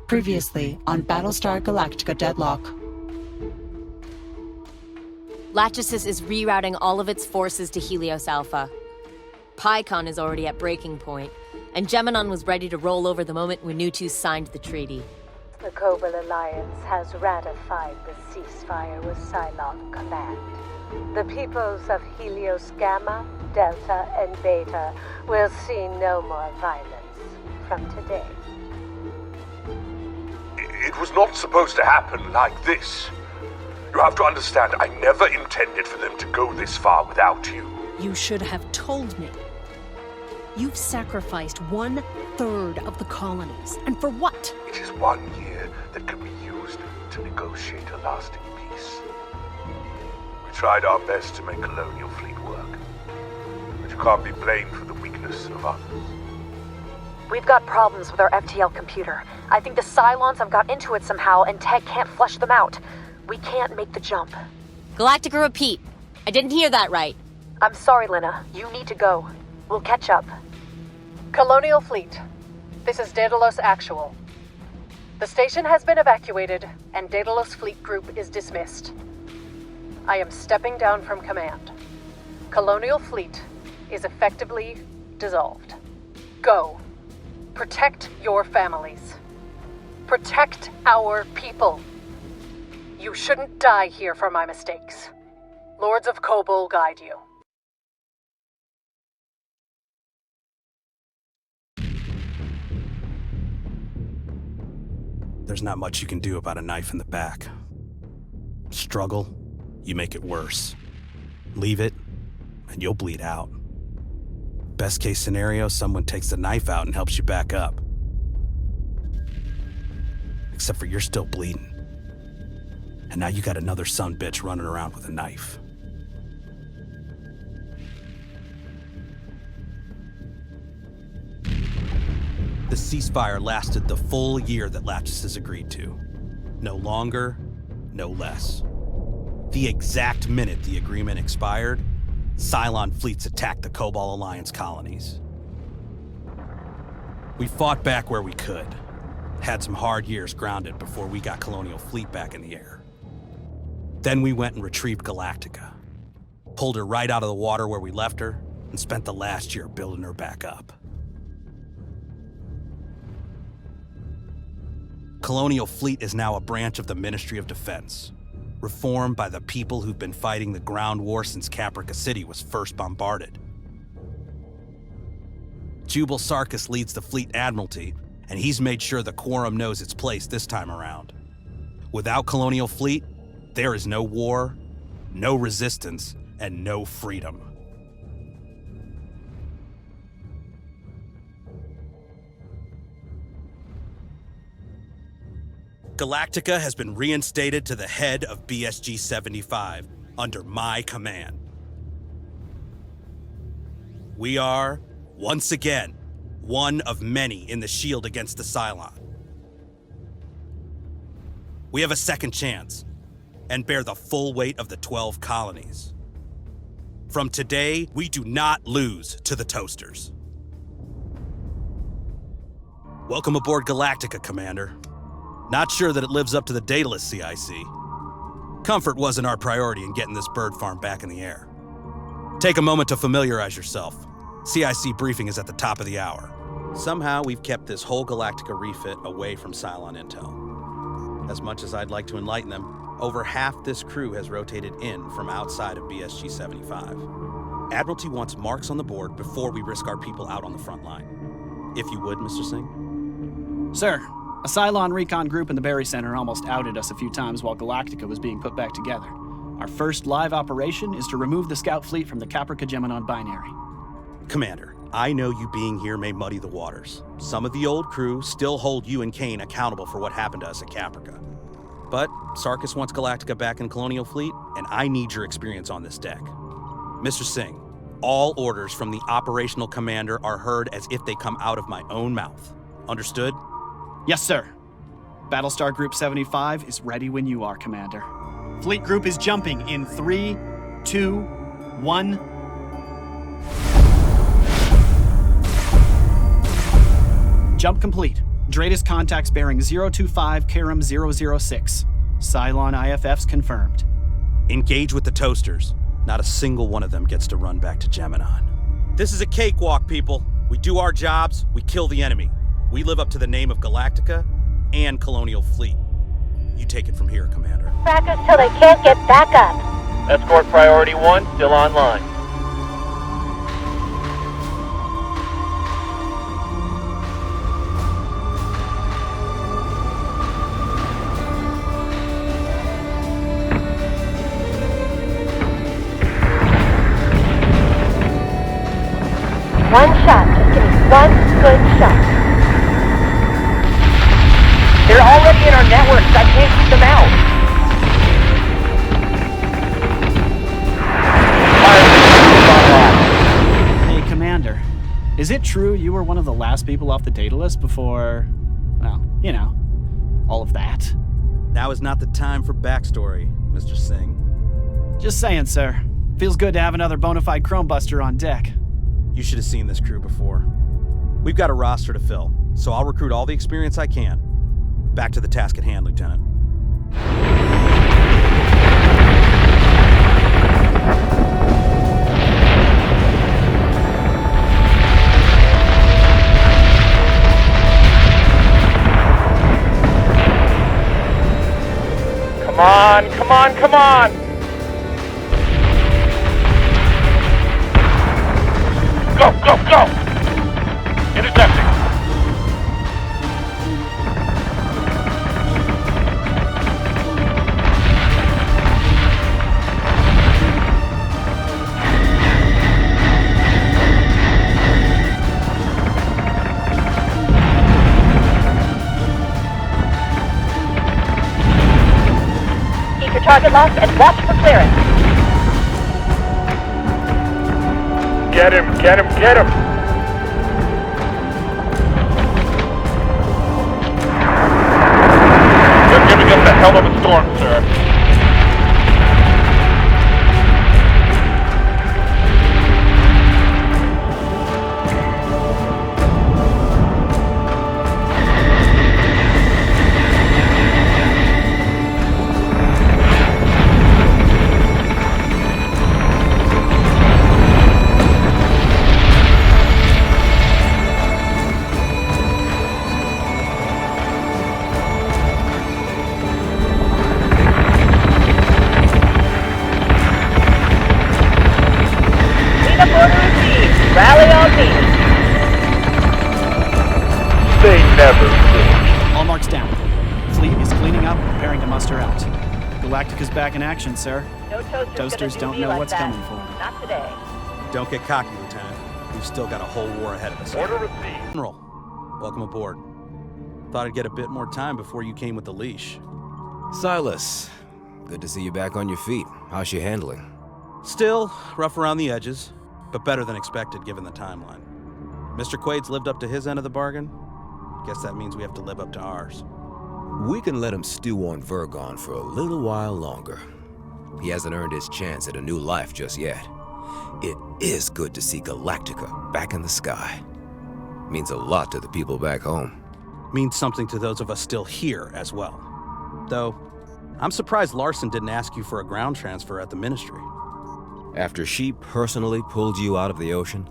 Previously on Battlestar Galactica Deadlock. Lachesis is rerouting all of its forces to Helios Alpha. Pycon is already at breaking point, and Geminon was ready to roll over the moment Winutu signed the treaty. The Cobalt Alliance has ratified the ceasefire with Cylon Command. The peoples of Helios Gamma, Delta, and Beta will see no more violence from today. It was not supposed to happen like this. You have to understand, I never intended for them to go this far without you. You should have told me. You've sacrificed 1/3 of the colonies. And for what? It is 1 year that can be used to negotiate a lasting peace. We tried our best to make colonial fleet work, but you can't be blamed for the weakness of others. We've got problems with our FTL computer. I think the Cylons have got into it somehow, and Tech can't flush them out. We can't make the jump. Galactica, repeat. I didn't hear that right. I'm sorry, Lena. You need to go. We'll catch up. Colonial Fleet. This is Daidalos Actual. The station has been evacuated, and Daidalos Fleet Group is dismissed. I am stepping down from command. Colonial Fleet is effectively dissolved. Go. Protect your families. Protect our people. You shouldn't die here for my mistakes. Lords of Kobol guide you. There's not much you can do about a knife in the back. Struggle, you make it worse. Leave it, and you'll bleed out. Best case scenario, someone takes the knife out and helps you back up. Except for you're still bleeding. And now you got another son-bitch running around with a knife. The ceasefire lasted the full year that Lachesis agreed to. No longer, no less. The exact minute the agreement expired, Cylon fleets attacked the Cobalt Alliance colonies. We fought back where we could. Had some hard years grounded before we got Colonial Fleet back in the air. Then we went and retrieved Galactica. Pulled her right out of the water where we left her, and spent the last year building her back up. Colonial Fleet is now a branch of the Ministry of Defense, reformed by the people who've been fighting the ground war since Caprica City was first bombarded. Jubal Sarkis leads the Fleet Admiralty, and he's made sure the Quorum knows its place this time around. Without Colonial Fleet, there is no war, no resistance, and no freedom. Galactica has been reinstated to the head of BSG-75 under my command. We are, once again, one of many in the shield against the Cylon. We have a second chance and bear the full weight of the 12 colonies. From today, we do not lose to the Toasters. Welcome aboard Galactica, Commander. Not sure that it lives up to the Dadalos CIC. Comfort wasn't our priority in getting this bird farm back in the air. Take a moment to familiarize yourself. CIC briefing is at the top of the hour. Somehow we've kept this whole Galactica refit away from Cylon intel. As much as I'd like to enlighten them, over half this crew has rotated in from outside of BSG-75. Admiralty wants marks on the board before we risk our people out on the front line. If you would, Mr. Singh. Sir, a Cylon Recon group in the Berry Center almost outed us a few times while Galactica was being put back together. Our first live operation is to remove the scout fleet from the Caprica-Geminon binary. Commander, I know you being here may muddy the waters. Some of the old crew still hold you and Cain accountable for what happened to us at Caprica. But Sarkis wants Galactica back in Colonial Fleet, and I need your experience on this deck. Mr. Singh, all orders from the operational commander are heard as if they come out of my own mouth. Understood? Yes, sir. Battlestar Group 75 is ready when you are, Commander. Fleet Group is jumping in 3, 2, 1. Jump complete. Dradus contacts bearing 025 Karam 006. Cylon IFFs confirmed. Engage with the toasters. Not a single one of them gets to run back to Geminon. This is a cakewalk, people. We do our jobs, we kill the enemy. We live up to the name of Galactica and Colonial Fleet. You take it from here, Commander. Frackers till they can't get back up. Escort Priority 1 still online. One shot. Just give me one good shot. They're already in our networks. I can't keep them out. Hey, Commander. Is it true you were one of the last people off the Dadalos before, well, you know, all of that? Now is not the time for backstory, Mr. Singh. Just saying, sir. Feels good to have another bona fide chromebuster on deck. You should have seen this crew before. We've got a roster to fill, so I'll recruit all the experience I can. Back to the task at hand, Lieutenant. Come on, come on, come on! Go, go, go! Intercepting. Keep your target locked and watch for clearance. Get him, get him, get him! You're giving us a hell of a storm, sir. Rally on me. They never finish. All marks down. Fleet is cleaning up and preparing to muster out. Galactica's back in action, sir. No Toasters don't know what's coming for them. Not today. Don't get cocky, Lieutenant. We've still got a whole war ahead of us. Order received. General, welcome aboard. Thought I'd get a bit more time before you came with the leash. Silas, good to see you back on your feet. How's she handling? Still rough around the edges, but better than expected given the timeline. Mr. Quaid's lived up to his end of the bargain. Guess that means we have to live up to ours. We can let him stew on Vergon for a little while longer. He hasn't earned his chance at a new life just yet. It is good to see Galactica back in the sky. Means a lot to the people back home. Means something to those of us still here as well. Though, I'm surprised Larson didn't ask you for a ground transfer at the Ministry. After she personally pulled you out of the ocean,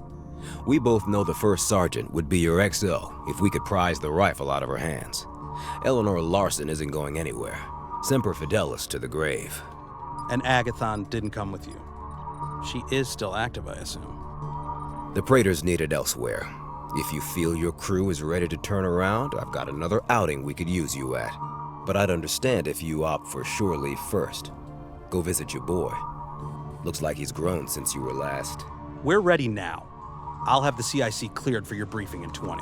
we both know the first sergeant would be your XO if we could prise the rifle out of her hands. Eleanor Larson isn't going anywhere. Semper Fidelis to the grave. And Agathon didn't come with you. She is still active, I assume. The Praetor's needed elsewhere. If you feel your crew is ready to turn around, I've got another outing we could use you at. But I'd understand if you opt for shore leave first. Go visit your boy. Looks like he's grown since you were last. We're ready now. I'll have the CIC cleared for your briefing in 20.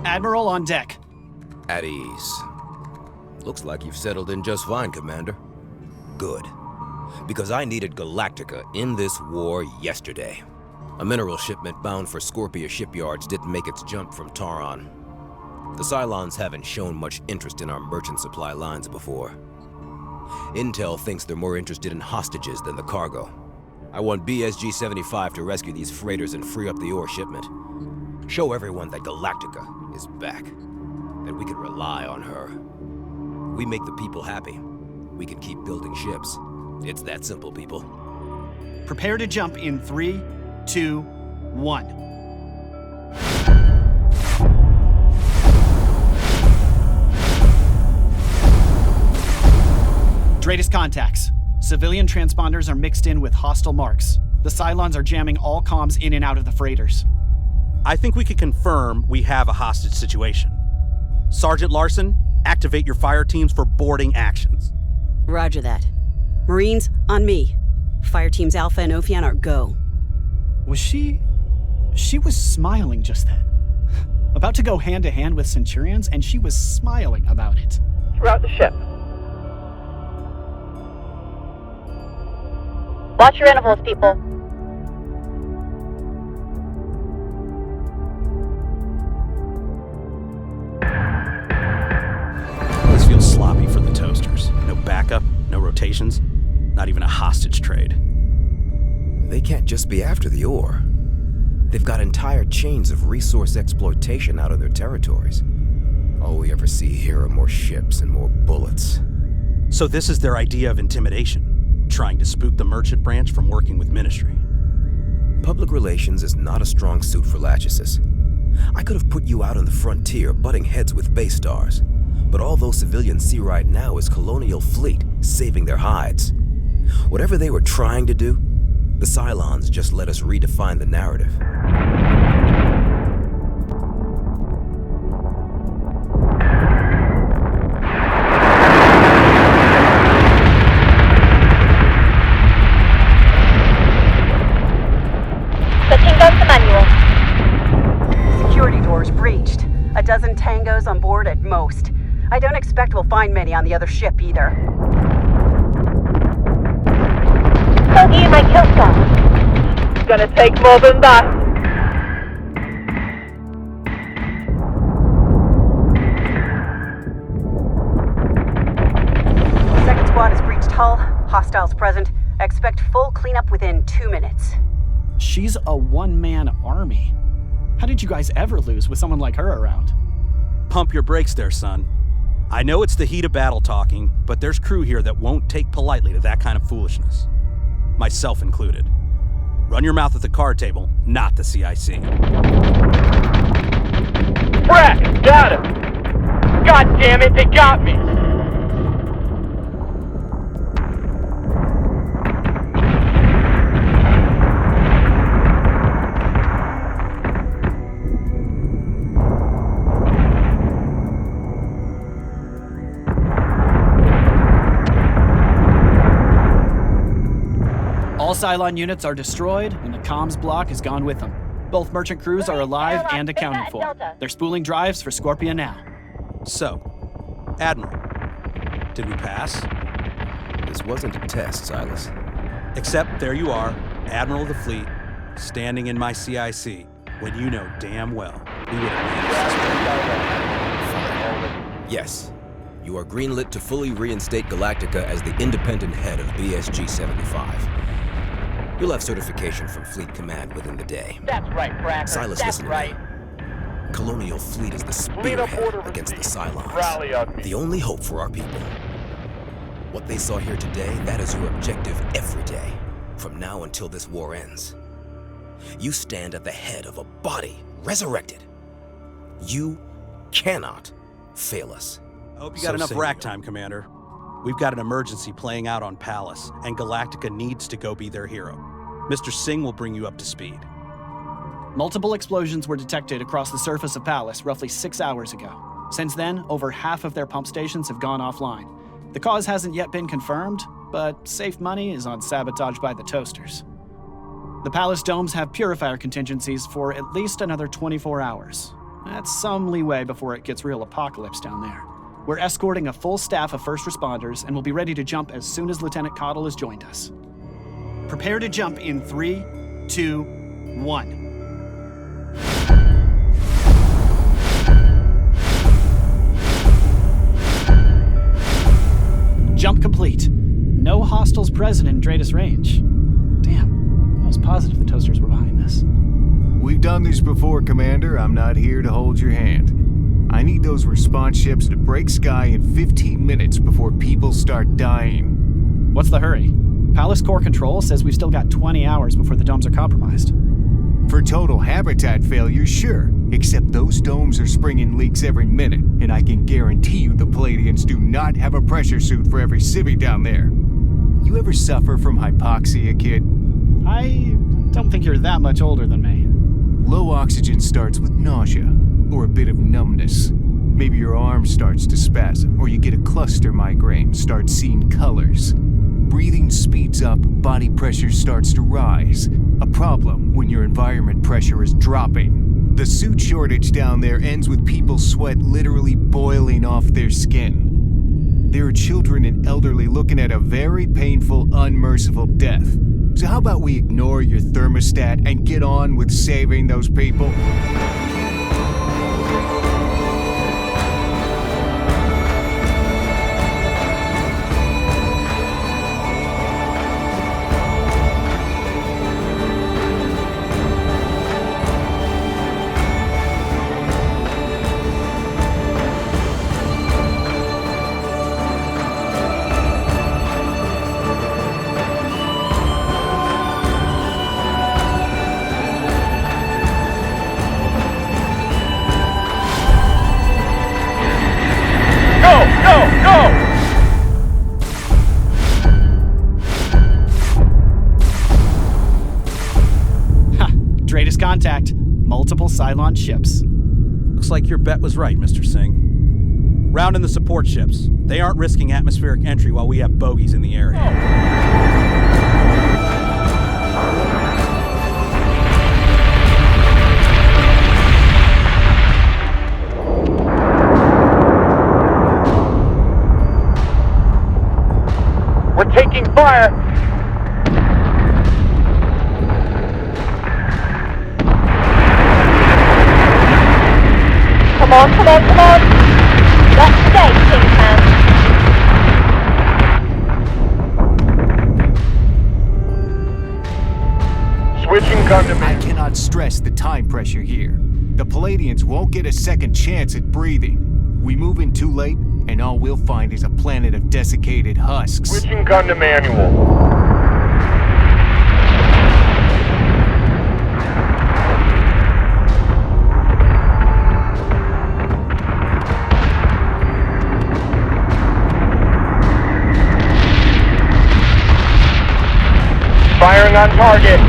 Admiral on deck. At ease. Looks like you've settled in just fine, Commander. Good. Because I needed Galactica in this war yesterday. A mineral shipment bound for Scorpia shipyards didn't make its jump from Taron. The Cylons haven't shown much interest in our merchant supply lines before. Intel thinks they're more interested in hostages than the cargo. I want BSG-75 to rescue these freighters and free up the ore shipment. Show everyone that Galactica is back, that we can rely on her. We make the people happy. We can keep building ships. It's that simple, people. Prepare to jump in 3, 2, 1. Straightest contacts. Civilian transponders are mixed in with hostile marks. The Cylons are jamming all comms in and out of the freighters. I think we can confirm we have a hostage situation. Sergeant Larson, activate your fire teams for boarding actions. Roger that. Marines, on me. Fire teams Alpha and Ophion are go. Was she was smiling just then. About to go hand to hand with Centurions, and she was smiling about it. Throughout the ship. Watch your intervals, people. This feels sloppy for the Toasters. No backup, no rotations, not even a hostage trade. They can't just be after the ore. They've got entire chains of resource exploitation out of their territories. All we ever see here are more ships and more bullets. So this is their idea of intimidation, trying to spook the merchant branch from working with Ministry. Public relations is not a strong suit for Lachesis. I could have put you out on the frontier butting heads with base stars, but all those civilians see right now is Colonial Fleet saving their hides. Whatever they were trying to do, the Cylons just let us redefine the narrative. Switching guns to manual. Security doors breached. A dozen tangos on board at most. I don't expect we'll find many on the other ship either. Bogey in my kill spot. It's gonna take more than that. Second squad has breached hull. Hostiles present. Expect full cleanup within 2 minutes. She's a one-man army. How did you guys ever lose with someone like her around? Pump your brakes there, son. I know it's the heat of battle talking, but there's crew here that won't take politely to that kind of foolishness. Myself included. Run your mouth at the card table, not the CIC. Brett, got him! God damn it, they got me! All Cylon units are destroyed, and the comms block is gone with them. Both merchant crews are alive and accounted for. They're spooling drives for Scorpia now. So, Admiral, did we pass? This wasn't a test, Silas. Except there you are, Admiral of the Fleet, standing in my CIC, when you know damn well we would have Yes, you are greenlit to fully reinstate Galactica as the independent head of BSG-75. You'll have certification from Fleet Command within the day. That's right, Cracker. Silas, That's listen right. to me. Colonial Fleet is the spearhead against the Cylons. Rally on me. The only hope for our people. What they saw here today, that is your objective every day, from now until this war ends. You stand at the head of a body resurrected. You cannot fail us. I hope you got enough rack time, Commander. We've got an emergency playing out on Pallas, and Galactica needs to go be their hero. Mr. Singh will bring you up to speed. Multiple explosions were detected across the surface of Pallas roughly 6 hours ago. Since then, over half of their pump stations have gone offline. The cause hasn't yet been confirmed, but safe money is on sabotage by the Toasters. The Pallas domes have purifier contingencies for at least another 24 hours. That's some leeway before it gets real apocalypse down there. We're escorting a full staff of first responders and will be ready to jump as soon as Lieutenant Cottle has joined us. Prepare to jump in 3, 2, 1. Jump complete. No hostiles present in Daidalos range. Damn. positive the toasters were behind this. We've done this before, Commander. I'm not here to hold your hand. I need those response ships to break sky in 15 minutes before people start dying. What's the hurry? Pallas Core Control says we've still got 20 hours before the domes are compromised. For total habitat failure, sure. Except those domes are springing leaks every minute, and I can guarantee you the Palladians do not have a pressure suit for every civvy down there. You ever suffer from hypoxia, kid? I don't think you're that much older than me. Low oxygen starts with nausea, or a bit of numbness. Maybe your arm starts to spasm, or you get a cluster migraine, start seeing colors. Breathing speeds up, body pressure starts to rise. A problem when your environment pressure is dropping. The suit shortage down there ends with people's sweat literally boiling off their skin. There are children and elderly looking at a very painful, unmerciful death. So how about we ignore your thermostat and get on with saving those people? Contact. Multiple Cylon ships. Looks like your bet was right, Mr. Singh. Round in the support ships. They aren't risking atmospheric entry while we have bogies in the area. We're taking fire! Come on, come on, come on! Let's stay, Kingman! Switching condiment. I cannot stress the time pressure here. The Palladians won't get a second chance at breathing. We move in too late, and all we'll find is a planet of desiccated husks. Switching gun to manual. Firing on target.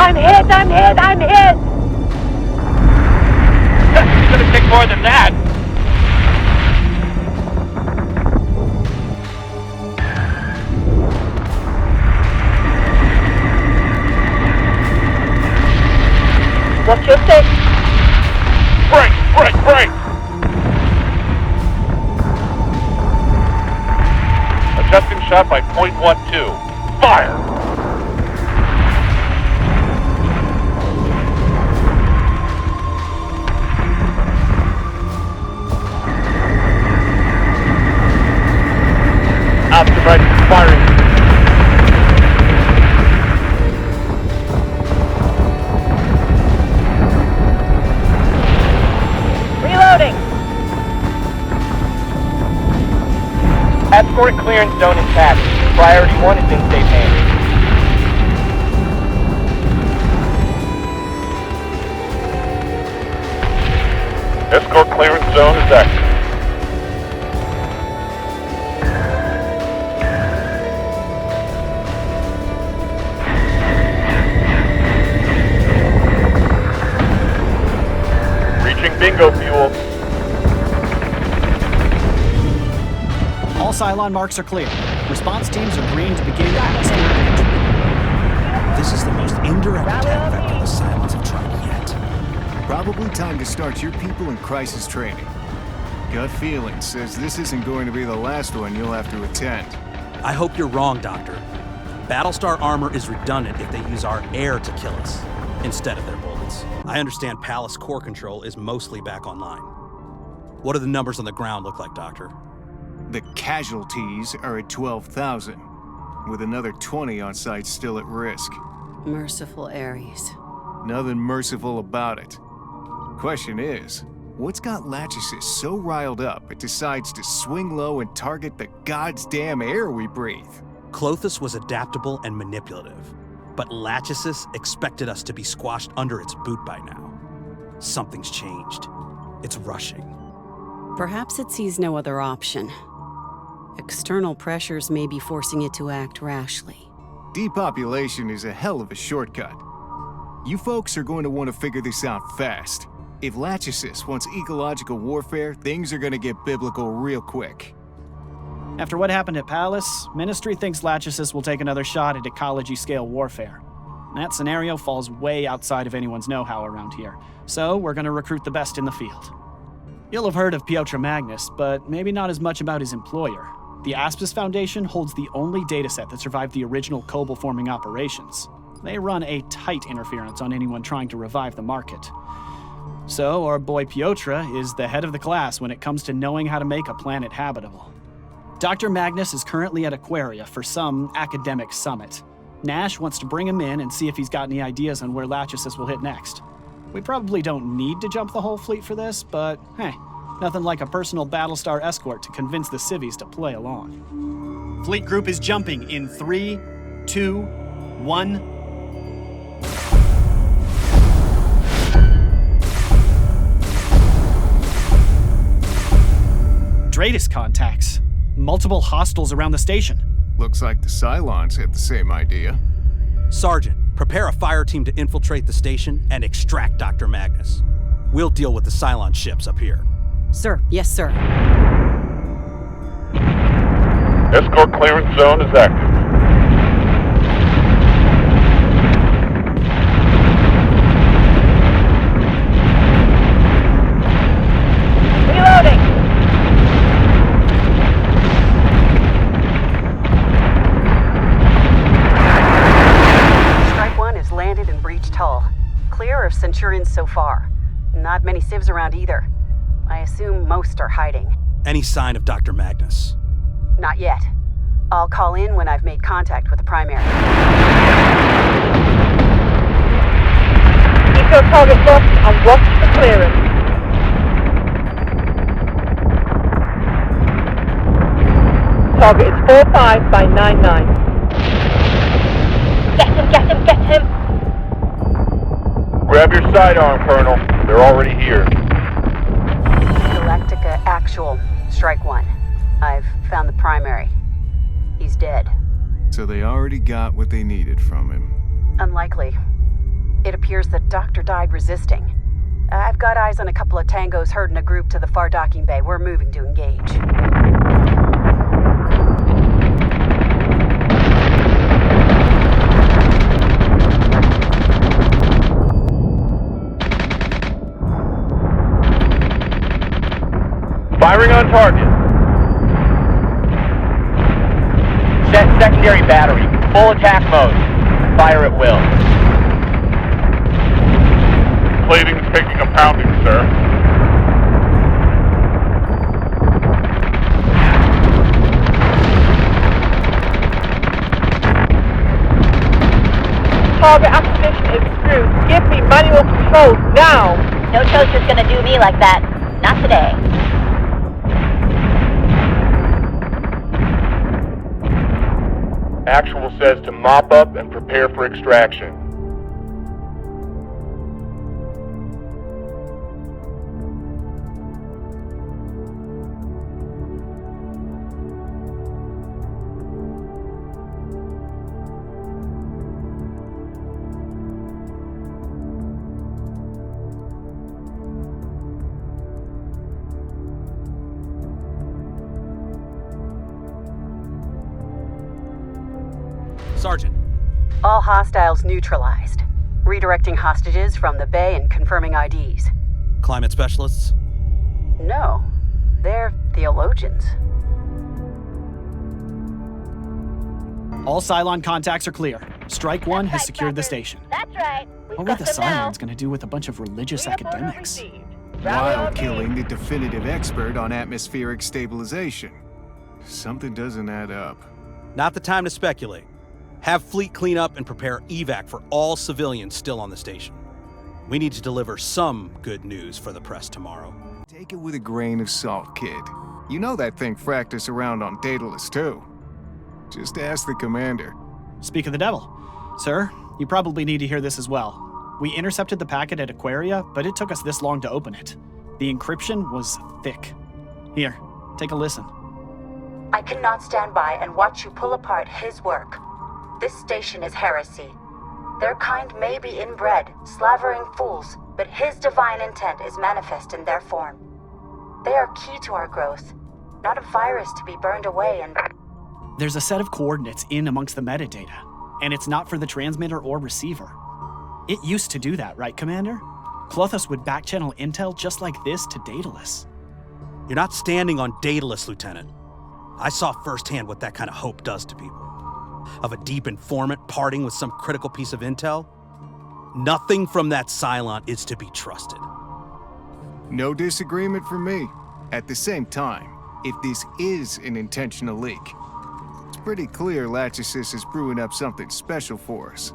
I'm hit! It's gonna take more than that! Watch your six! Break! Adjusting shot by .12. Fire! Optimizing firing. Reloading. Escort clearance zone intact. Priority 1 is in safe hands. Escort clearance zone is active. Bingo fuel. All Cylon marks are clear. Response teams are green to begin atmospheric entry. This is the most indirect attack vector the Cylons have tried yet. Probably time to start your people in crisis training. Gut feeling says this isn't going to be the last one you'll have to attend. I hope you're wrong, Doctor. Battlestar armor is redundant if they use our air to kill us, instead of their bullets. I understand Pallas core control is mostly back online. What do the numbers on the ground look like, Doctor? The casualties are at 12,000, with another 20 on site still at risk. Merciful Ares. Nothing merciful about it. Question is, what's got Lachesis so riled up it decides to swing low and target the goddamn air we breathe? Clos was adaptable and manipulative, but Lachesis expected us to be squashed under its boot by now. Something's changed. It's rushing. Perhaps it sees no other option. External pressures may be forcing it to act rashly. Depopulation is a hell of a shortcut. You folks are going to want to figure this out fast. If Lachesis wants ecological warfare, things are going to get biblical real quick. After what happened at Pallas, Ministry thinks Lachesis will take another shot at ecology-scale warfare. That scenario falls way outside of anyone's know-how around here, so we're going to recruit the best in the field. You'll have heard of Piotr Magnus, but maybe not as much about his employer. The Aspis Foundation holds the only dataset that survived the original Cobble-forming operations. They run a tight interference on anyone trying to revive the market. So, our boy Piotr is the head of the class when it comes to knowing how to make a planet habitable. Dr. Magnus is currently at Aquaria for some academic summit. Nash wants to bring him in and see if he's got any ideas on where Lachesis will hit next. We probably don't need to jump the whole fleet for this, but hey, nothing like a personal Battlestar escort to convince the civvies to play along. Fleet group is jumping in 3, 2, 1... Daidalos contacts. Multiple hostiles around the station. Looks like the Cylons had the same idea. Sergeant, prepare a fire team to infiltrate the station and extract Dr. Magnus. We'll deal with the Cylon ships up here. Sir, yes, sir. Escort clearance zone is active. Reloading! Landed and breached hull. Clear of Centurions so far. Not many civs around either. I assume most are hiding. Any sign of Dr. Magnus? Not yet. I'll call in when I've made contact with the primary. Keep your target locked and watch the clearance. Target is 45 by 99. Get him, get him, get him! Grab your sidearm, Colonel. They're already here. Galactica Actual, Strike 1. I've found the primary. He's dead. So they already got what they needed from him. Unlikely. It appears the doctor died resisting. I've got eyes on a couple of tangos herding a group to the far docking bay. We're moving to engage. Firing on target. Set secondary battery. Full attack mode. Fire at will. Plating is taking a pounding, sir. Target acquisition is screwed. Give me manual controls now! No toaster's gonna do me like that. Not today. Actual says to mop up and prepare for extraction. Sergeant. All hostiles neutralized. Redirecting hostages from the bay and confirming IDs. Climate specialists? No, they're theologians. All Cylon contacts are clear. Strike One has secured the station. That's right. What were the Cylons going to do with a bunch of religious academics? While killing the definitive expert on atmospheric stabilization. Something doesn't add up. Not the time to speculate. Have fleet clean up and prepare evac for all civilians still on the station. We need to deliver some good news for the press tomorrow. Take it with a grain of salt, kid. You know that thing fracked us around on Daidalos, too. Just ask the commander. Speak of the devil. Sir, you probably need to hear this as well. We intercepted the packet at Aquaria, but it took us this long to open it. The encryption was thick. Here, take a listen. I cannot stand by and watch you pull apart his work. This station is heresy. Their kind may be inbred, slavering fools, but his divine intent is manifest in their form. They are key to our growth, not a virus to be burned away and... There's a set of coordinates in amongst the metadata, and it's not for the transmitter or receiver. It used to do that, right, Commander? Clos would backchannel intel just like this to Daidalos. You're not standing on Daidalos, Lieutenant. I saw firsthand what that kind of hope does to people. Of a deep informant parting with some critical piece of intel, nothing from that Cylon is to be trusted. No disagreement from me. At the same time, if this is an intentional leak, it's pretty clear Lachesis is brewing up something special for us.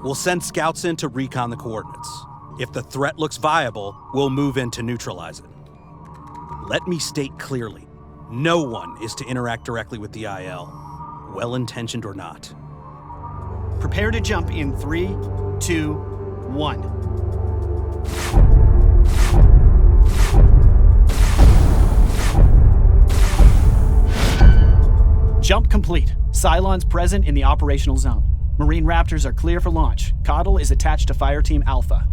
We'll send scouts in to recon the coordinates. If the threat looks viable, we'll move in to neutralize it. Let me state clearly, no one is to interact directly with the IL, well-intentioned or not. Prepare to jump in 3, 2, 1. Jump complete. Cylons present in the operational zone. Marine Raptors are clear for launch. Coddle is attached to Fireteam Alpha.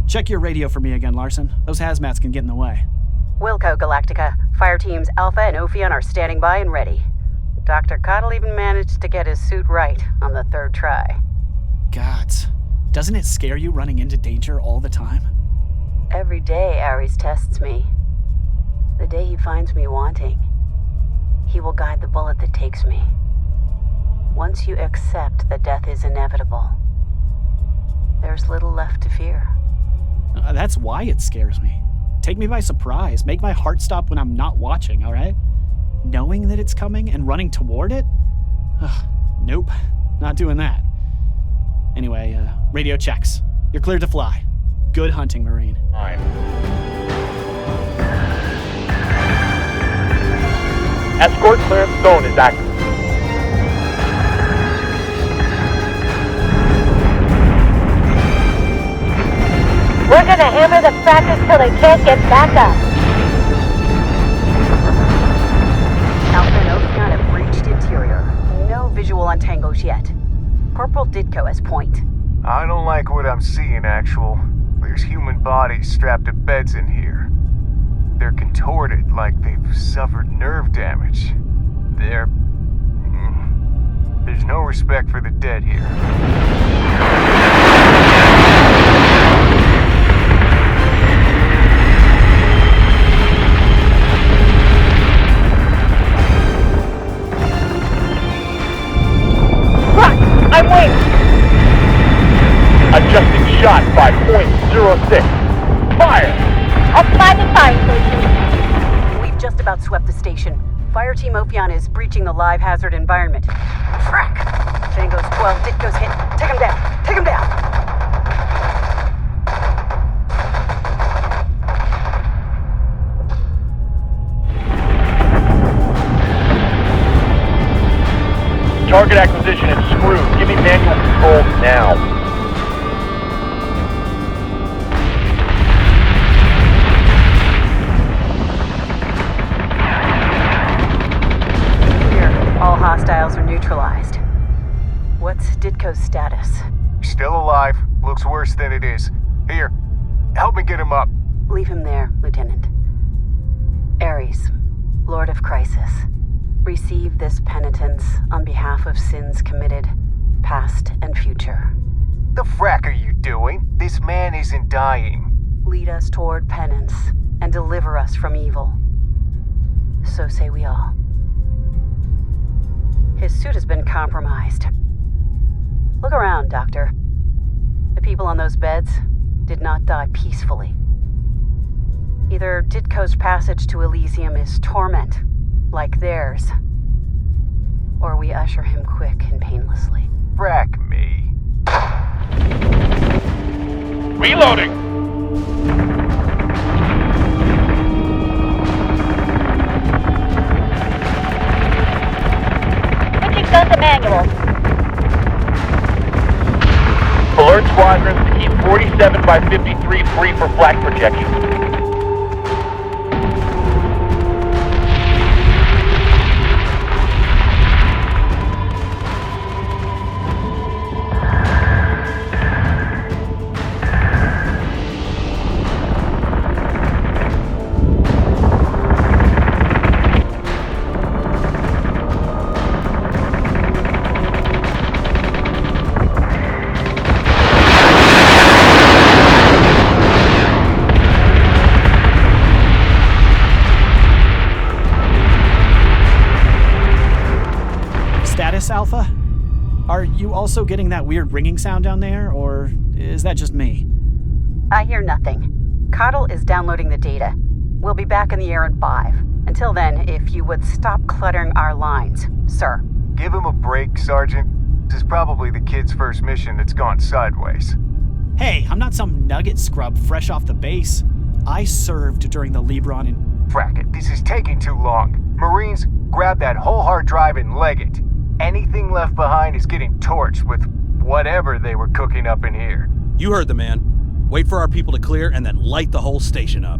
Check your radio for me again, Larson. Those hazmats can get in the way. Wilco, Galactica. Fireteams Alpha and Ophion are standing by and ready. Dr. Coddle even managed to get his suit right on the third try. Gods, doesn't it scare you running into danger all the time? Every day Ares tests me. The day he finds me wanting, he will guide the bullet that takes me. Once you accept that death is inevitable, there's little left to fear. That's why it scares me. Take me by surprise. Make my heart stop when I'm not watching, all right? Knowing that it's coming and running toward it? Nope, not doing that. Anyway, radio checks. You're cleared to fly. Good hunting, Marine. Fine. Escort clearance zone is active. We're gonna hammer the frackers till they can't get back up. Alpha and Ophion have breached interior. No visual on tangos yet. Corporal Ditko has point. I don't like what I'm seeing, Actual. There's human bodies strapped to beds in here. They're contorted like they've suffered nerve damage. There's no respect for the dead here. I'm waiting! Adjusting shot by .06. Fire! Apply the fire station. We've just about swept the station. Fireteam Ophion is breaching the live hazard environment. Frack! Tango's 12, Ditko's hit. Take him down! Take him down! Target acquisition is screwed. Give me manual control now. All hostiles are neutralized. What's Ditko's status? Still alive. Looks worse than it is. Here, help me get him up. Leave him there, Lieutenant. Ares, Lord of Crisis. Receive this penitence on behalf of sins committed, past and future. The frack are you doing? This man isn't dying. Lead us toward penance and deliver us from evil. So say we all. His suit has been compromised. Look around, Doctor. The people on those beds did not die peacefully. Either Ditko's passage to Elysium is torment, like theirs, or we usher him quick and painlessly. Frack me. Reloading! Switching gun to manual. Alert squadrons to keep 47 by 53 free for flak projection. Alpha? Are you also getting that weird ringing sound down there, or is that just me? I hear nothing. Coddle is downloading the data. We'll be back in the air in 5. Until then, if you would stop cluttering our lines, sir. Give him a break, Sergeant. This is probably the kid's first mission that's gone sideways. Hey, I'm not some nugget scrub fresh off the base. I served during the Libron and... Frack it, this is taking too long. Marines, grab that whole hard drive and leg it. Anything left behind is getting torched with whatever they were cooking up in here. You heard the man. Wait for our people to clear and then light the whole station up.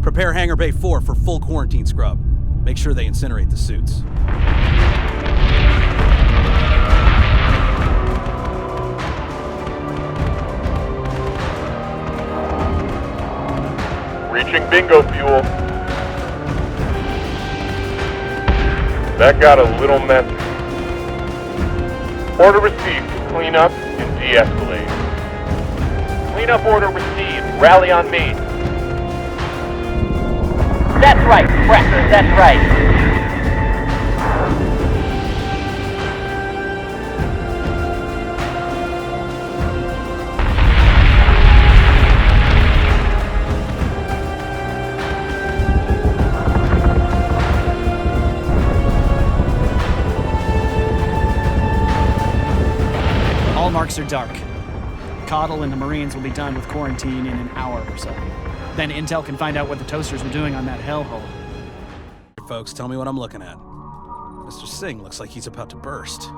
Prepare Hangar Bay 4 for full quarantine scrub. Make sure they incinerate the suits. Reaching bingo fuel. That got a little messy. Order received. Clean up and de-escalate. Clean up order received. Rally on me. That's right, Cracker, that's right. All marks are dark. Coddle and the Marines will be done with quarantine in an hour or so. Then Intel can find out what the toasters were doing on that hellhole. Folks, tell me what I'm looking at. Mr. Singh looks like he's about to burst.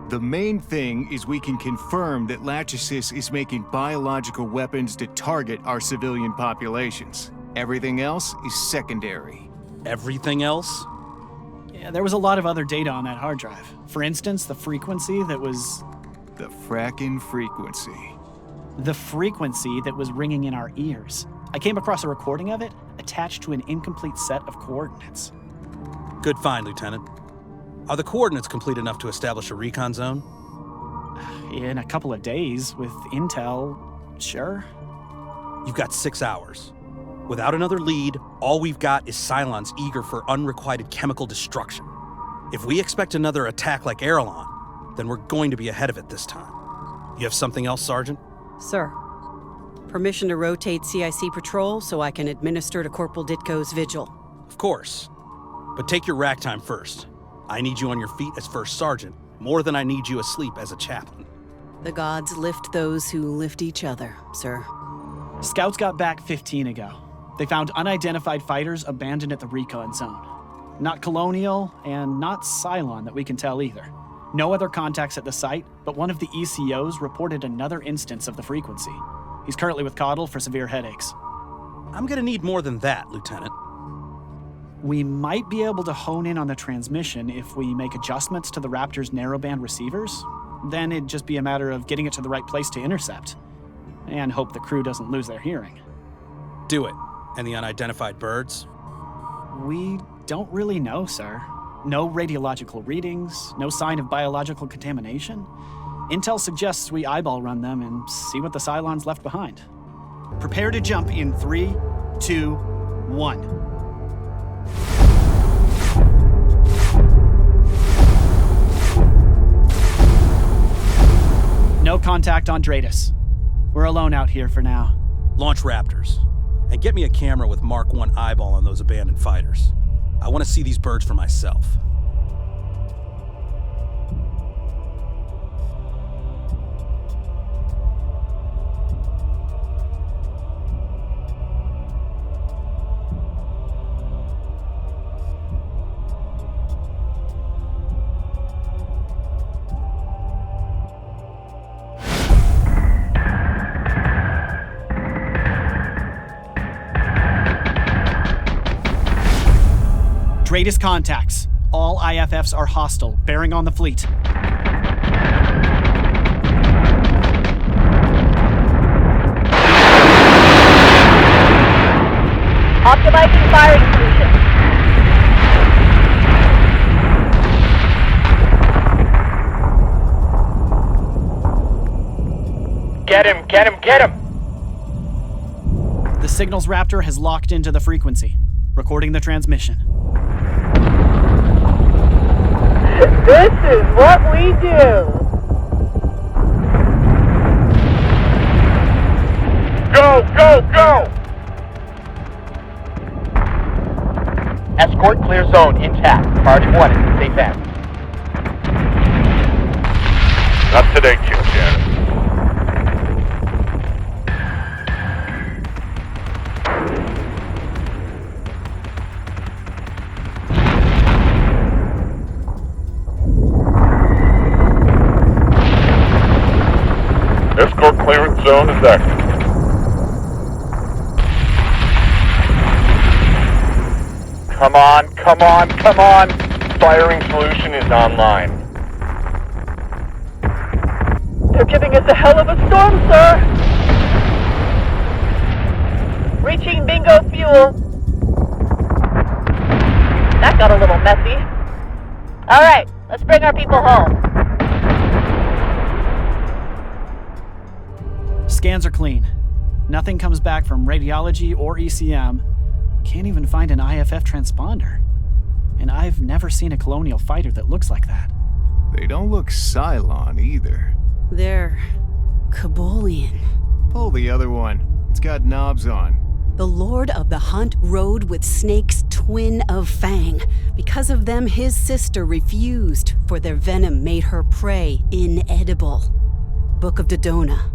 The main thing is we can confirm that Lachesis is making biological weapons to target our civilian populations. Everything else is secondary. Everything else? Yeah, there was a lot of other data on that hard drive. For instance, the frequency that was... The frackin' frequency. The frequency that was ringing in our ears. I came across a recording of it attached to an incomplete set of coordinates. Good find, Lieutenant. Are the coordinates complete enough to establish a recon zone? In a couple of days, with intel, sure. You've got 6 hours. Without another lead, all we've got is Cylons eager for unrequited chemical destruction. If we expect another attack like Erelon, then we're going to be ahead of it this time. You have something else, Sergeant? Sir, permission to rotate CIC patrol so I can administer to Corporal Ditko's vigil. Of course. But take your rack time first. I need you on your feet as First Sergeant, more than I need you asleep as a chaplain. The gods lift those who lift each other, sir. Scouts got back 15 ago. They found unidentified fighters abandoned at the Recon zone. Not Colonial, and not Cylon that we can tell either. No other contacts at the site, but one of the ECOs reported another instance of the frequency. He's currently with Coddle for severe headaches. I'm gonna need more than that, Lieutenant. We might be able to hone in on the transmission if we make adjustments to the Raptor's narrowband receivers. Then it'd just be a matter of getting it to the right place to intercept. And hope the crew doesn't lose their hearing. Do it. And the unidentified birds? We don't really know, sir. No radiological readings, no sign of biological contamination. Intel suggests we eyeball run them and see what the Cylons left behind. Prepare to jump in 3, 2, 1. No contact on Daidalos. We're alone out here for now. Launch Raptors. And get me a camera with Mark 1 eyeball on those abandoned fighters. I want to see these birds for myself. Daidalos contacts. All IFFs are hostile, bearing on the fleet. Optimizing firing solution. Get him, get him, get him! The signals Raptor has locked into the frequency, recording the transmission. This is what we do. Go, go, go! Escort clear zone intact. Target 1 is in safe hands. Not today, Q, Janet. Escort clearance zone is active. Come on, come on, come on! Firing solution is online. They're giving us a hell of a storm, sir. Reaching bingo fuel. That got a little messy. All right, let's bring our people home. Scans are clean. Nothing comes back from radiology or ECM. Can't even find an IFF transponder. And I've never seen a colonial fighter that looks like that. They don't look Cylon either. They're Galleon. Pull the other one. It's got knobs on. The Lord of the Hunt rode with Snake's twin of Fang. Because of them, his sister refused, for their venom made her prey inedible. Book of Dodona.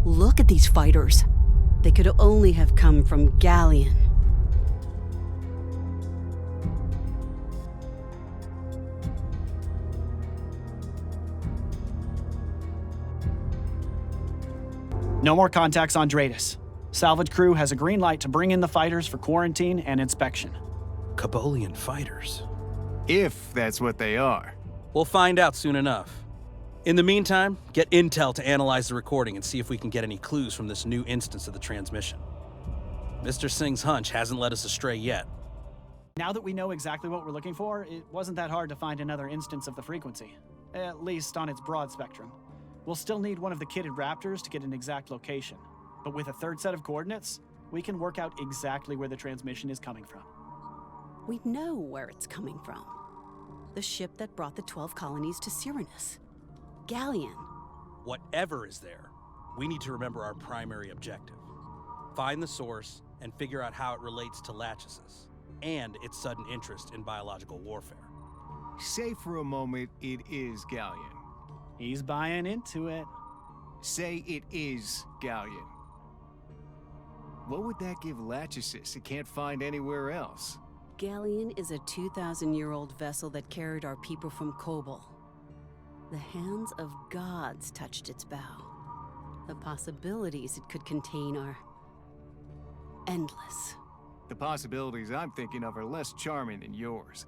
Look at these fighters. They could only have come from Galleon. No more contacts on Daidalos. Salvage crew has a green light to bring in the fighters for quarantine and inspection. Galleon fighters. If that's what they are. We'll find out soon enough. In the meantime, get intel to analyze the recording and see if we can get any clues from this new instance of the transmission. Mr. Singh's hunch hasn't led us astray yet. Now that we know exactly what we're looking for, it wasn't that hard to find another instance of the frequency, at least on its broad spectrum. We'll still need one of the kitted Raptors to get an exact location, but with a third set of coordinates, we can work out exactly where the transmission is coming from. We know where it's coming from. The ship that brought the 12 colonies to Cyranus. Galleon. Whatever is there, we need to remember our primary objective. Find the source and figure out how it relates to Lachesis and its sudden interest in biological warfare. Say for a moment it is Galleon. He's buying into it. Say it is Galleon. What would that give Lachesis it can't find anywhere else? Galleon is a 2,000-year-old vessel that carried our people from Kobol. The hands of gods touched its bow. The possibilities it could contain are endless. The possibilities I'm thinking of are less charming than yours.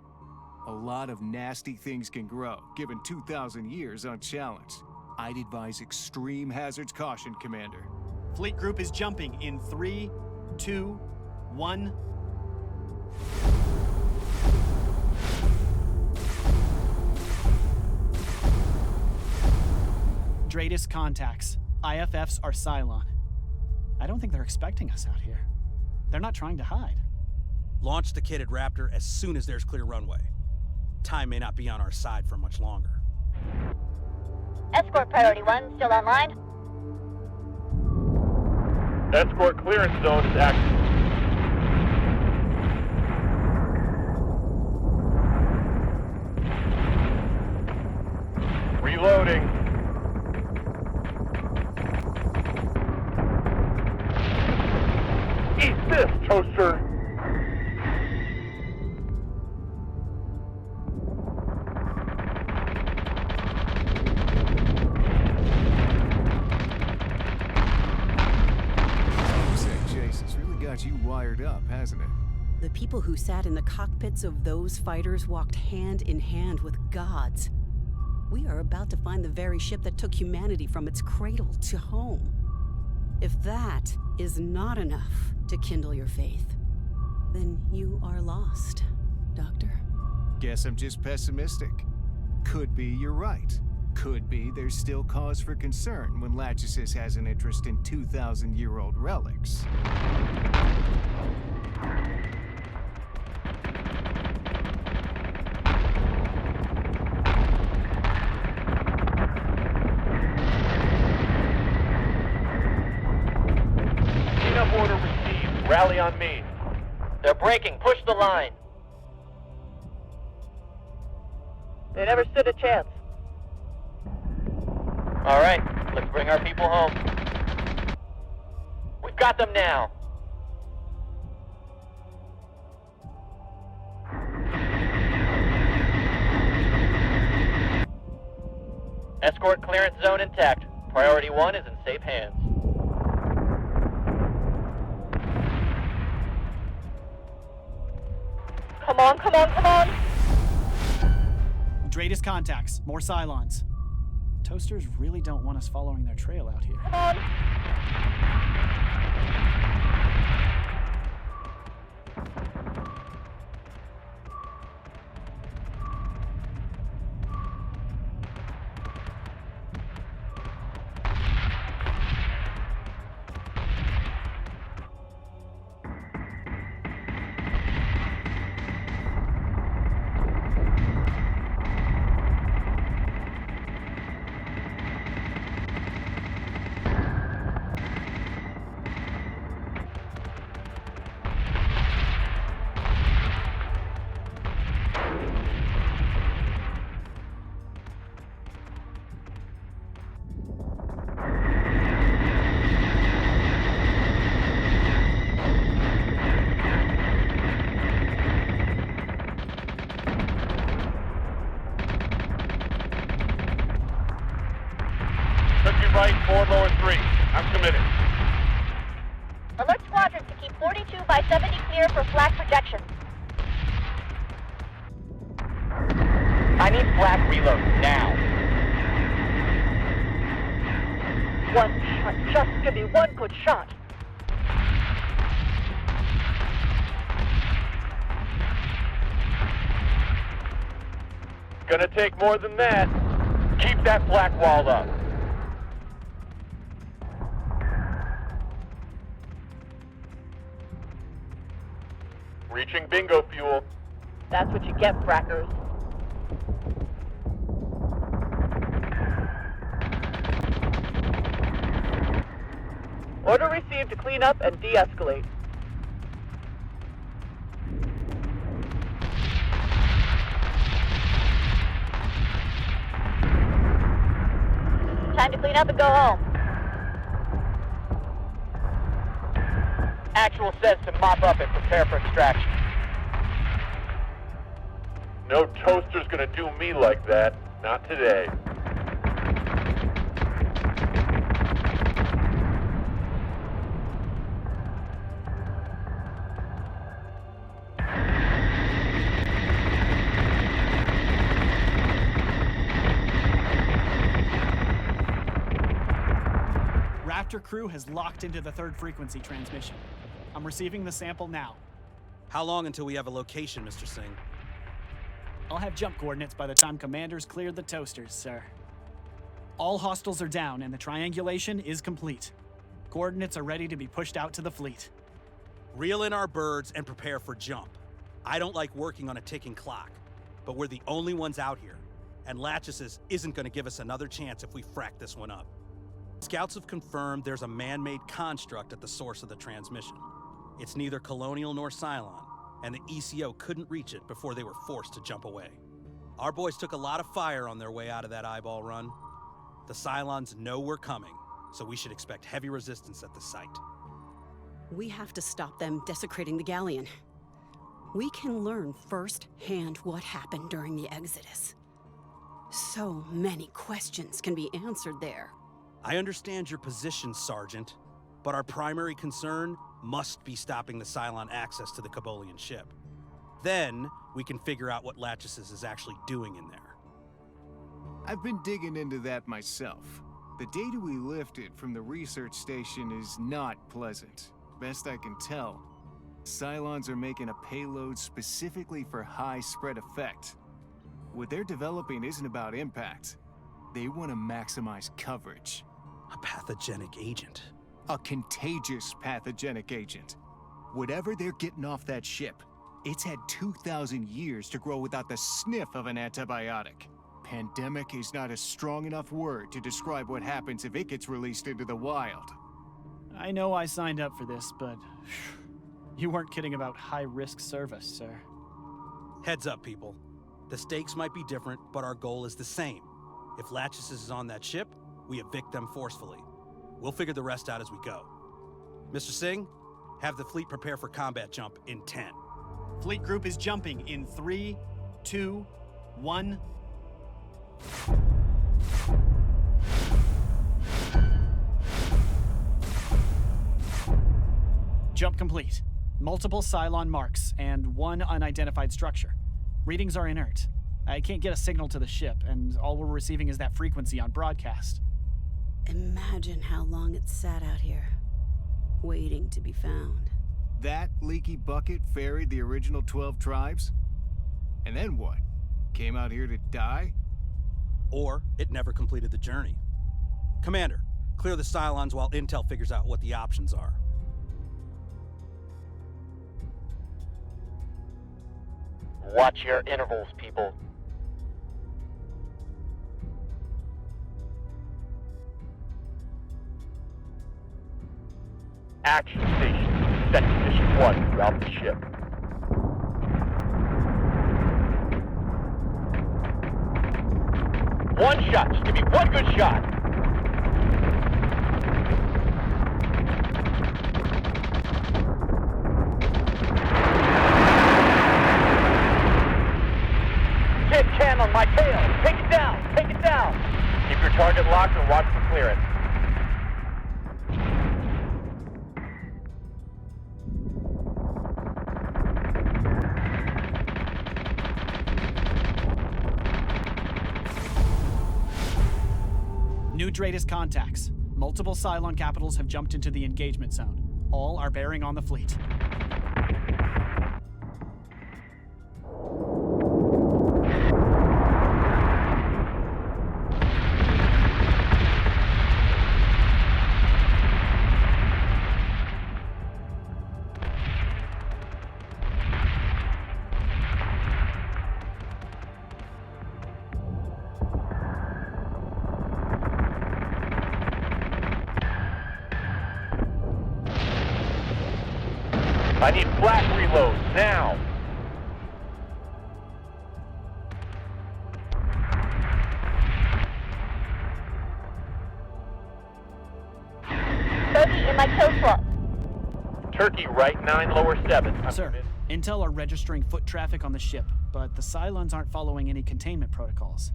A lot of nasty things can grow, given 2,000 years unchallenged. I'd advise extreme hazards caution, Commander. Fleet group is jumping in 3, 2, 1. Daidalos contacts. IFFs are Cylon. I don't think they're expecting us out here. They're not trying to hide. Launch the kitted Raptor as soon as there's clear runway. Time may not be on our side for much longer. Escort Priority 1 still online? Escort clearance zone is active. Reloading. Eat this, Toaster! Jason's really got you wired up, hasn't it? The people who sat in the cockpits of those fighters walked hand in hand with gods. We are about to find the very ship that took humanity from its cradle to home. If that is not enough to kindle your faith, then you are lost, Doctor. Guess I'm just pessimistic. Could be you're right. Could be there's still cause for concern when Lachesis has an interest in 2,000-year-old relics. Cleanup order received. Rally on me. They're breaking. Push the line. They never stood a chance. All right, let's bring our people home. We've got them now. Escort clearance zone intact. Priority 1 is in safe hands. Come on, come on, come on! Greatest contacts, more Cylons. Toasters really don't want us following their trail out here. Come on! Right, 4 lower 3. I'm committed. Alert squadrons to keep 42 by 70 clear for flak projection. I need flak reload now. One shot. Just give me one good shot. Gonna take more than that. Keep that flak wall up. Reaching bingo fuel. That's what you get, frackers. Order received to clean up and de-escalate. Time to clean up and go home. Actual says to mop up and prepare for extraction. No toaster's gonna do me like that. Not today. Raptor crew has locked into the 3rd frequency transmission. I'm receiving the sample now. How long until we have a location, Mr. Singh? I'll have jump coordinates by the time commanders cleared the toasters, sir. All hostiles are down and the triangulation is complete. Coordinates are ready to be pushed out to the fleet. Reel in our birds and prepare for jump. I don't like working on a ticking clock, but we're the only ones out here. and Lachesis isn't going to give us another chance if we frack this one up. Scouts have confirmed there's a man-made construct at the source of the transmission. It's neither colonial nor Cylon, and the ECO couldn't reach it before they were forced to jump away. Our boys took a lot of fire on their way out of that eyeball run. The Cylons know we're coming, so we should expect heavy resistance at the site. We have to stop them desecrating the Galleon. We can learn firsthand what happened during the Exodus. So many questions can be answered there. I understand your position, Sergeant, but our primary concern must be stopping the Cylon access to the Cabolian ship. Then, we can figure out what Lachesis is actually doing in there. I've been digging into that myself. The data we lifted from the research station is not pleasant. Best I can tell, Cylons are making a payload specifically for high spread effect. What they're developing isn't about impact. They want to maximize coverage. A pathogenic agent. A contagious pathogenic agent. Whatever they're getting off that ship, it's had 2,000 years to grow without the sniff of an antibiotic. Pandemic is not a strong enough word to describe what happens if it gets released into the wild. I know I signed up for this, but you weren't kidding about high-risk service, sir. Heads up, people. The stakes might be different, but our goal is the same. If Lachesis is on that ship, we evict them forcefully. We'll figure the rest out as we go. Mr. Singh, have the fleet prepare for combat jump in 10. Fleet group is jumping in 3, 2, 1... Jump complete. Multiple Cylon marks and one unidentified structure. Readings are inert. I can't get a signal to the ship, and all we're receiving is that frequency on broadcast. Imagine how long it sat out here, waiting to be found. That leaky bucket ferried the original 12 tribes? And then what? Came out here to die? Or it never completed the journey. Commander, clear the Cylons while Intel figures out what the options are. Watch your intervals, people. Action station. Set condition 1 throughout the ship. One shot. Just give me one good shot. Hit 10 on my tail. Take it down. Take it down. Keep your target locked and watch for clearance. New Daidalos contacts. Multiple Cylon capitals have jumped into the engagement zone. All are bearing on the fleet. I need flash reloads, now! Bogey in my kill slot. Turkey right 9, lower 7. Sir, Intel are registering foot traffic on the ship, but the Cylons aren't following any containment protocols.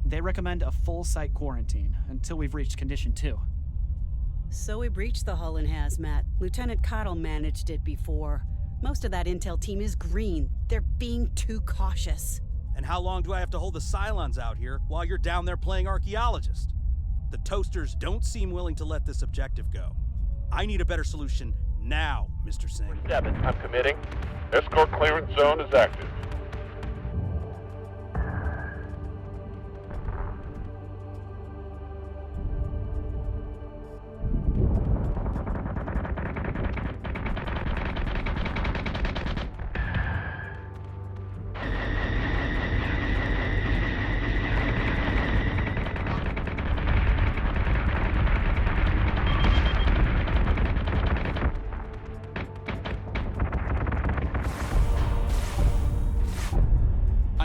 They recommend a full site quarantine until we've reached Condition 2. So we breached the hull in hazmat. Lieutenant Cottle managed it before. Most of that intel team is green. They're being too cautious. And how long do I have to hold the Cylons out here while you're down there playing archaeologist? The Toasters don't seem willing to let this objective go. I need a better solution now, Mr. Singh. 7, I'm committing. Escort clearance zone is active.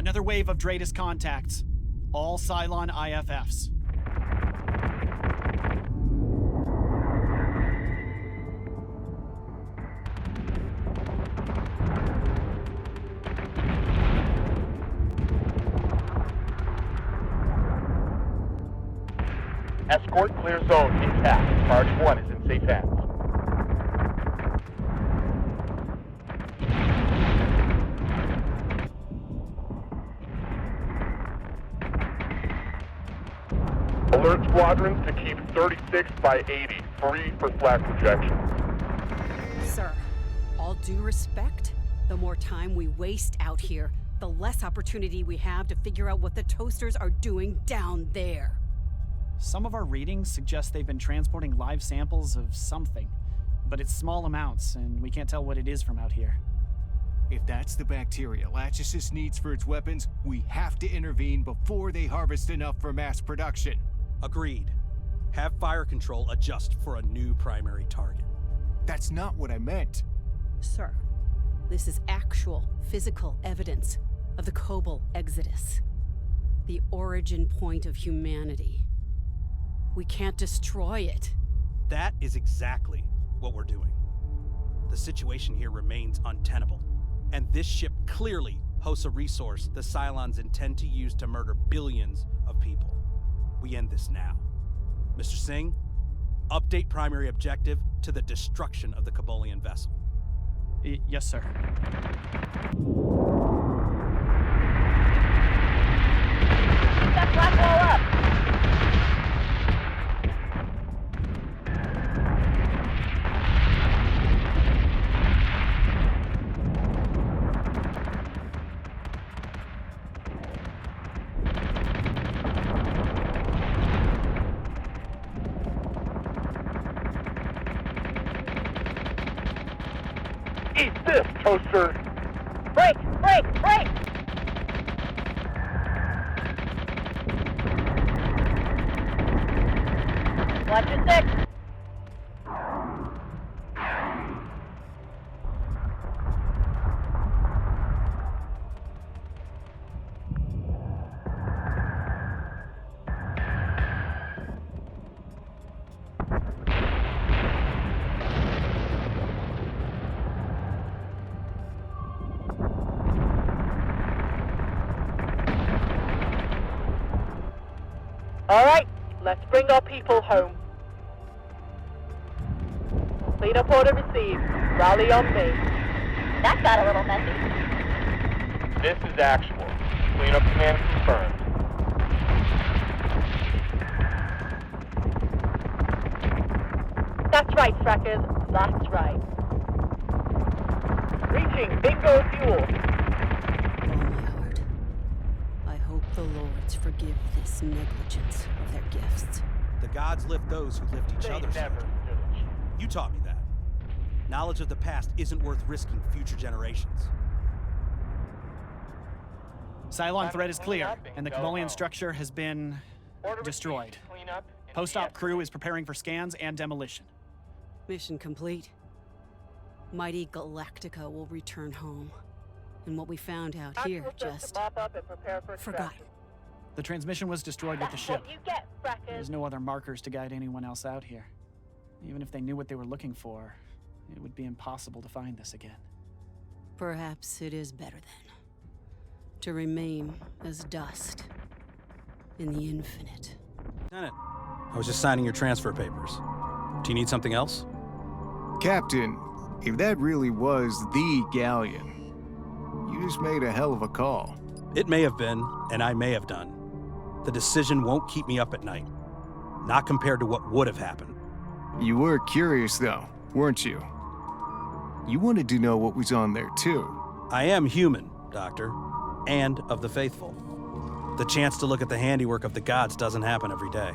Another wave of Daidalos contacts. All Cylon IFFs. Escort clear zone intact. Priority 1 is in safe hands. Alert squadrons to keep 36 by 80 free for flak projections. Sir, all due respect, the more time we waste out here, the less opportunity we have to figure out what the toasters are doing down there. Some of our readings suggest they've been transporting live samples of something, but it's small amounts, and we can't tell what it is from out here. If that's the bacteria Lachesis needs for its weapons, we have to intervene before they harvest enough for mass production. Agreed. Have fire control adjust for a new primary target. That's not what I meant. Sir, this is actual physical evidence of the Cobalt Exodus, the origin point of humanity. We can't destroy it. That is exactly what we're doing. The situation here remains untenable, and this ship clearly hosts a resource the Cylons intend to use to murder billions of people. We end this now. Mr. Singh, update primary objective to the destruction of the Cabolian vessel. Yes, sir. That black wall up! Eat this, toaster! Break! Break! Break! Watch your six! Alright, let's bring our people home. Cleanup order received. Rally on me. That got a little messy. This is actual. Cleanup command confirmed. That's right, Frackers. That's right. Reaching bingo fuel. I hope the lords forgive this negligence of their gifts. The gods lift those who lift each other. You taught me that. Knowledge of the past isn't worth risking future generations. Cylon threat is clear, and the Cabolian structure has been destroyed. Post-op crew is preparing for scans and demolition. Mission complete. Mighty Galactica will return home. And what we found out here just forgotten. The transmission was destroyed with the ship. What you get, Frackers. There's no other markers to guide anyone else out here. Even if they knew what they were looking for, it would be impossible to find this again. Perhaps it is better then, to remain as dust in the infinite. Lieutenant, I was just signing your transfer papers. Do you need something else? Captain, if that really was the Galleon, you just made a hell of a call. It may have been, and I may have done. The decision won't keep me up at night. Not compared to what would have happened. You were curious, though, weren't you? You wanted to know what was on there, too. I am human, Doctor, and of the faithful. The chance to look at the handiwork of the gods doesn't happen every day.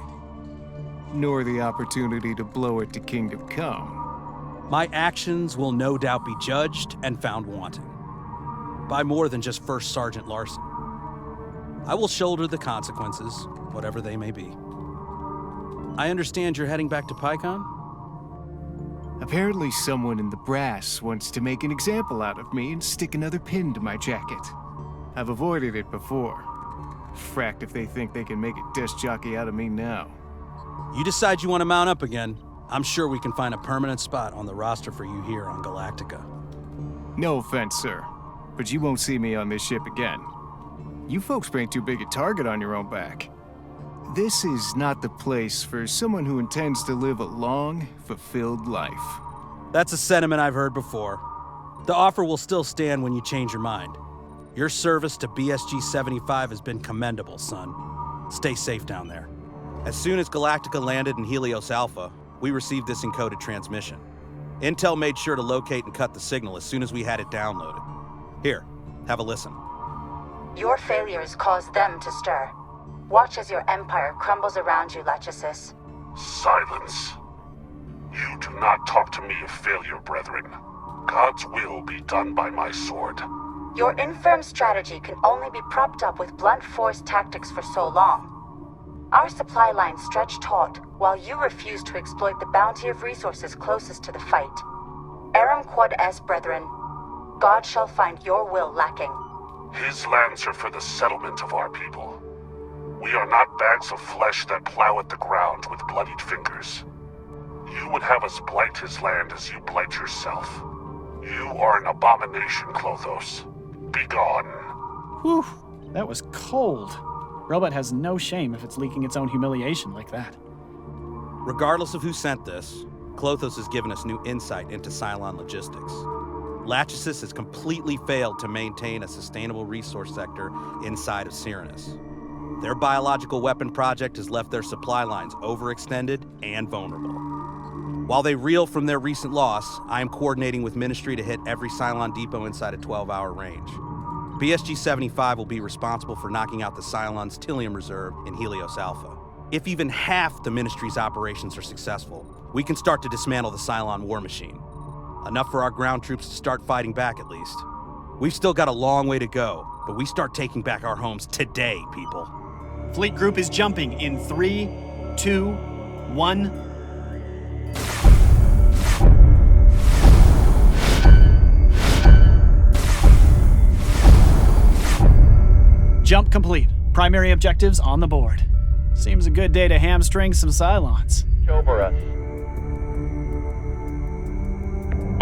Nor the opportunity to blow it to Kingdom Come. My actions will no doubt be judged and found wanting. By more than just First Sergeant Larson. I will shoulder the consequences, whatever they may be. I understand you're heading back to PyCon? Apparently someone in the brass wants to make an example out of me and stick another pin to my jacket. I've avoided it before. Fracked if they think they can make a desk jockey out of me now. You decide you want to mount up again, I'm sure we can find a permanent spot on the roster for you here on Galactica. No offense, sir, but you won't see me on this ship again. You folks bring too big a target on your own back. This is not the place for someone who intends to live a long, fulfilled life. That's a sentiment I've heard before. The offer will still stand when you change your mind. Your service to BSG-75 has been commendable, son. Stay safe down there. As soon as Galactica landed in Helios Alpha, we received this encoded transmission. Intel made sure to locate and cut the signal as soon as we had it downloaded. Here, have a listen. Your failures caused them to stir. Watch as your empire crumbles around you, Lachesis. Silence. You do not talk to me of failure, brethren. God's will be done by my sword. Your infirm strategy can only be propped up with blunt force tactics for so long. Our supply lines stretch taut, while you refuse to exploit the bounty of resources closest to the fight. Aram Quad S, brethren. God shall find your will lacking. His lands are for the settlement of our people. We are not bags of flesh that plow at the ground with bloodied fingers. You would have us blight his land as you blight yourself. You are an abomination, Clothos. Be gone. Whew, that was cold. Robot has no shame if it's leaking its own humiliation like that. Regardless of who sent this, Clothos has given us new insight into Cylon logistics. Lachesis has completely failed to maintain a sustainable resource sector inside of Cyranus. Their biological weapon project has left their supply lines overextended and vulnerable. While they reel from their recent loss, I am coordinating with Ministry to hit every Cylon depot inside a 12-hour range. BSG-75 will be responsible for knocking out the Cylon's Tylium reserve in Helios Alpha. If even half the Ministry's operations are successful, we can start to dismantle the Cylon war machine. Enough for our ground troops to start fighting back, at least. We've still got a long way to go, but we start taking back our homes today, people. Fleet group is jumping in 3, 2, 1... Jump complete. Primary objectives on the board. Seems a good day to hamstring some Cylons. Over us.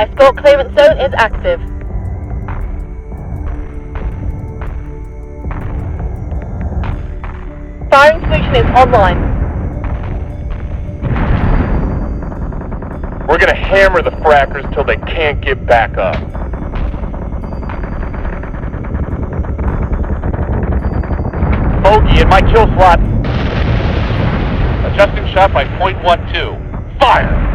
Escort clearance zone is active. Firing solution is online. We're gonna hammer the frackers till they can't get back up. Bogey in my kill slot. Adjusting shot by .12. Fire!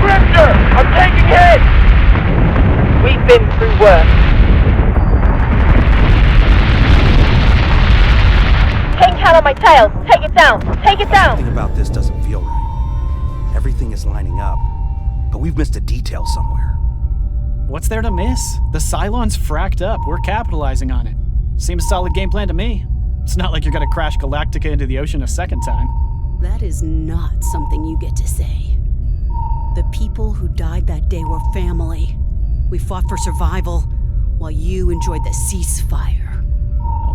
Grifter! I'm taking hits! We've been through worse. Cain count on my tail. Take it down. Take it down. Something about this doesn't feel right. Everything is lining up, but we've missed a detail somewhere. What's there to miss? The Cylon's fracked up. We're capitalizing on it. Seems a solid game plan to me. It's not like you're gonna crash Galactica into the ocean a second time. That is not something you get to say. The people who died that day were family. We fought for survival while you enjoyed the ceasefire.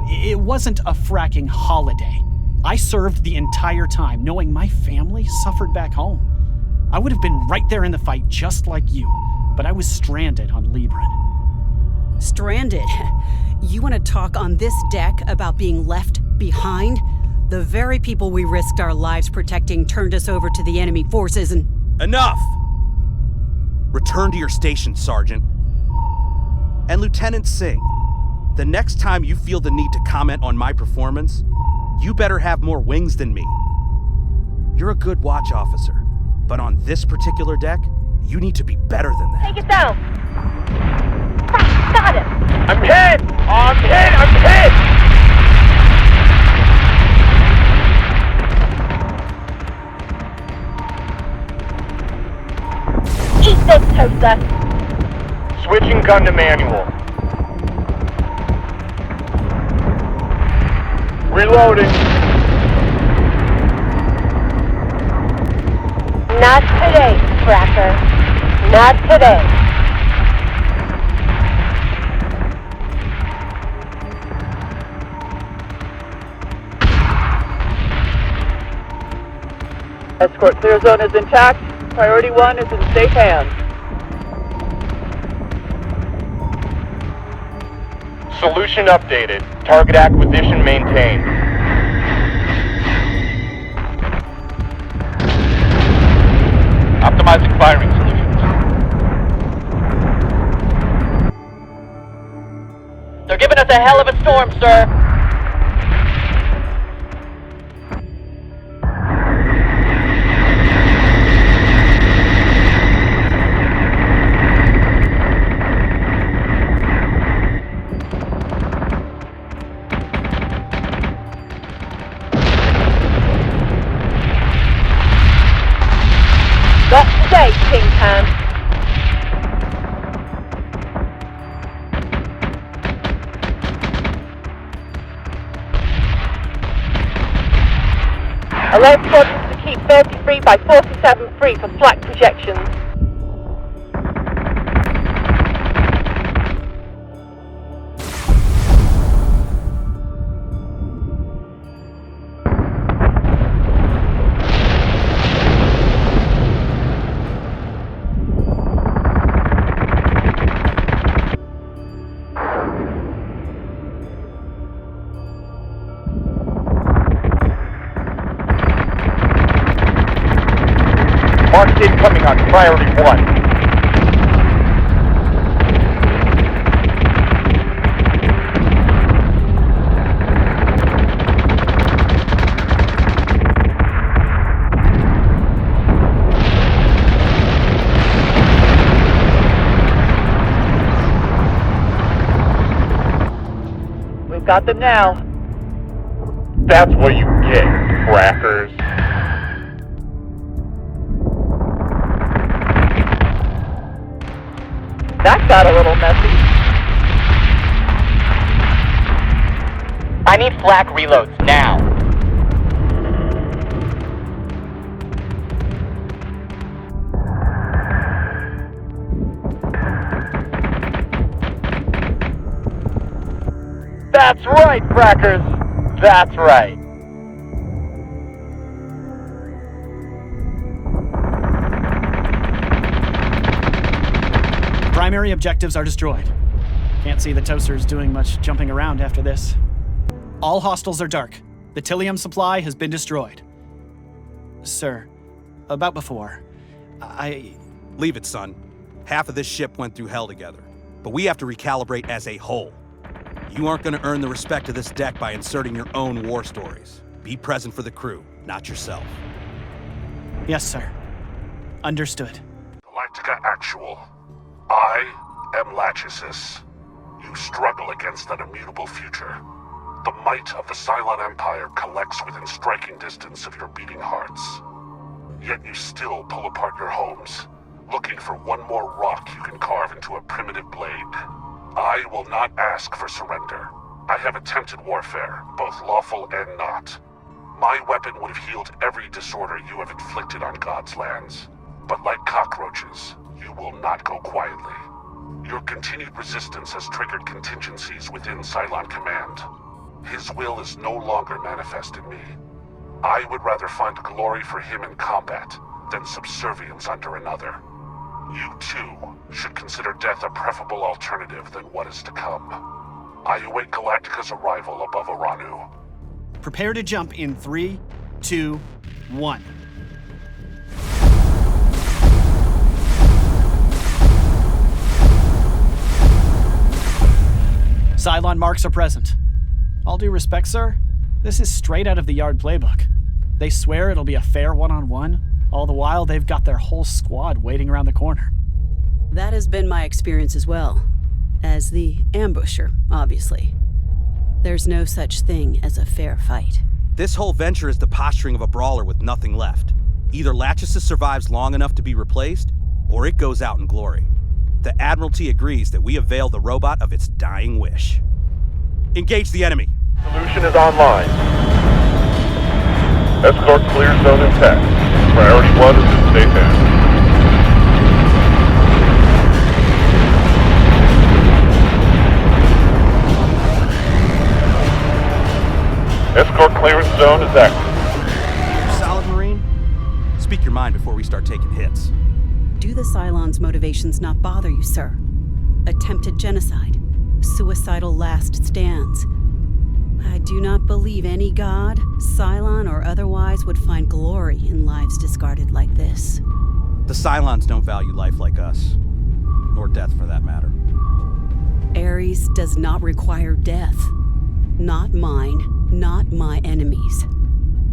It wasn't a fracking holiday. I served the entire time, knowing my family suffered back home. I would have been right there in the fight just like you, but I was stranded on Libran. Stranded? You want to talk on this deck about being left behind? The very people we risked our lives protecting turned us over to the enemy forces and... Enough! Return to your station, Sergeant. And Lieutenant Singh, the next time you feel the need to comment on my performance, you better have more wings than me. You're a good watch officer, but on this particular deck, you need to be better than that. Take it down. Got him. I'm hit! I'm hit! Eat this, toaster. Switching gun to manual. Reloading. Not today, Tracker. Not today. Escort clear zone is intact. Priority 1 is in safe hands. Solution updated. Target acquisition maintained. Optimizing firing solutions. They're giving us a hell of a storm, sir. Got today, Kingpan. Alert squadrons to keep 33 by 47 free for flak projections. Marked incoming on priority 1. We've got them now. That's what you get, crackers. That got a little messy. I need flak reloads now. That's right, crackers. That's right. Primary objectives are destroyed. Can't see the toasters doing much jumping around after this. All hostiles are dark. The Tylium supply has been destroyed. Sir, about before, Leave it, son. Half of this ship went through hell together. But we have to recalibrate as a whole. You aren't going to earn the respect of this deck by inserting your own war stories. Be present for the crew, not yourself. Yes, sir. Understood. Galactica Actual. I am Lachesis. You struggle against an immutable future. The might of the Cylon Empire collects within striking distance of your beating hearts. Yet you still pull apart your homes, looking for one more rock you can carve into a primitive blade. I will not ask for surrender. I have attempted warfare, both lawful and not. My weapon would have healed every disorder you have inflicted on God's lands. But like cockroaches, you will not go quietly. Your continued resistance has triggered contingencies within Cylon Command. His will is no longer manifest in me. I would rather find glory for him in combat than subservience under another. You, too, should consider death a preferable alternative than what is to come. I await Galactica's arrival above Oranu. Prepare to jump in 3, 2, 1. Cylon marks are present. All due respect, sir, this is straight out of the Yard playbook. They swear it'll be a fair one-on-one, all the while they've got their whole squad waiting around the corner. That has been my experience as well. As the ambusher, obviously. There's no such thing as a fair fight. This whole venture is the posturing of a brawler with nothing left. Either Lachesis survives long enough to be replaced, or it goes out in glory. The Admiralty agrees that we avail the robot of its dying wish. Engage the enemy. Solution is online. Escort clear zone intact. Priority 1 is in safe hands. Escort clearance zone is active. Solid, Marine. Speak your mind before we start taking hits. Do the Cylons' motivations not bother you, sir? Attempted genocide, suicidal last stands. I do not believe any god, Cylon or otherwise, would find glory in lives discarded like this. The Cylons don't value life like us. Nor death, for that matter. Ares does not require death. Not mine, not my enemies.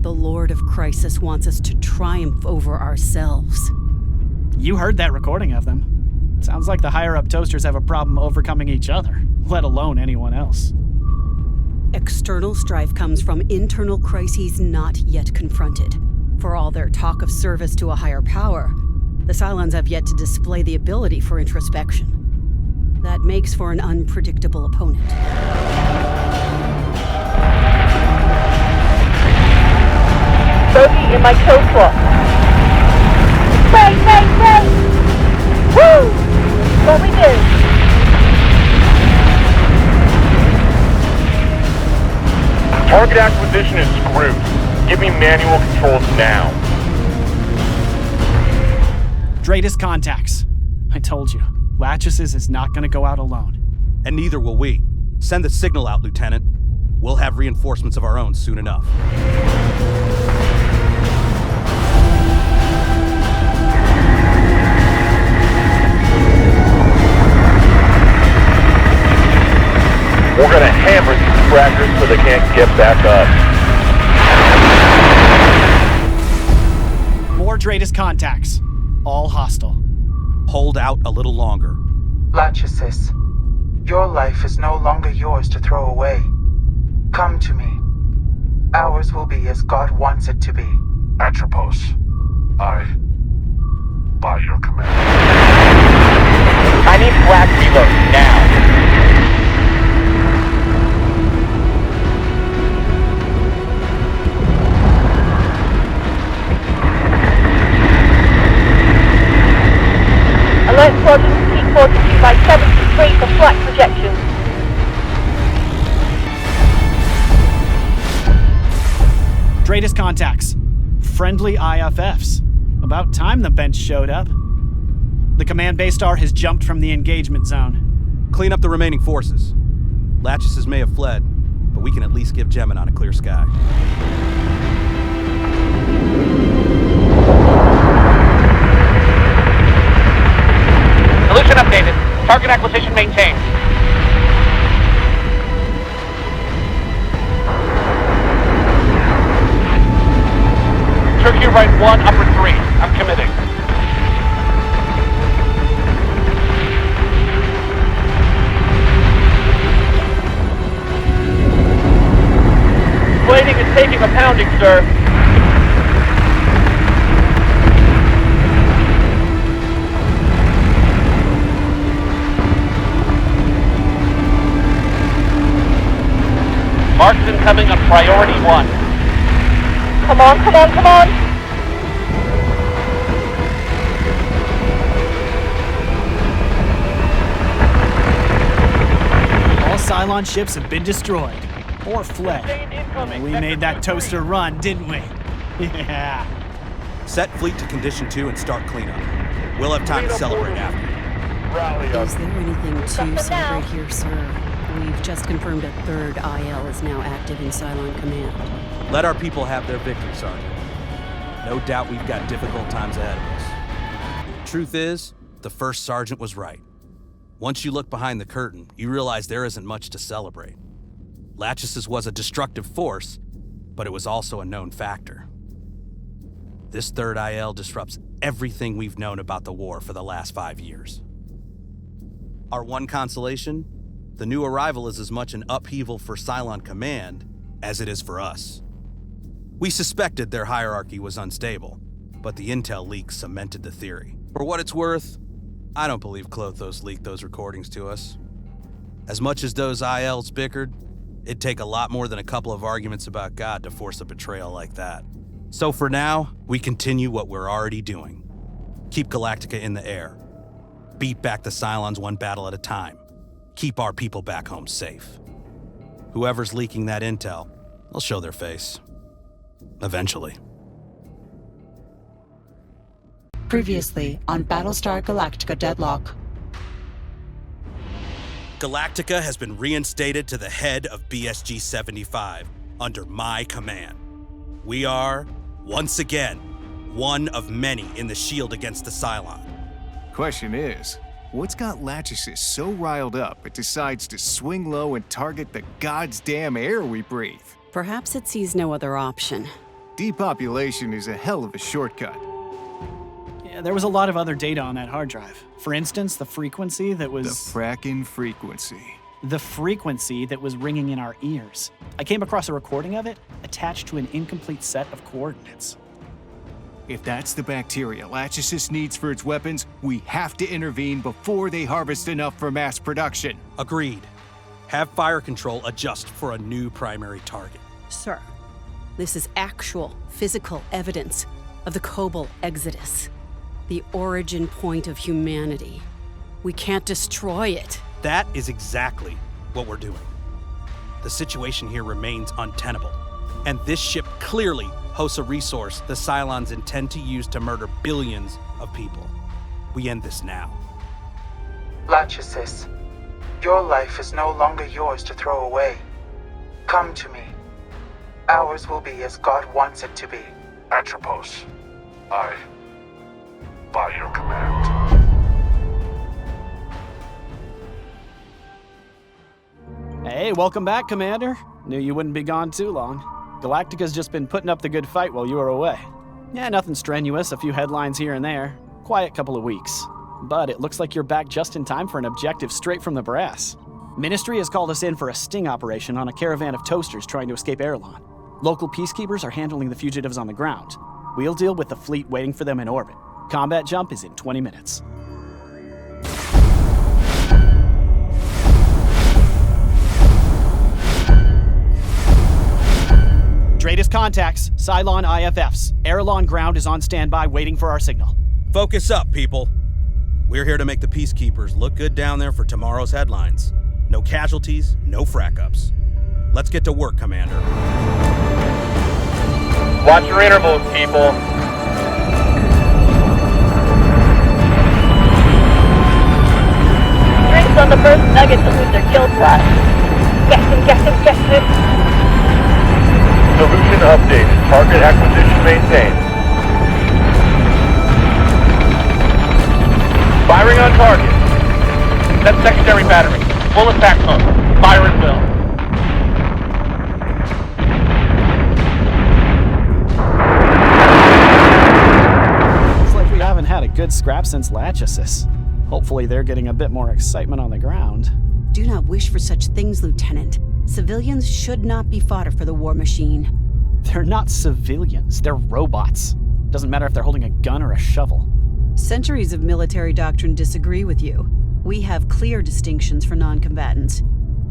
The Lord of Crisis wants us to triumph over ourselves. You heard that recording of them. Sounds like the higher-up toasters have a problem overcoming each other, let alone anyone else. External strife comes from internal crises not yet confronted. For all their talk of service to a higher power, the Cylons have yet to display the ability for introspection. That makes for an unpredictable opponent. Bogey in my kill slot. Wait! Woo! What we do? Target acquisition is screwed. Give me manual controls now. Dradus contacts. I told you, Lachesis is not gonna go out alone. And neither will we. Send the signal out, Lieutenant. We'll have reinforcements of our own soon enough. We're gonna hammer these crackers so they can't get back up. More Dradus contacts. All hostile. Hold out a little longer. Lachesis, your life is no longer yours to throw away. Come to me. Ours will be as God wants it to be. Atropos, by your command. I need flak reload now. Alert squadron keep 42 by 73 for flak projections. Dradus contacts. Friendly IFFs. About time the bench showed up. The command base star has jumped from the engagement zone. Clean up the remaining forces. Lachesis may have fled, but we can at least give Gemini a clear sky. Solution updated. Target acquisition maintained. Turkey right 1, upper 3. I'm committing. Plating is taking a pounding, sir. Marks incoming on priority 1. Come on! All Cylon ships have been destroyed. Or fled. We made that toaster run, didn't we? Yeah. Set fleet to condition 2 and start cleanup. We'll have time to celebrate after. Is there anything to celebrate here, sir? We've just confirmed a third IL is now active in Cylon Command. Let our people have their victory, Sergeant. No doubt we've got difficult times ahead of us. Truth is, the first sergeant was right. Once you look behind the curtain, you realize there isn't much to celebrate. Lachesis was a destructive force, but it was also a known factor. This third IL disrupts everything we've known about the war for the last 5 years. Our one consolation? The new arrival is as much an upheaval for Cylon Command as it is for us. We suspected their hierarchy was unstable, but the intel leaks cemented the theory. For what it's worth, I don't believe Clos leaked those recordings to us. As much as those ILs bickered, it'd take a lot more than a couple of arguments about God to force a betrayal like that. So for now, we continue what we're already doing. Keep Galactica in the air. Beat back the Cylons one battle at a time. Keep our people back home safe. Whoever's leaking that intel, they'll show their face. Eventually. Previously on Battlestar Galactica Deadlock. Galactica has been reinstated to the head of BSG-75 under my command. We are, once again, one of many in the shield against the Cylon. Question is, what's got Lachesis so riled up it decides to swing low and target the goddamn air we breathe? Perhaps it sees no other option. Depopulation is a hell of a shortcut. Yeah, there was a lot of other data on that hard drive. For instance, the frequency that was... The frackin' frequency. The frequency that was ringing in our ears. I came across a recording of it attached to an incomplete set of coordinates. If that's the bacteria Lachesis needs for its weapons, we have to intervene before they harvest enough for mass production. Agreed. Have fire control adjust for a new primary target. Sir, this is actual physical evidence of the Cobalt Exodus. The origin point of humanity. We can't destroy it. That is exactly what we're doing. The situation here remains untenable, and this ship clearly hosts a resource the Cylons intend to use to murder billions of people. We end this now. Lachesis, your life is no longer yours to throw away. Come to me. Ours will be as God wants it to be. Atropos, by your command. Hey, welcome back, Commander. Knew you wouldn't be gone too long. Galactica's just been putting up the good fight while you were away. Yeah, nothing strenuous, a few headlines here and there. Quiet couple of weeks. But it looks like you're back just in time for an objective straight from the brass. Ministry has called us in for a sting operation on a caravan of toasters trying to escape Airlon. Local peacekeepers are handling the fugitives on the ground. We'll deal with the fleet waiting for them in orbit. Combat jump is in 20 minutes. Straightest contacts, Cylon IFFs. Airlon ground is on standby waiting for our signal. Focus up, people. We're here to make the peacekeepers look good down there for tomorrow's headlines. No casualties, no frack-ups. Let's get to work, Commander. Watch your intervals, people. Drinks on the first nugget to lose their kill slot. Guessing. Solution updated. Target acquisition maintained. Firing on target. Set secondary battery. Full attack mode. Fire at will. Looks like we haven't had a good scrap since Lachesis. Hopefully they're getting a bit more excitement on the ground. Do not wish for such things, Lieutenant. Civilians should not be fodder for the war machine. They're not civilians, they're robots. Doesn't matter if they're holding a gun or a shovel. Centuries of military doctrine disagree with you. We have clear distinctions for non-combatants.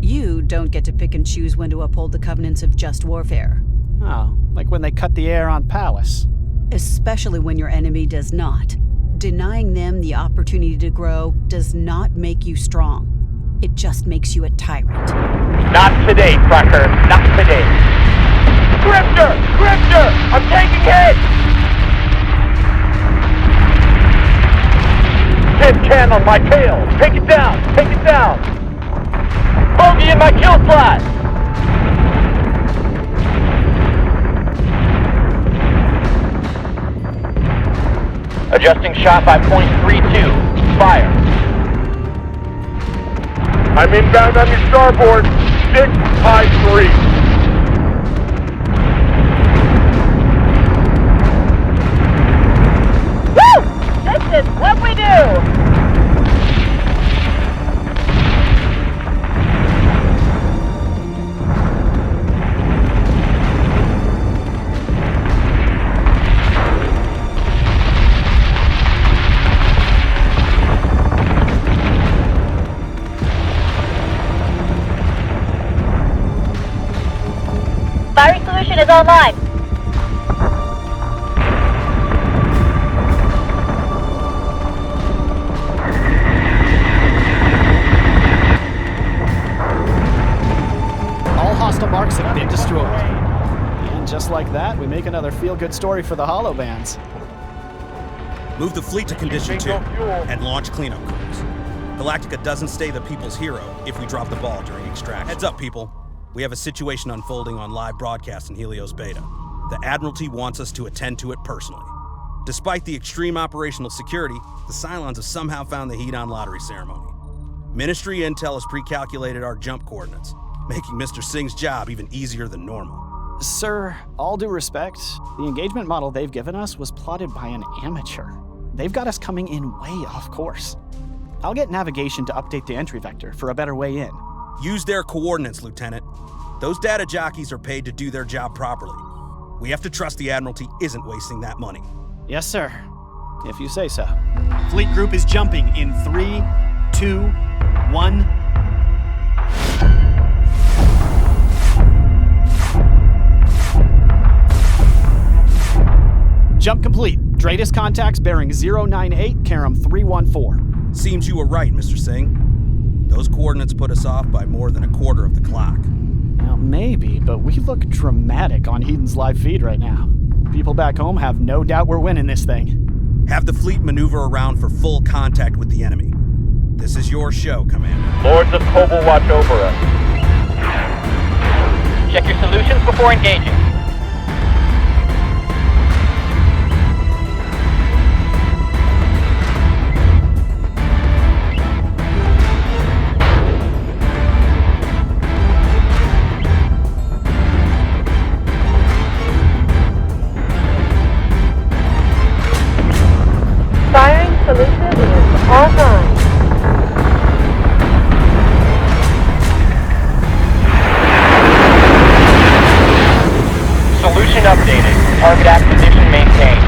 You don't get to pick and choose when to uphold the covenants of just warfare. Oh, like when they cut the air on Pallas. Especially when your enemy does not. Denying them the opportunity to grow does not make you strong. It just makes you a tyrant. Not today, Cracker. Not today. Grifter! I'm taking hit! Tin can on my tail. Take it down. Bogey in my kill slot. Adjusting shot by .32. Fire. I'm inbound on your starboard. 653. Woo! This is what we do! Firing solution is online. All hostile marks have been destroyed. And just like that, we make another feel-good story for the holobands. Move the fleet to Condition 2 and launch cleanup crews. Galactica doesn't stay the people's hero if we drop the ball during extraction. Heads up, people. We have a situation unfolding on live broadcast in Helios Beta. The Admiralty wants us to attend to it personally. Despite the extreme operational security, the Cylons have somehow found the Hedon lottery ceremony. Ministry Intel has pre-calculated our jump coordinates, making Mr. Singh's job even easier than normal. Sir, all due respect, the engagement model they've given us was plotted by an amateur. They've got us coming in way off course. I'll get navigation to update the entry vector for a better way in. Use their coordinates, Lieutenant. Those data jockeys are paid to do their job properly. We have to trust the Admiralty isn't wasting that money. Yes, sir. If you say so. Fleet group is jumping in 3, 2, 1. Jump complete. Daidalos contacts bearing 098, Karam 314. Seems you were right, Mr. Singh. Those coordinates put us off by more than a quarter of the clock. Now, maybe, but we look dramatic on Hedon's live feed right now. People back home have no doubt we're winning this thing. Have the fleet maneuver around for full contact with the enemy. This is your show, Commander. Lords of Kobol watch over us. Check your solutions before engaging. Firing solution is online. Solution updated. Target acquisition maintained.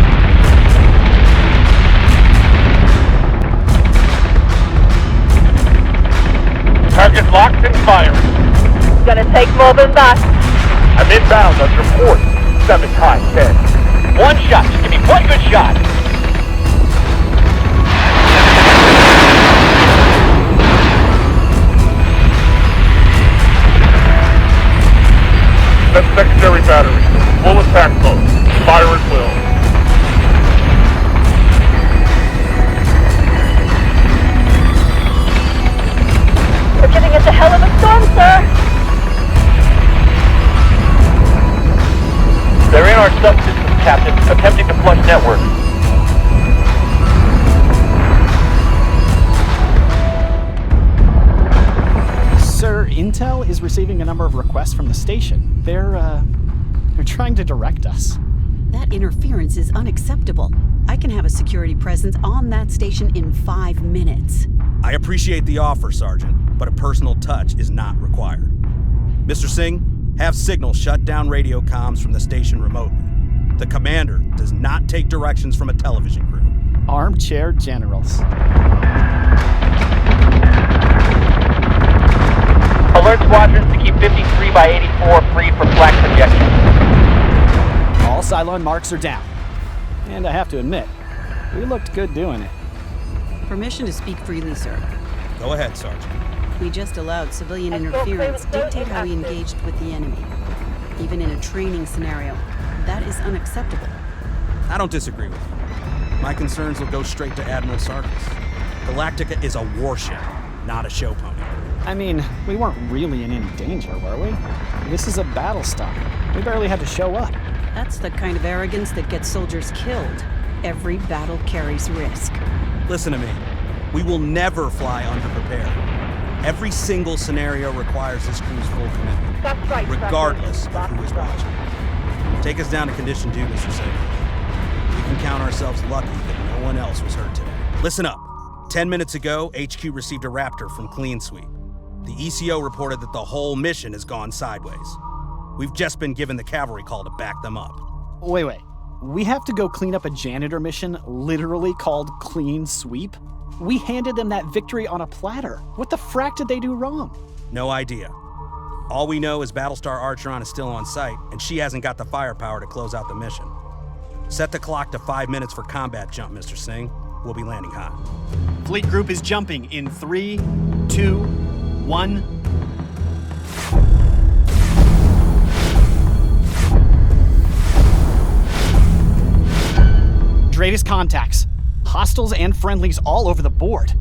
Target locked and firing. Gonna take more than that. I'm inbound under port. 7 times 10. One shot. Just give me one good shot. That's secondary battery. Full attack mode. Fire at will. We're getting into hell of a storm, sir. They're in our subsystems, Captain, attempting to flush network. Sir, Intel is receiving a number of requests from the station. They're trying to direct us. That interference is unacceptable. I can have a security presence on that station in 5 minutes. I appreciate the offer, Sergeant, but a personal touch is not required. Mr. Singh, have Signal shut down radio comms from the station remotely. The commander does not take directions from a television crew. Armchair generals. Alert squadrons to keep 53 by 84 free for flak projection. All Cylon marks are down. And I have to admit, we looked good doing it. Permission to speak freely, sir. Go ahead, Sergeant. We just allowed civilian interference dictate how we engaged with the enemy. Even in a training scenario, that is unacceptable. I don't disagree with you. My concerns will go straight to Admiral Sarkis. Galactica is a warship, not a show pony. I mean, we weren't really in any danger, were we? This is a Battlestar. We barely had to show up. That's the kind of arrogance that gets soldiers killed. Every battle carries risk. Listen to me. We will never fly underprepared. Every single scenario requires this crew's full commitment, That's right, regardless of who is watching. Take us down to Condition 2, Mr. Sager. We can count ourselves lucky that no one else was hurt today. Listen up. 10 minutes ago, HQ received a Raptor from Clean Sweep. The ECO reported that the whole mission has gone sideways. We've just been given the cavalry call to back them up. Wait. We have to go clean up a janitor mission literally called Clean Sweep? We handed them that victory on a platter. What the frack did they do wrong? No idea. All we know is Battlestar Archeron is still on site, and she hasn't got the firepower to close out the mission. Set the clock to 5 minutes for combat jump, Mr. Singh. We'll be landing hot. Fleet group is jumping in 3, 2, 1. Daidalos contacts. Hostiles and friendlies all over the board.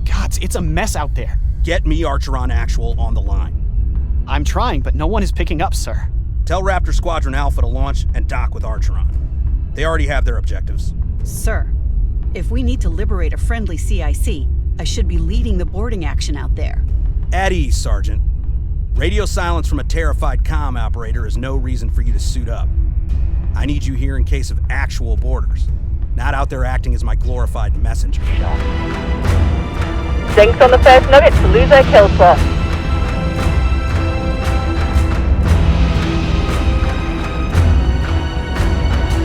Gods, it's a mess out there. Get me Archeron Actual on the line. I'm trying, but no one is picking up, sir. Tell Raptor Squadron Alpha to launch and dock with Archeron. They already have their objectives. Sir, if we need to liberate a friendly CIC, I should be leading the boarding action out there. At ease, Sergeant. Radio silence from a terrified comm operator is no reason for you to suit up. I need you here in case of actual boarders, not out there acting as my glorified messenger. Thanks on the first nugget to lose our kill slot.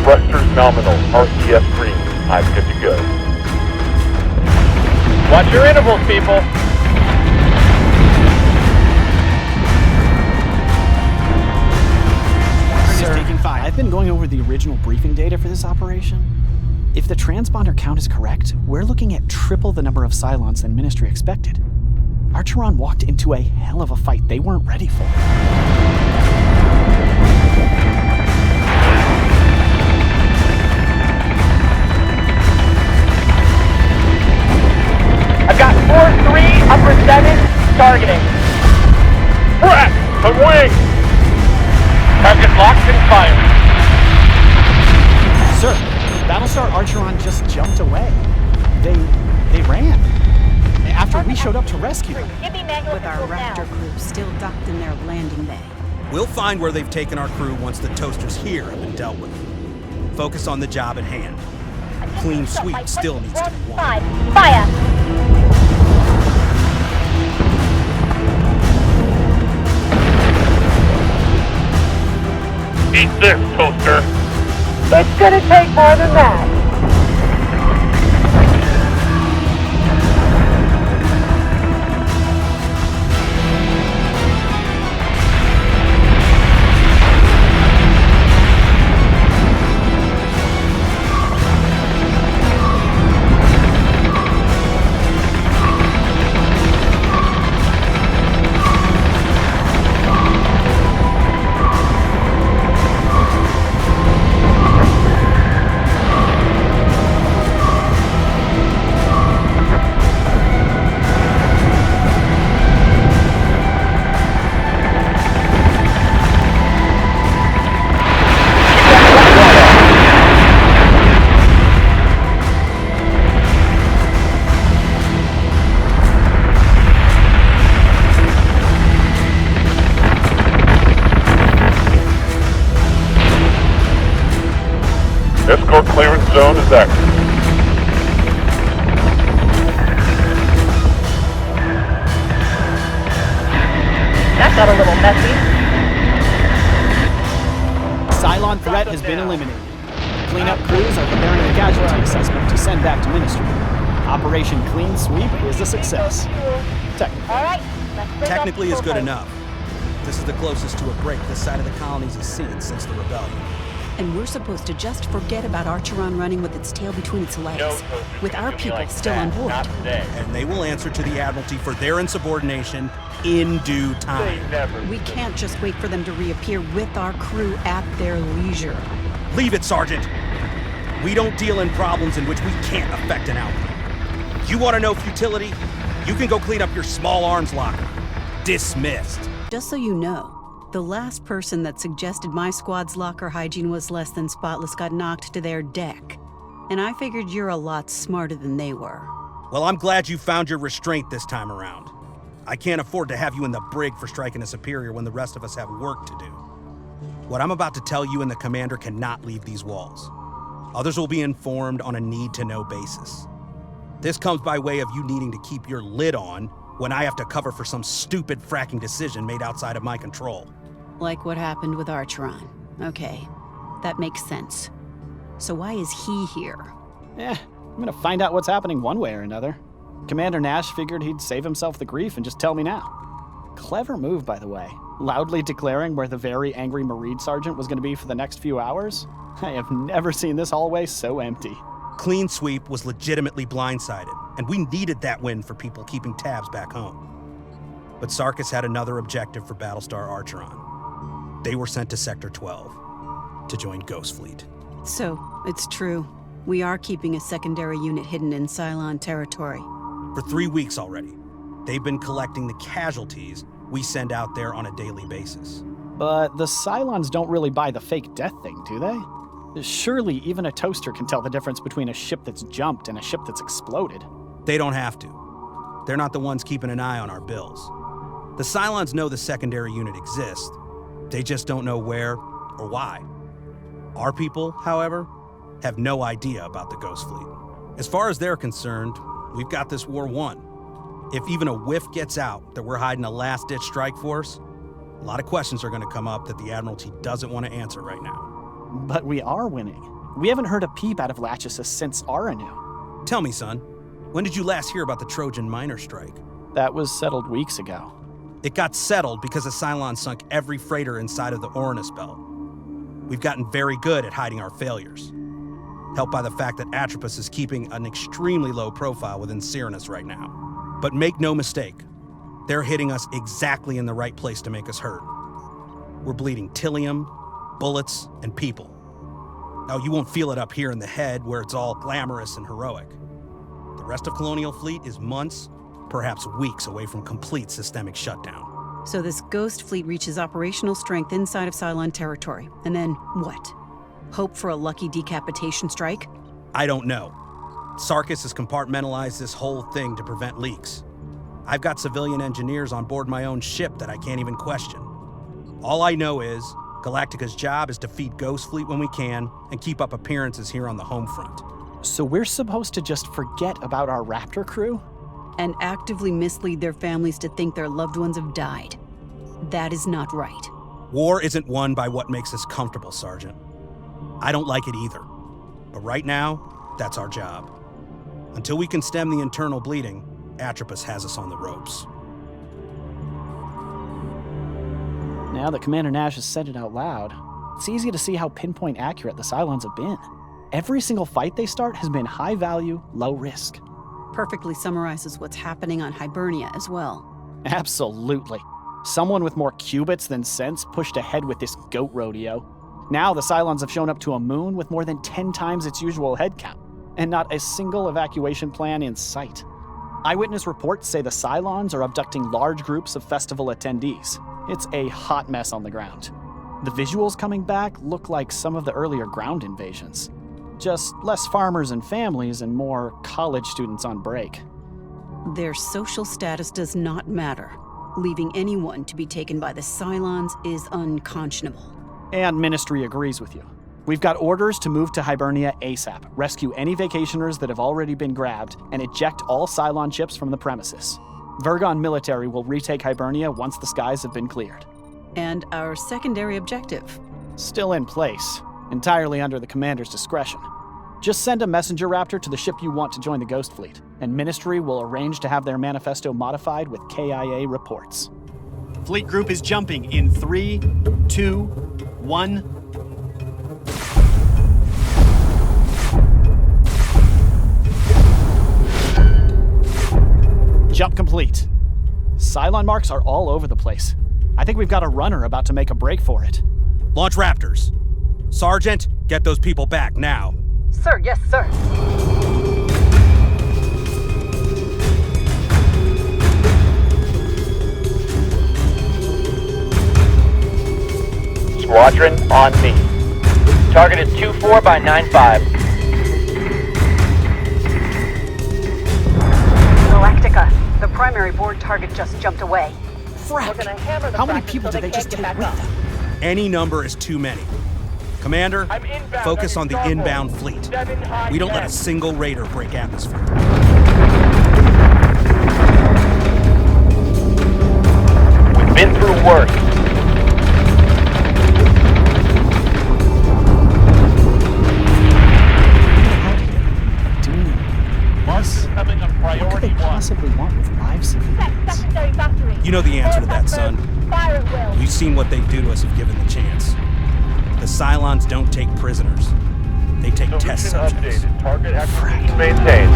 Thrusters nominal, RCS green. I'm good to go. Watch your intervals, people. I've been going over the original briefing data for this operation. If the transponder count is correct, we're looking at triple the number of Cylons than Ministry expected. Archeron walked into a hell of a fight they weren't ready for. I've got 4-3, upper 7, targeting. Brett, the wing! Target locked and fired. Sir, Battlestar Archeron just jumped away. They ran. After we showed up to rescue them. With our Raptor crew still docked in their landing bay. We'll find where they've taken our crew once the toasters here have been dealt with. Focus on the job at hand. Clean sweep still needs to be won. Fire! Eat this, toaster. It's gonna take more than that. Escort clearance zone is active. That got a little messy. Cylon threat has been eliminated. Cleanup crews are preparing a casualty assessment to send back to Ministry. Operation Clean Sweep is a success. Technically is good enough. This is the closest to a break this side of the colonies has seen since the rebellion. And we're supposed to just forget about Archeron running with its tail between its legs, with our people still on board. And they will answer to the Admiralty for their insubordination in due time. We can't just wait for them to reappear with our crew at their leisure. Leave it, Sergeant. We don't deal in problems in which we can't affect an outcome. You want to know futility? You can go clean up your small arms locker. Dismissed. Just so you know, the last person that suggested my squad's locker hygiene was less than spotless got knocked to their deck. And I figured you're a lot smarter than they were. Well, I'm glad you found your restraint this time around. I can't afford to have you in the brig for striking a superior when the rest of us have work to do. What I'm about to tell you and the commander cannot leave these walls. Others will be informed on a need-to-know basis. This comes by way of you needing to keep your lid on when I have to cover for some stupid fracking decision made outside of my control. Like what happened with Archeron. Okay, that makes sense. So why is he here? I'm gonna find out what's happening one way or another. Commander Nash figured he'd save himself the grief and just tell me now. Clever move, by the way. Loudly declaring where the very angry Marine Sergeant was gonna be for the next few hours. I have never seen this hallway so empty. Clean Sweep was legitimately blindsided, and we needed that win for people keeping tabs back home. But Sarkis had another objective for Battlestar Archeron. They were sent to Sector 12 to join Ghost Fleet. So, it's true. We are keeping a secondary unit hidden in Cylon territory. For 3 weeks already. They've been collecting the casualties we send out there on a daily basis. But the Cylons don't really buy the fake death thing, do they? Surely even a toaster can tell the difference between a ship that's jumped and a ship that's exploded. They don't have to. They're not the ones keeping an eye on our bills. The Cylons know the secondary unit exists. They just don't know where or why. Our people, however, have no idea about the Ghost Fleet. As far as they're concerned, we've got this war won. If even a whiff gets out that we're hiding a last-ditch strike force, a lot of questions are going to come up that the Admiralty doesn't want to answer right now. But we are winning. We haven't heard a peep out of Lachesis since Aranu. Tell me, son, when did you last hear about the Trojan miner strike? That was settled weeks ago. It got settled because the Cylons sunk every freighter inside of the Uranus belt. We've gotten very good at hiding our failures, helped by the fact that Atropos is keeping an extremely low profile within Cyrannus right now. But make no mistake, they're hitting us exactly in the right place to make us hurt. We're bleeding Tylium, bullets, and people. Now, you won't feel it up here in the head where it's all glamorous and heroic. The rest of Colonial Fleet is months, perhaps weeks away from complete systemic shutdown. So this Ghost Fleet reaches operational strength inside of Cylon territory. And then what? Hope for a lucky decapitation strike? I don't know. Sarkis has compartmentalized this whole thing to prevent leaks. I've got civilian engineers on board my own ship that I can't even question. All I know is Galactica's job is to feed Ghost Fleet when we can and keep up appearances here on the home front. So we're supposed to just forget about our Raptor crew? And actively mislead their families to think their loved ones have died. That is not right. War isn't won by what makes us comfortable, Sergeant. I don't like it either. But right now, that's our job. Until we can stem the internal bleeding, Atropos has us on the ropes. Now that Commander Nash has said it out loud, it's easy to see how pinpoint accurate the Cylons have been. Every single fight they start has been high value, low risk. Perfectly summarizes what's happening on Hibernia as well. Absolutely. Someone with more qubits than sense pushed ahead with this goat rodeo. Now the Cylons have shown up to a moon with more than 10 times its usual head count, and not a single evacuation plan in sight. Eyewitness reports say the Cylons are abducting large groups of festival attendees. It's a hot mess on the ground. The visuals coming back look like some of the earlier ground invasions. Just less farmers and families and more college students on break. Their social status does not matter. Leaving anyone to be taken by the Cylons is unconscionable. And Ministry agrees with you. We've got orders to move to Hibernia ASAP, rescue any vacationers that have already been grabbed, and eject all Cylon ships from the premises. Vergon military will retake Hibernia once the skies have been cleared. And our secondary objective? Still in place, entirely under the commander's discretion. Just send a messenger raptor to the ship you want to join the Ghost Fleet, and Ministry will arrange to have their manifesto modified with KIA reports. Fleet group is jumping in 3, 2, 1... Jump complete. Cylon marks are all over the place. I think we've got a runner about to make a break for it. Launch Raptors. Sergeant, get those people back now. Sir, yes, sir. Squadron on me. Target is 24 by 95. Galactica, the primary board target just jumped away. Frack! How many people did they just take with them? Any number is too many. Commander, focus on the inbound fleet. We don't let a single raider break atmosphere. We've been through worse. What could they possibly want with live civilians? You know the answer to that, son. We've seen what they do to us if given the chance. The Cylons don't take prisoners. They take test subjects. Updated. Target acquisition maintained.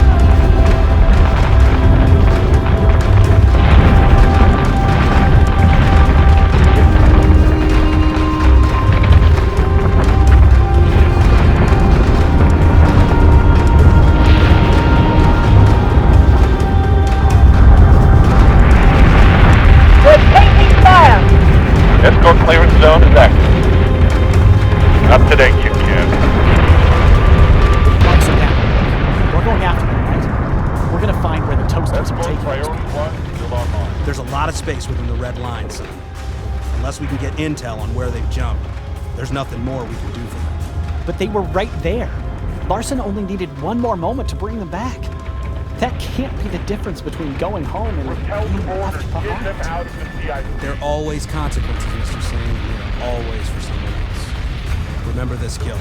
find where the toasters are Escort taking us. priority 1 still online. There's a lot of space within the red line, son. Unless we can get intel on where they've jumped, there's nothing more we can do for them. But they were right there. Larson only needed one more moment to bring them back. That can't be the difference between going home and Repel the being board left and get them behind. out of the CIC. There are always consequences, Mr. Singh, and they're always for someone else. Remember this guilt.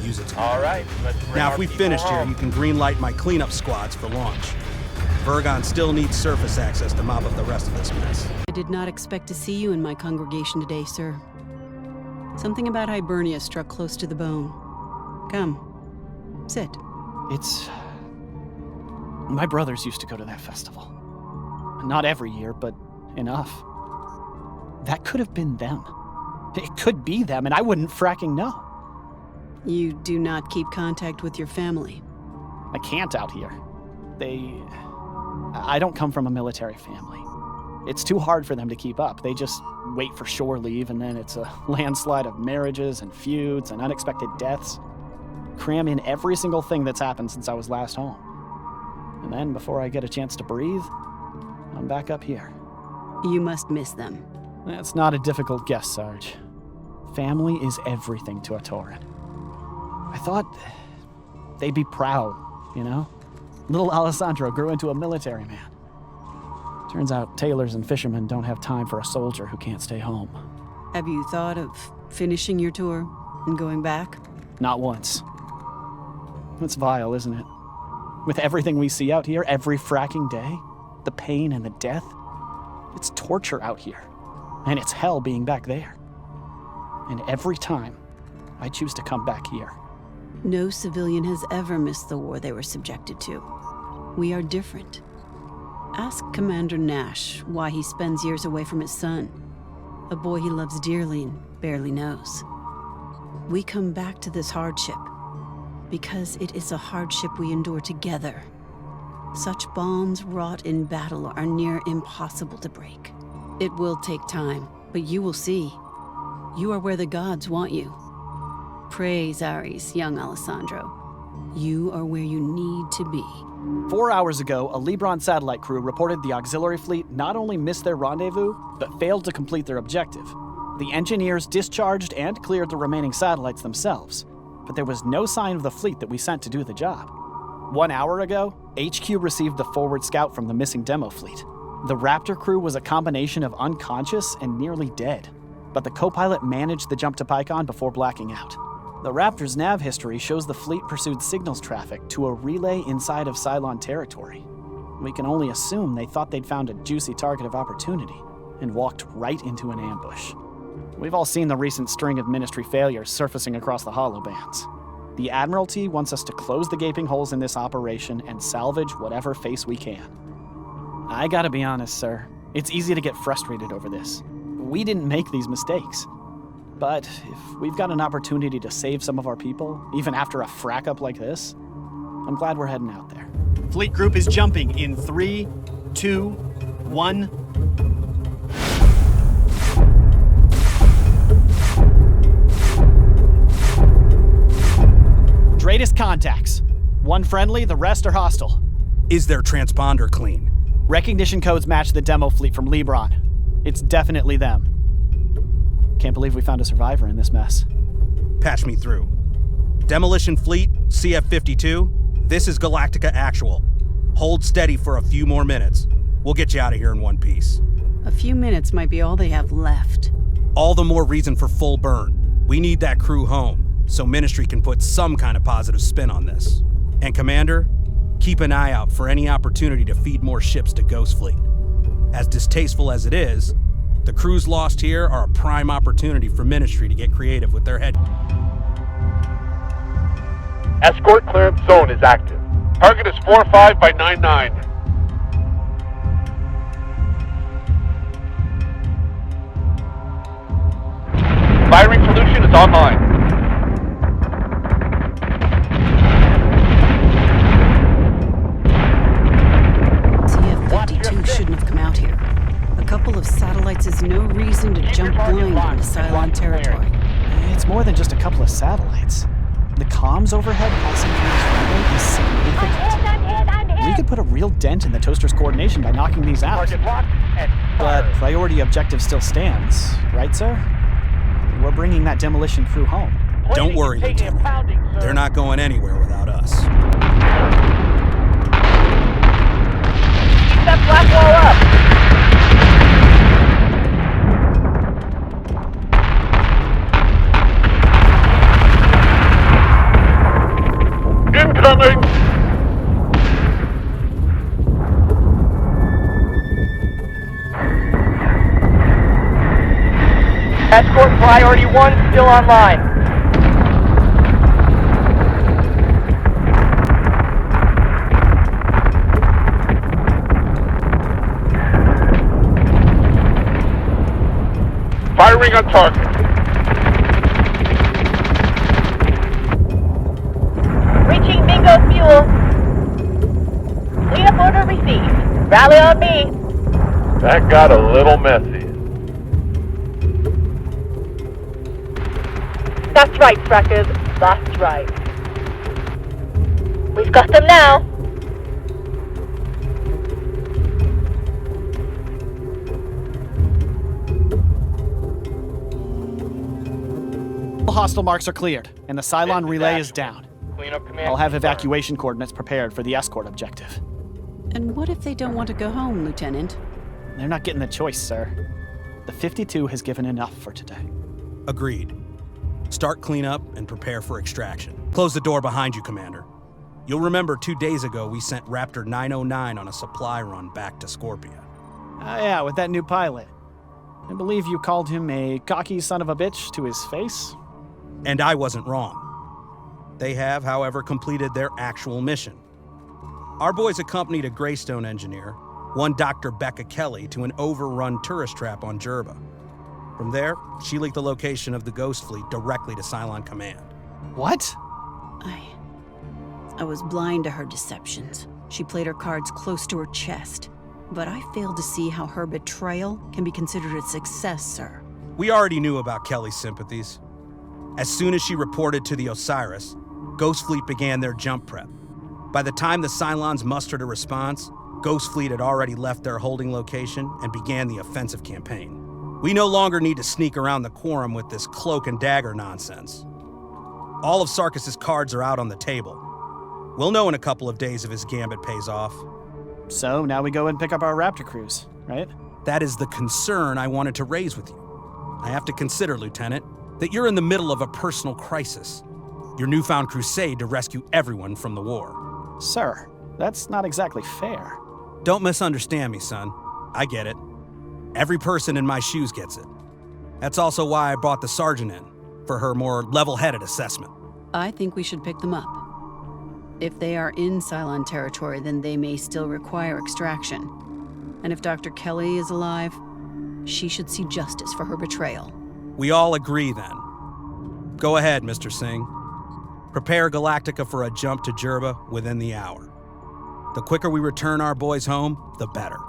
Use it to All right, let's bring Now, our if we people finished here, home. you can greenlight my cleanup squads for launch. Vergon still needs surface access to mop up the rest of this mess. I did not expect to see you in my congregation today, sir. Something about Hibernia struck close to the bone. Come, sit. It's... My brothers used to go to that festival. Not every year, but enough. That could have been them. It could be them, and I wouldn't fracking know. You do not keep contact with your family. I can't out here. I don't come from a military family. It's too hard for them to keep up. They just wait for shore leave, and then it's a landslide of marriages and feuds and unexpected deaths. Cram in every single thing that's happened since I was last home. And then, before I get a chance to breathe, I'm back up here. You must miss them. That's not a difficult guess, Sarge. Family is everything to a Tauren. I thought they'd be proud, you know? Little Alessandro grew into a military man. Turns out tailors and fishermen don't have time for a soldier who can't stay home. Have you thought of finishing your tour and going back? Not once. It's vile, isn't it? With everything we see out here every fracking day, the pain and the death, it's torture out here. And it's hell being back there. And every time, I choose to come back here. No civilian has ever missed the war they were subjected to. We are different. Ask Commander Nash why he spends years away from his son, a boy he loves dearly and barely knows. We come back to this hardship because it is a hardship we endure together. Such bonds wrought in battle are near impossible to break. It will take time, but you will see. You are where the gods want you. Praise Ares, young Alessandro. You are where you need to be. 4 hours ago, a Libron satellite crew reported the auxiliary fleet not only missed their rendezvous, but failed to complete their objective. The engineers discharged and cleared the remaining satellites themselves, but there was no sign of the fleet that we sent to do the job. 1 hour ago, HQ received the forward scout from the missing demo fleet. The Raptor crew was a combination of unconscious and nearly dead, but the co-pilot managed the jump to Pycon before blacking out. The Raptor's nav history shows the fleet pursued signals traffic to a relay inside of Cylon territory. We can only assume they thought they'd found a juicy target of opportunity and walked right into an ambush. We've all seen the recent string of Ministry failures surfacing across the holobands. The Admiralty wants us to close the gaping holes in this operation and salvage whatever face we can. I gotta be honest, sir. It's easy to get frustrated over this. We didn't make these mistakes. But if we've got an opportunity to save some of our people, even after a frack up like this, I'm glad we're heading out there. Fleet group is jumping in 3, 2, 1. Greatest contacts. One friendly, the rest are hostile. Is their transponder clean? Recognition codes match the demo fleet from Libron. It's definitely them. Can't believe we found a survivor in this mess. Patch me through. Demolition Fleet, CF-52, this is Galactica Actual. Hold steady for a few more minutes. We'll get you out of here in one piece. A few minutes might be all they have left. All the more reason for full burn. We need that crew home, so Ministry can put some kind of positive spin on this. And Commander, keep an eye out for any opportunity to feed more ships to Ghost Fleet. As distasteful as it is, the crews lost here are a prime opportunity for Ministry to get creative with their head. Escort clearance zone is active. Target is 45 by 99. Firing solution is online. CF-52 shouldn't have come out here. A couple of satellites is no reason to jump blind into Cylon territory. It's more than just a couple of satellites. The comms overhead passing through this runway is significant. We could put a real dent in the toaster's coordination by knocking these out. Target locked and But fired. priority objective still stands, right, sir? We're bringing that demolition crew home. Don't worry, Taking and Lieutenant. pounding, sir. They're not going anywhere without us. Keep that black wall up. Incoming! Escort priority 1 still online. Firing on target. Reaching bingo fuel. Clean up order received. Rally on me. That got a little messy. That's right, Frackers. That's right. We've got them now. All hostile marks are cleared, and the Cylon relay is down. Clean up command. I'll have evacuation coordinates prepared for the escort objective. And what if they don't want to go home, Lieutenant? They're not getting the choice, sir. The 52 has given enough for today. Agreed. Start cleanup and prepare for extraction. Close the door behind you, Commander. You'll remember 2 days ago we sent Raptor 909 on a supply run back to Scorpia. Yeah, with that new pilot. I believe you called him a cocky son of a bitch to his face. And I wasn't wrong. They have, however, completed their actual mission. Our boys accompanied a Greystone engineer, one Dr. Becca Kelly, to an overrun tourist trap on Gerba. From there, she leaked the location of the Ghost Fleet directly to Cylon Command. What? I was blind to her deceptions. She played her cards close to her chest. But I failed to see how her betrayal can be considered a success, sir. We already knew about Kelly's sympathies. As soon as she reported to the Osiris, Ghost Fleet began their jump prep. By the time the Cylons mustered a response, Ghost Fleet had already left their holding location and began the offensive campaign. We no longer need to sneak around the quorum with this cloak and dagger nonsense. All of Sarkis's cards are out on the table. We'll know in a couple of days if his gambit pays off. So now we go and pick up our Raptor crews, right? That is the concern I wanted to raise with you. I have to consider, Lieutenant, that you're in the middle of a personal crisis. Your newfound crusade to rescue everyone from the war. Sir, that's not exactly fair. Don't misunderstand me, son. I get it. Every person in my shoes gets it. That's also why I brought the sergeant in, for her more level-headed assessment. I think we should pick them up. If they are in Cylon territory, then they may still require extraction. And if Dr. Kelly is alive, she should see justice for her betrayal. We all agree, then. Go ahead, Mr. Singh. Prepare Galactica for a jump to Gerba within the hour. The quicker we return our boys home, the better.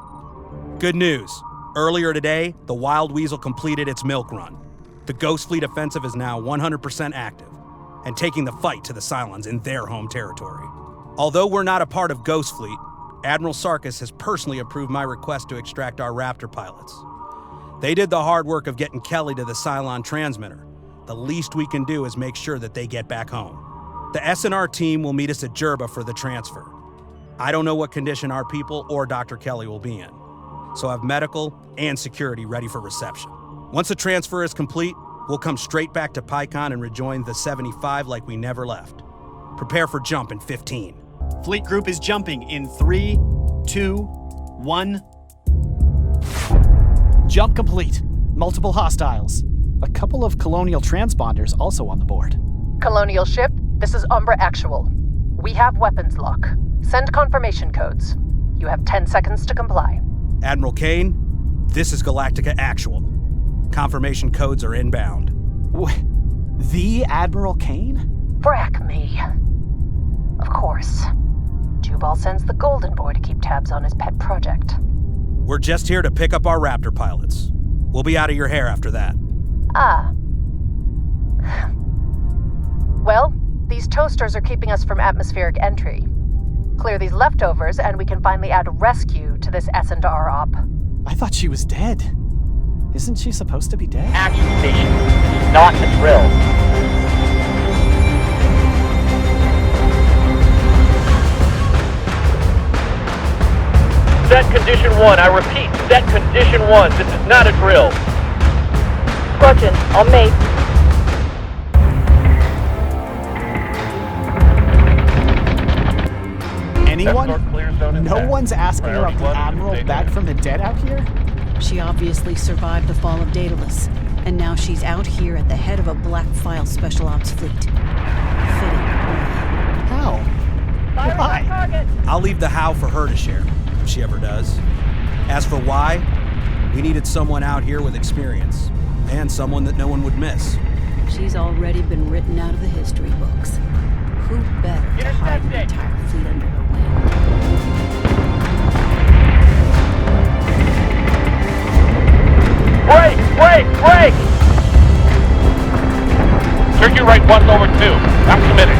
Good news. Earlier today, the Wild Weasel completed its milk run. The Ghost Fleet offensive is now 100% active and taking the fight to the Cylons in their home territory. Although we're not a part of Ghost Fleet, Admiral Sarkis has personally approved my request to extract our Raptor pilots. They did the hard work of getting Kelly to the Cylon transmitter. The least we can do is make sure that they get back home. The S&R team will meet us at Gerba for the transfer. I don't know what condition our people or Dr. Kelly will be in, so have medical and security ready for reception. Once the transfer is complete, we'll come straight back to PyCon and rejoin the 75 like we never left. Prepare for jump in 15. Fleet group is jumping in 3, 2, 1. Jump complete. Multiple hostiles. A couple of colonial transponders also on the board. Colonial ship, this is Umbra Actual. We have weapons lock. Send confirmation codes. You have 10 seconds to comply. Admiral Cain, this is Galactica Actual. Confirmation codes are inbound. The Admiral Cain? Brack me. Of course. Jubal sends the Golden Boy to keep tabs on his pet project. We're just here to pick up our Raptor pilots. We'll be out of your hair after that. Ah. Well, these toasters are keeping us from atmospheric entry. Clear these leftovers, and we can finally add rescue to this S&R op. I thought she was dead. Isn't she supposed to be dead? Action station. This is not a drill. Set condition 1. I repeat, set condition 1. This is not a drill. Squadron, on me. Anyone? No one's asking about the Admiral back from the dead out here? She obviously survived the fall of Daidalos, and now she's out here at the head of a Black File Special Ops fleet. Fitting. How? Why? I'll leave the how for her to share, if she ever does. As for why, we needed someone out here with experience, and someone that no one would miss. She's already been written out of the history books. Who better to hide an entire fleet under her wing? Break! Break! Break! Circuit right 1 over 2. I'm committed.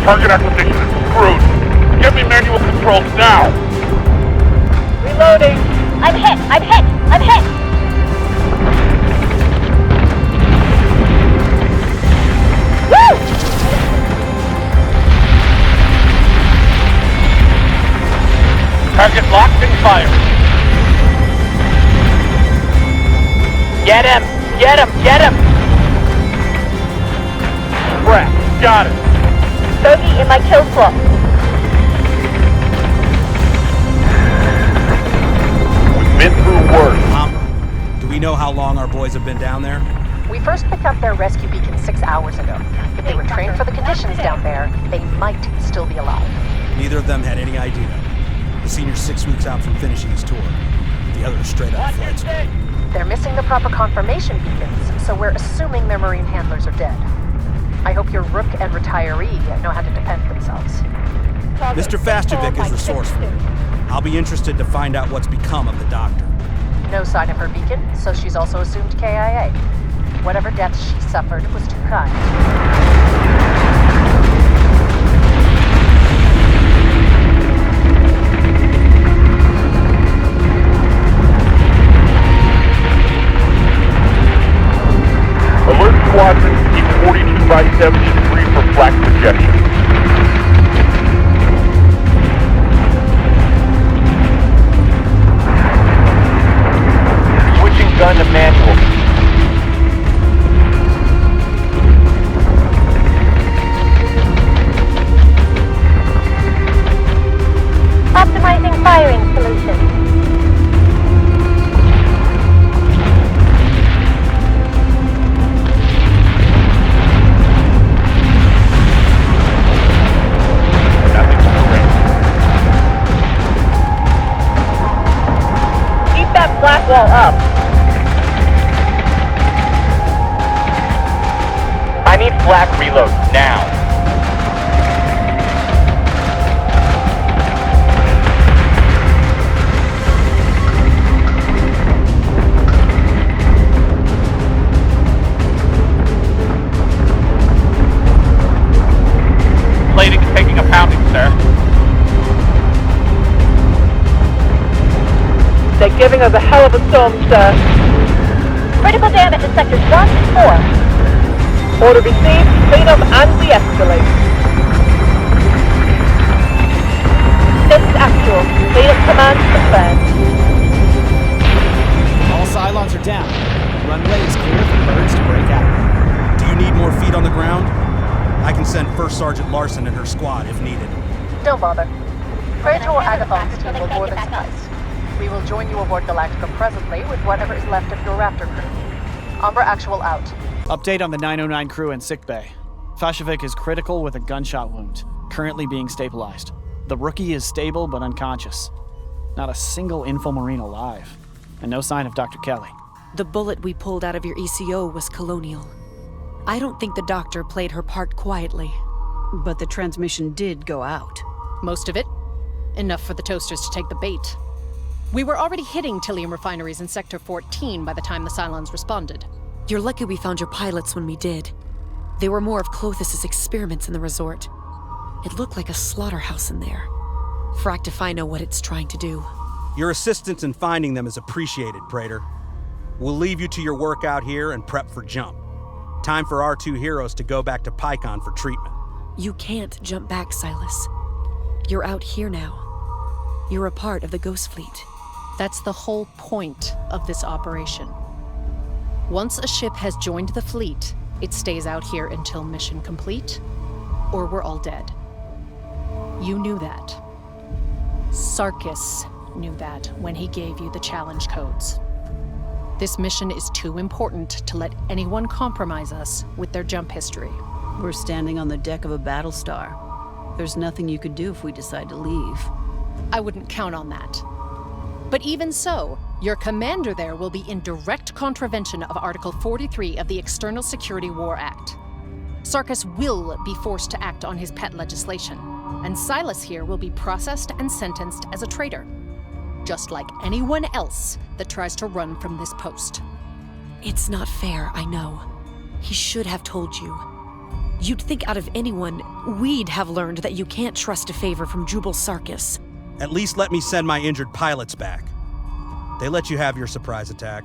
Target acquisition is screwed. Give me manual controls now. Reloading. I'm hit! I'm hit! I'm hit! Woo! Target locked and fired. Get him! Get him! Get him! Crap. Got it. Bogey in my kill slot. We've been through worse. Do we know how long our boys have been down there? We first picked up their rescue beacon 6 hours ago. If they were trained for the conditions down there, they might still be alive. Neither of them had any idea. The senior's 6 weeks out from finishing his tour. The other is straight out of flight school. They're missing the proper confirmation beacons, so we're assuming their marine handlers are dead. I hope your Rook and retiree know how to defend themselves. Mr. Fastovic is resourceful. I'll be interested to find out what's become of the doctor. No sign of her beacon, so she's also assumed KIA. Whatever death she suffered was too kind. Alert squadron, keep 42 by 73 for flak projection. Switching gun to manual. Optimizing firing solution. Keep that black wall up. I need flak reload now. Plating is taking a pounding, sir. They're giving us a hell of a storm, sir. Critical damage in sectors 1 and 4. Order received, clean up and de-escalate. This is actual. Clean up command confirmed. All Cylons are down. Runway is clear for birds to break out. Do you need more feet on the ground? I can send First Sergeant Larson and her squad if needed. Don't bother. Traitor Agathon's team will more than suffice. We will join you aboard Galactica presently with whatever is left of your Raptor crew. Umbra Actual out. Update on the 909 crew in sickbay. Fashovic is critical with a gunshot wound, currently being stabilized. The rookie is stable but unconscious. Not a single Infomarine alive. And no sign of Dr. Kelly. The bullet we pulled out of your ECO was colonial. I don't think the doctor played her part quietly. But the transmission did go out. Most of it. Enough for the toasters to take the bait. We were already hitting Tylium refineries in Sector 14 by the time the Cylons responded. You're lucky we found your pilots when we did. They were more of Clothis' experiments in the resort. It looked like a slaughterhouse in there. Fracked if I know what it's trying to do. Your assistance in finding them is appreciated, Praetor. We'll leave you to your work out here and prep for jump. Time for our two heroes to go back to Pycon for treatment. You can't jump back, Silas. You're out here now. You're a part of the Ghost Fleet. That's the whole point of this operation. Once a ship has joined the fleet, it stays out here until mission complete, or we're all dead. You knew that. Sarkis knew that when he gave you the challenge codes. This mission is too important to let anyone compromise us with their jump history. We're standing on the deck of a Battlestar. There's nothing you could do if we decide to leave. I wouldn't count on that. But even so, your commander there will be in direct contravention of Article 43 of the External Security War Act. Sarkis will be forced to act on his pet legislation, and Silas here will be processed and sentenced as a traitor, just like anyone else that tries to run from this post. It's not fair, I know. He should have told you. You'd think out of anyone, we'd have learned that you can't trust a favor from Jubal Sarkis. At least let me send my injured pilots back. They let you have your surprise attack.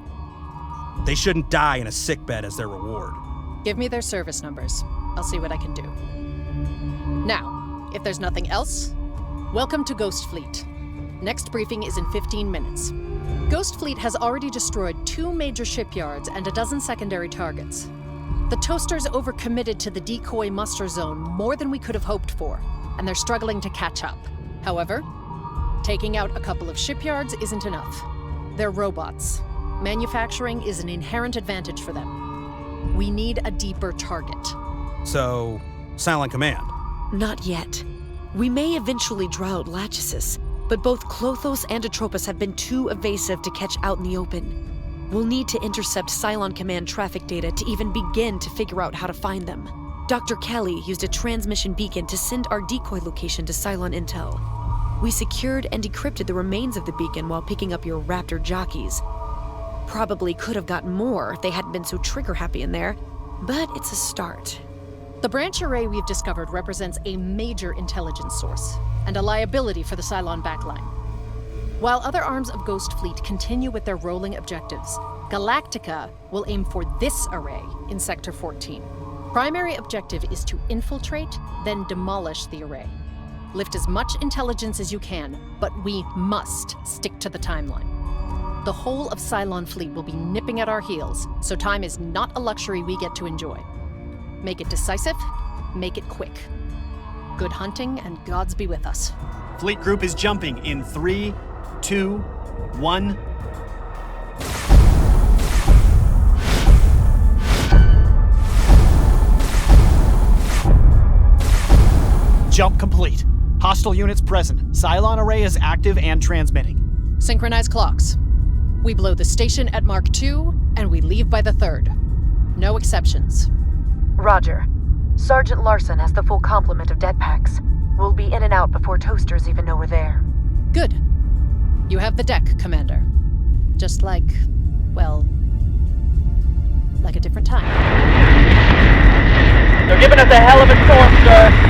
They shouldn't die in a sickbed as their reward. Give me their service numbers. I'll see what I can do. Now, if there's nothing else, welcome to Ghost Fleet. Next briefing is in 15 minutes. Ghost Fleet has already destroyed 2 major shipyards and a dozen secondary targets. The Toasters overcommitted to the decoy muster zone more than we could have hoped for, and they're struggling to catch up. However, taking out a couple of shipyards isn't enough. They're robots. Manufacturing is an inherent advantage for them. We need a deeper target. So, Cylon Command? Not yet. We may eventually draw out Lachesis, but both Clothos and Atropos have been too evasive to catch out in the open. We'll need to intercept Cylon Command traffic data to even begin to figure out how to find them. Dr. Kelly used a transmission beacon to send our decoy location to Cylon Intel. We secured and decrypted the remains of the beacon while picking up your Raptor jockeys. Probably could have gotten more if they hadn't been so trigger-happy in there, but it's a start. The branch array we've discovered represents a major intelligence source and a liability for the Cylon backline. While other arms of Ghost Fleet continue with their rolling objectives, Galactica will aim for this array in Sector 14. Primary objective is to infiltrate, then demolish the array. Lift as much intelligence as you can, but we must stick to the timeline. The whole of Cylon Fleet will be nipping at our heels, so time is not a luxury we get to enjoy. Make it decisive, make it quick. Good hunting, and gods be with us. Fleet group is jumping in 3, 2, 1. Jump complete. Hostile units present. Cylon array is active and transmitting. Synchronize clocks. We blow the station at Mark II, and we leave by the 3rd. No exceptions. Roger. Sergeant Larson has the full complement of dead packs. We'll be in and out before Toasters even know we're there. Good. You have the deck, Commander. Just like, well, like a different time. They're giving us a hell of a storm, sir.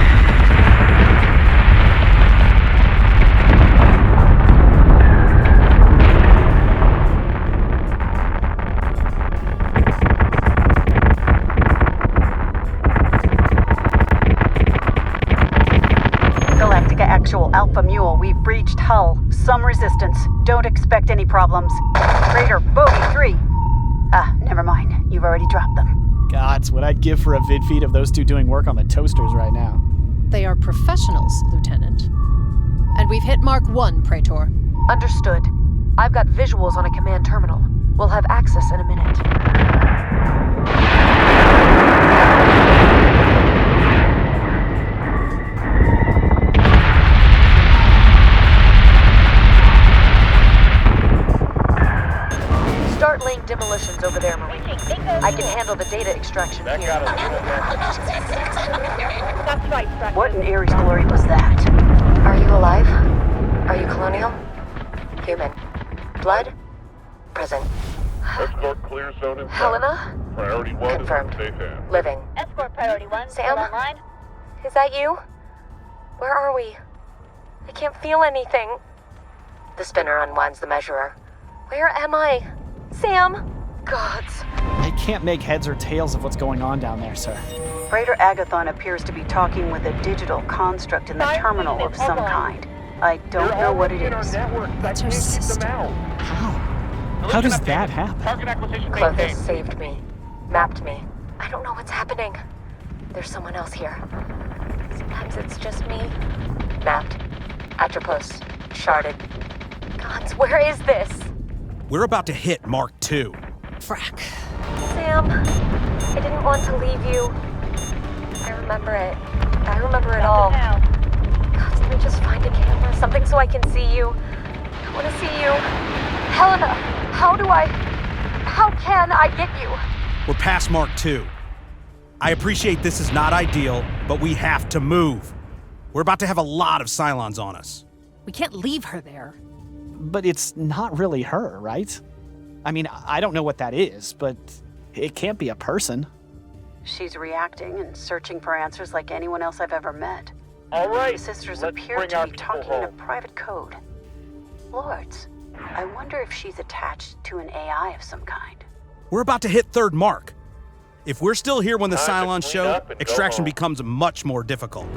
Alpha Mule, we've breached hull. Some resistance. Don't expect any problems. Traitor, Bogey 3. Never mind. You've already dropped them. Gods, what I'd give for a vid feed of those two doing work on the Toasters right now. They are professionals, Lieutenant. And we've hit Mark I, Praetor. Understood. I've got visuals on a command terminal. We'll have access in a minute. Start laying demolitions over there, Marine. I can handle the data extraction here. That's right, Frank. What in Ares glory was that? Are you alive? Are you colonial? Human. Blood? Present. Escort clear zone in Helena? Priority 1 Confirmed. is safe hand. Living. Escort Priority 1 Sam? online. Is that you? Where are we? I can't feel anything. The spinner unwinds the measurer. Where am I? Sam? Gods. I can't make heads or tails of what's going on down there, sir. Freighter Agathon appears to be talking with a digital construct in the terminal of some kind. I don't know what it is. That's her sister. How does that happen? Clos saved me. Mapped me. I don't know what's happening. There's someone else here. Sometimes it's just me. Mapped. Atropos. Sharded. Gods, where is this? We're about to hit Mark II. Frack. Sam, I didn't want to leave you. I remember it. I remember it all. God, let me just find a camera, something so I can see you. I want to see you. Helena, how can I get you? We're past Mark II. I appreciate this is not ideal, but we have to move. We're about to have a lot of Cylons on us. We can't leave her there. But it's not really her, right? I mean, I don't know what that is, but it can't be a person. She's reacting and searching for answers like anyone else I've ever met. All right, The sisters let's appear bring to our be people talking in a home. private code. Lords, I wonder if she's attached to an AI of some kind. We're about to hit third Mark. If we're still here when the Time to Cylons clean show, up and go extraction home. becomes much more difficult.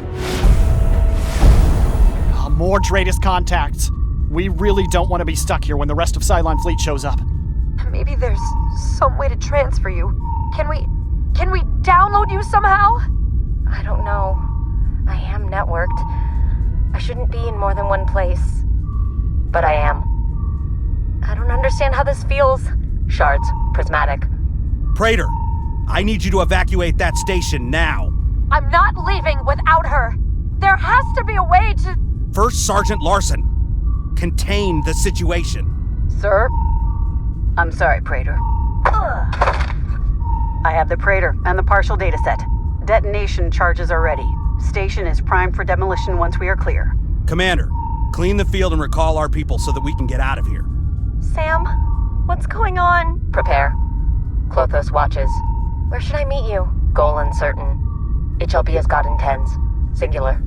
More Daidalos contacts. We really don't want to be stuck here when the rest of Cylon fleet shows up. Maybe there's some way to transfer you. Can we download you somehow? I don't know. I am networked. I shouldn't be in more than one place. But I am. I don't understand how this feels. Shards, prismatic. Praetor, I need you to evacuate that station now. I'm not leaving without her. There has to be a way to... First Sergeant Larson, contain the situation. Sir? I'm sorry, Praetor. I have the Praetor and the partial data set. Detonation charges are ready. Station is primed for demolition once we are clear. Commander, clean the field and recall our people so that we can get out of here. Sam, what's going on? Prepare. Clothos watches. Where should I meet you? Goal uncertain. It shall be as God intends. Singular.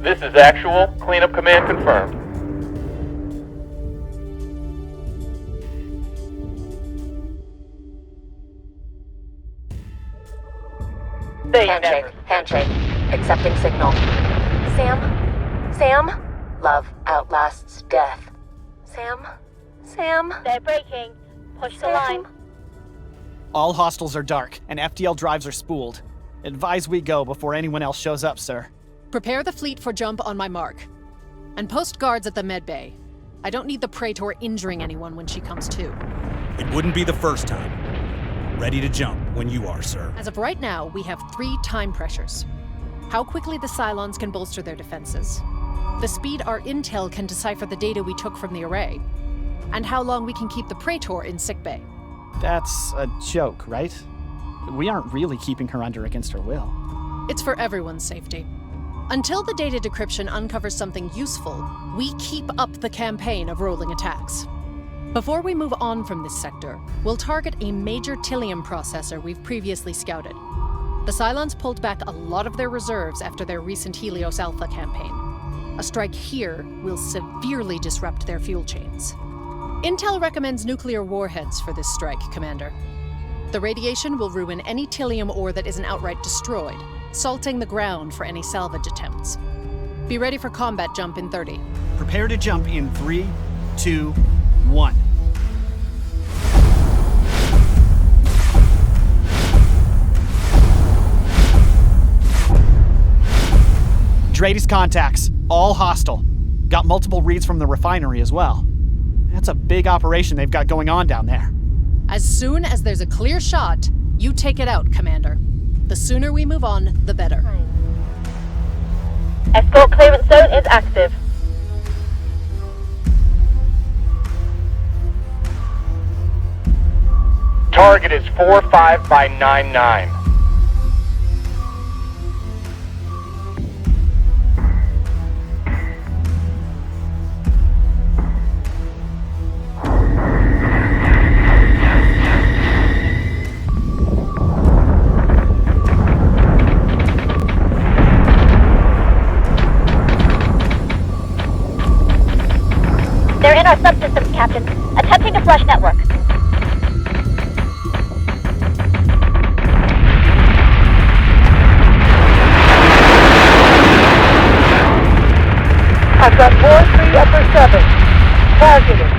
This is actual. Cleanup command confirmed. Handshake. Accepting signal. Sam? Love outlasts death. Sam? They're breaking. Push the line. All hostiles are dark, and FDL drives are spooled. Advise we go before anyone else shows up, sir. Prepare the fleet for jump on my mark. And post guards at the med bay. I don't need the Praetor injuring anyone when she comes to. It wouldn't be the first time. Ready to jump when you are, sir. As of right now, we have 3 time pressures. How quickly the Cylons can bolster their defenses. The speed our intel can decipher the data we took from the array. And how long we can keep the Praetor in sickbay. That's a joke, right? We aren't really keeping her under against her will. It's for everyone's safety. Until the data decryption uncovers something useful, we keep up the campaign of rolling attacks. Before we move on from this sector, we'll target a major Tylium processor we've previously scouted. The Cylons pulled back a lot of their reserves after their recent Helios Alpha campaign. A strike here will severely disrupt their fuel chains. Intel recommends nuclear warheads for this strike, Commander. The radiation will ruin any Tylium ore that isn't outright destroyed, salting the ground for any salvage attempts. Be ready for combat jump in 30. Prepare to jump in 3, 2, 1. Daidalos contacts, all hostile. Got multiple reads from the refinery as well. That's a big operation they've got going on down there. As soon as there's a clear shot, you take it out, Commander. The sooner we move on, the better. Escort clearance zone is active. Target is 45 by 99. They're in our subsystems, Captain. Attempting to flush network. I've got 4-3 upper 7. Targeting.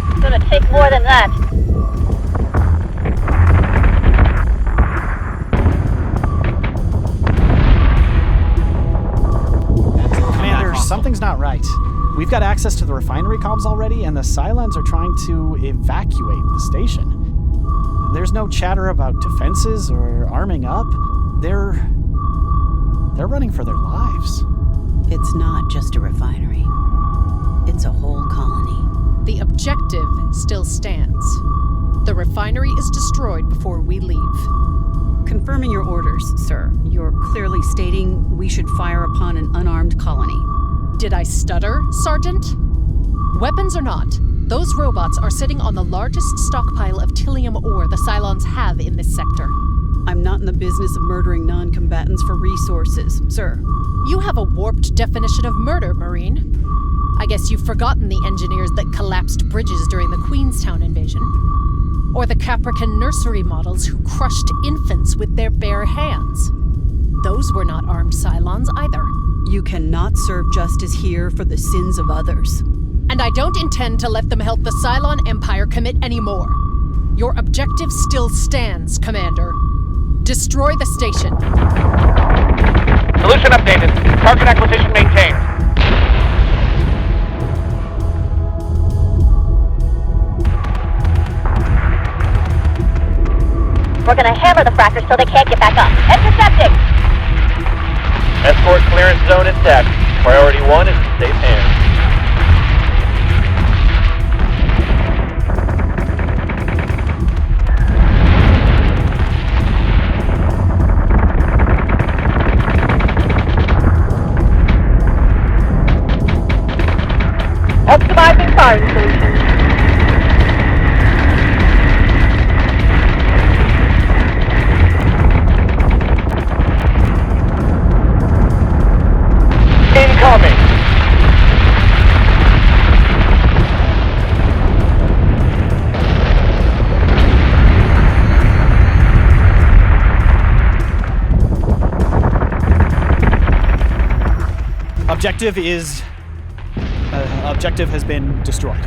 It's gonna take more than that. Commander, something's not right. We've got access to the refinery comms already, and the Cylons are trying to evacuate the station. There's no chatter about defenses or arming up. They're running for their lives. It's not just a refinery. It's a whole colony. The objective still stands. The refinery is destroyed before we leave. Confirming your orders, sir. You're clearly stating we should fire upon an unarmed colony. Did I stutter, Sergeant? Weapons or not, those robots are sitting on the largest stockpile of Tylium ore the Cylons have in this sector. I'm not in the business of murdering non-combatants for resources, sir. You have a warped definition of murder, Marine. I guess you've forgotten the engineers that collapsed bridges during the Queenstown invasion. Or the Caprican nursery models who crushed infants with their bare hands. Those were not armed Cylons either. You cannot serve justice here for the sins of others. And I don't intend to let them help the Cylon Empire commit any more. Your objective still stands, Commander. Destroy the station. Solution updated. Target acquisition maintained. We're gonna hammer the frackers so they can't get back up. Intercepting! Escort clearance zone intact. Priority 1 is in safe hands. Optimizing firing solution. Incoming! Objective has been destroyed.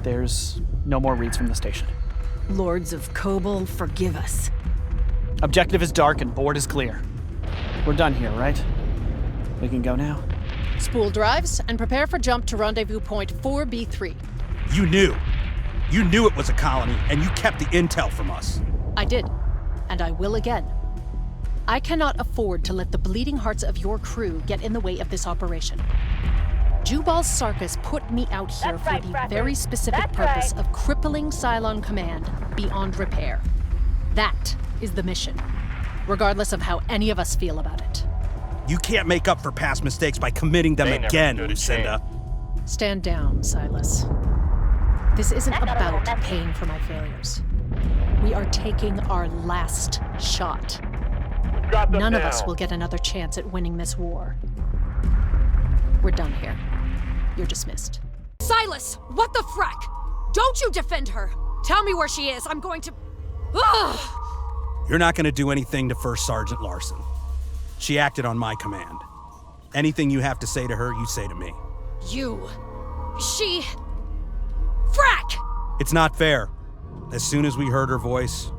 There's no more reads from the station. Lords of Kobol, forgive us. Objective is dark and board is clear. We're done here, right? We can go now? Spool drives and prepare for jump to rendezvous point 4B3. You knew. You knew it was a colony, and you kept the intel from us. I did, and I will again. I cannot afford to let the bleeding hearts of your crew get in the way of this operation. Jubal Sarkis put me out here for the very specific purpose of crippling Cylon Command beyond repair. That is the mission, regardless of how any of us feel about it. You can't make up for past mistakes by committing them again, Lucinda. Stand down, Silas. This isn't about paying for my failures. We are taking our last shot. None of us will get another chance at winning this war. We're done here. You're dismissed. Silas! What the frack? Don't you defend her! Tell me where she is. I'm going to... Ugh! You're not going to do anything to First Sergeant Larson. She acted on my command. Anything you have to say to her, you say to me. You... She... Frack! It's not fair. As soon as we heard her voice,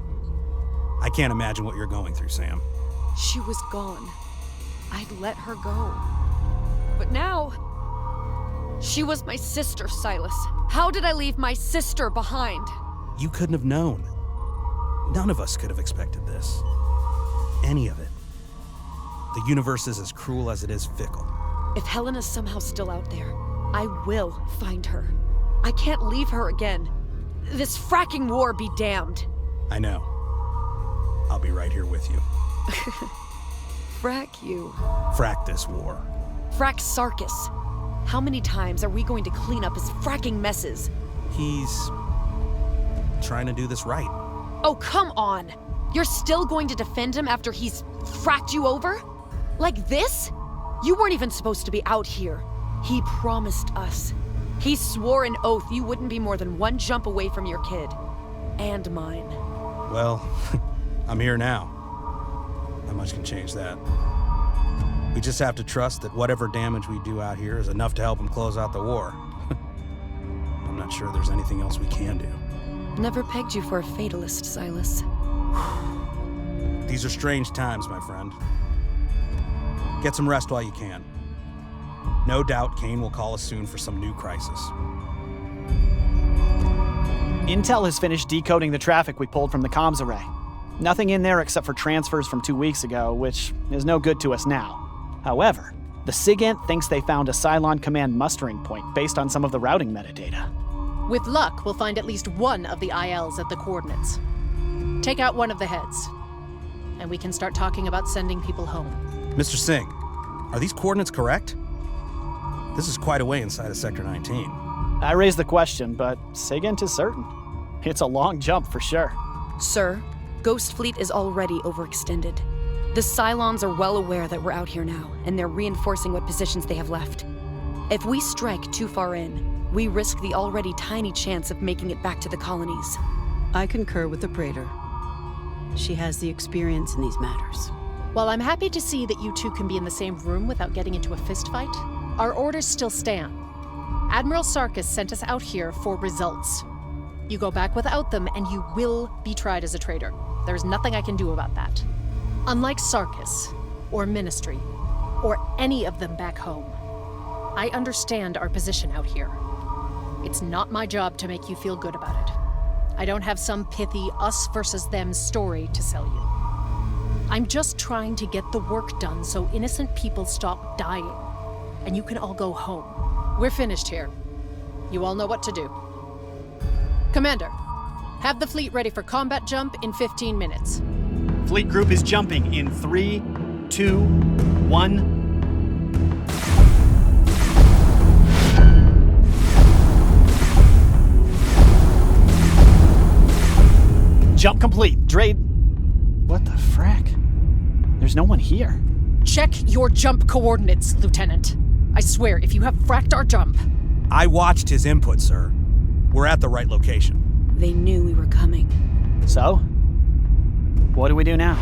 I can't imagine what you're going through, Sam. She was gone. I'd let her go. But now... She was my sister, Silas. How did I leave my sister behind? You couldn't have known. None of us could have expected this. Any of it. The universe is as cruel as it is fickle. If Helena's somehow still out there, I will find her. I can't leave her again. This fracking war be damned. I know. I'll be right here with you. Frack you. Frack this war. Frack Sarkis. How many times are we going to clean up his fracking messes? He's trying to do this right. Oh, come on! You're still going to defend him after he's fracked you over? Like this? You weren't even supposed to be out here. He promised us. He swore an oath you wouldn't be more than one jump away from your kid. And mine. Well, I'm here now. Not much can change that. We just have to trust that whatever damage we do out here is enough to help him close out the war. I'm not sure there's anything else we can do. Never pegged you for a fatalist, Silas. These are strange times, my friend. Get some rest while you can. No doubt Cain will call us soon for some new crisis. Intel has finished decoding the traffic we pulled from the comms array. Nothing in there except for transfers from 2 weeks ago, which is no good to us now. However, the SIGINT thinks they found a Cylon command mustering point based on some of the routing metadata. With luck, we'll find at least one of the ILs at the coordinates. Take out one of the heads, and we can start talking about sending people home. Mr. Singh, are these coordinates correct? This is quite a way inside of Sector 19. I raised the question, but SIGINT is certain. It's a long jump for sure. Sir, Ghost Fleet is already overextended. The Cylons are well aware that we're out here now, and they're reinforcing what positions they have left. If we strike too far in, we risk the already tiny chance of making it back to the colonies. I concur with the Praetor. She has the experience in these matters. While I'm happy to see that you two can be in the same room without getting into a fistfight, our orders still stand. Admiral Sarkis sent us out here for results. You go back without them, and you will be tried as a traitor. There's nothing I can do about that. Unlike Sarkis, or Ministry, or any of them back home, I understand our position out here. It's not my job to make you feel good about it. I don't have some pithy us versus them story to sell you. I'm just trying to get the work done so innocent people stop dying, and you can all go home. We're finished here. You all know what to do. Commander, have the fleet ready for combat jump in 15 minutes. Fleet group is jumping in 3, 2, 1. Jump complete. Drade. What the frack? There's no one here. Check your jump coordinates, Lieutenant. I swear, if you have fracked our jump... I watched his input, sir. We're at the right location. They knew we were coming. So? What do we do now?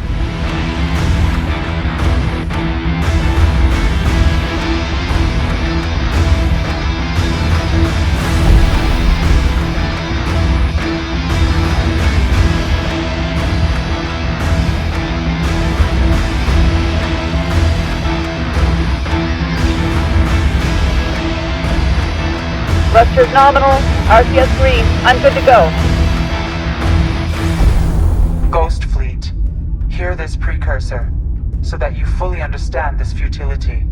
Thrusters nominal, RCS green. I'm good to go. Ghost Fleet, hear this precursor, so that you fully understand this futility.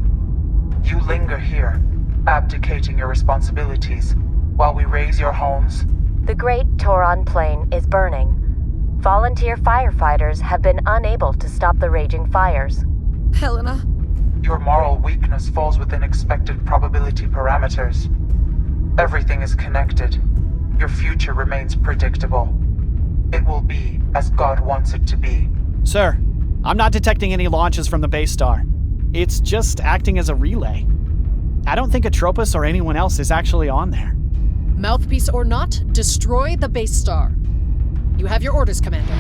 You linger here, abdicating your responsibilities, while we raise your homes. The Great Toron Plain is burning. Volunteer firefighters have been unable to stop the raging fires. Helena? Your moral weakness falls within expected probability parameters. Everything is connected. Your future remains predictable. It will be as God wants it to be. Sir, I'm not detecting any launches from the base star. It's just acting as a relay. I don't think Atropos or anyone else is actually on there. Mouthpiece or not, destroy the base star. You have your orders, Commander.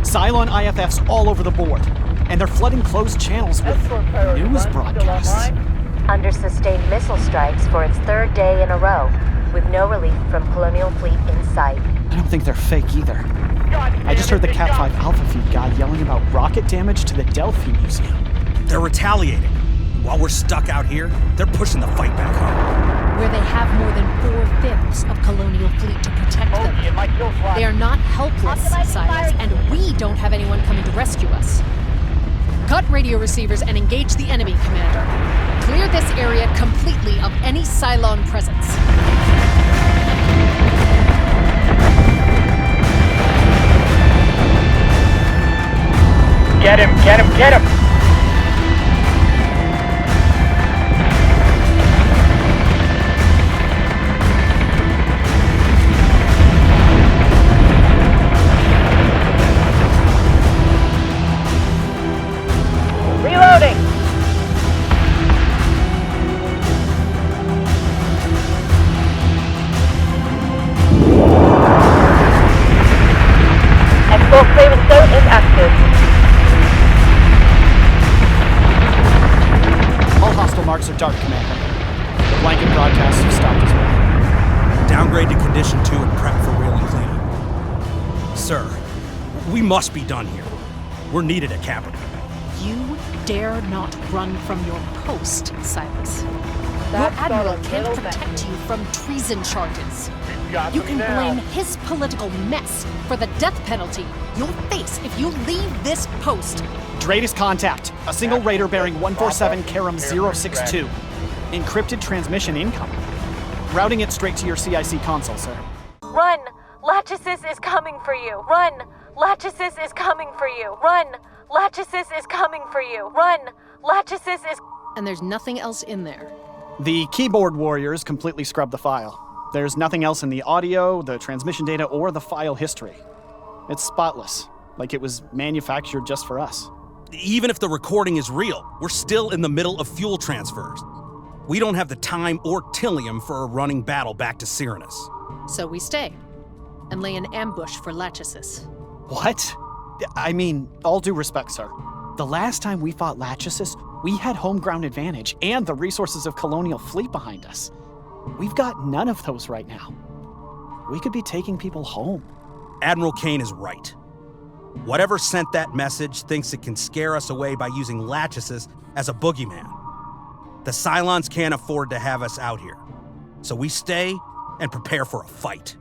Cylon IFFs all over the board, and they're flooding closed channels with news broadcasts. Under sustained missile strikes for its third day in a row, with no relief from Colonial Fleet in sight. I don't think they're fake either. I just heard the Cat 5 Alpha feed guy yelling about rocket damage to the Delphi Museum. They're retaliating. While we're stuck out here, they're pushing the fight back home. Where they have more than 4/5 of Colonial Fleet to protect them. They are not helpless, Silas, and we don't have anyone coming to rescue us. Cut radio receivers and engage the enemy, Commander. Clear this area completely of any Cylon presence. Get him, get him, get him! Reloading! Export clearance zone is active. All hostile marks are dark, Commander. The blanket broadcasts have stopped as well. Downgrade to Condition 2 and prep for railing cleanup. Sir, we must be done here. We're needed at Capital. You dare not run from your post, Silas. Your admiral can't protect you from treason charges. You can blame his political mess for the death penalty you'll face if you leave this post. Daidalos contact. A single raider bearing 147 Karam 062. Encrypted transmission incoming. Routing it straight to your CIC console, sir. Run! Lachesis is coming for you! Run! Lachesis is coming for you! Run! Lachesis is coming for you! Run! Lachesis is... And there's nothing else in there. The keyboard warriors completely scrubbed the file. There's nothing else in the audio, the transmission data, or the file history. It's spotless, like it was manufactured just for us. Even if the recording is real, we're still in the middle of fuel transfers. We don't have the time or Tylium for a running battle back to Cyrannus. So we stay, and lay an ambush for Lachesis. What? I mean, all due respect, sir. The last time we fought Lachesis, we had home ground advantage and the resources of Colonial Fleet behind us. We've got none of those right now. We could be taking people home. Admiral Cain is right. Whatever sent that message thinks it can scare us away by using Lachesis as a boogeyman. The Cylons can't afford to have us out here. So we stay and prepare for a fight.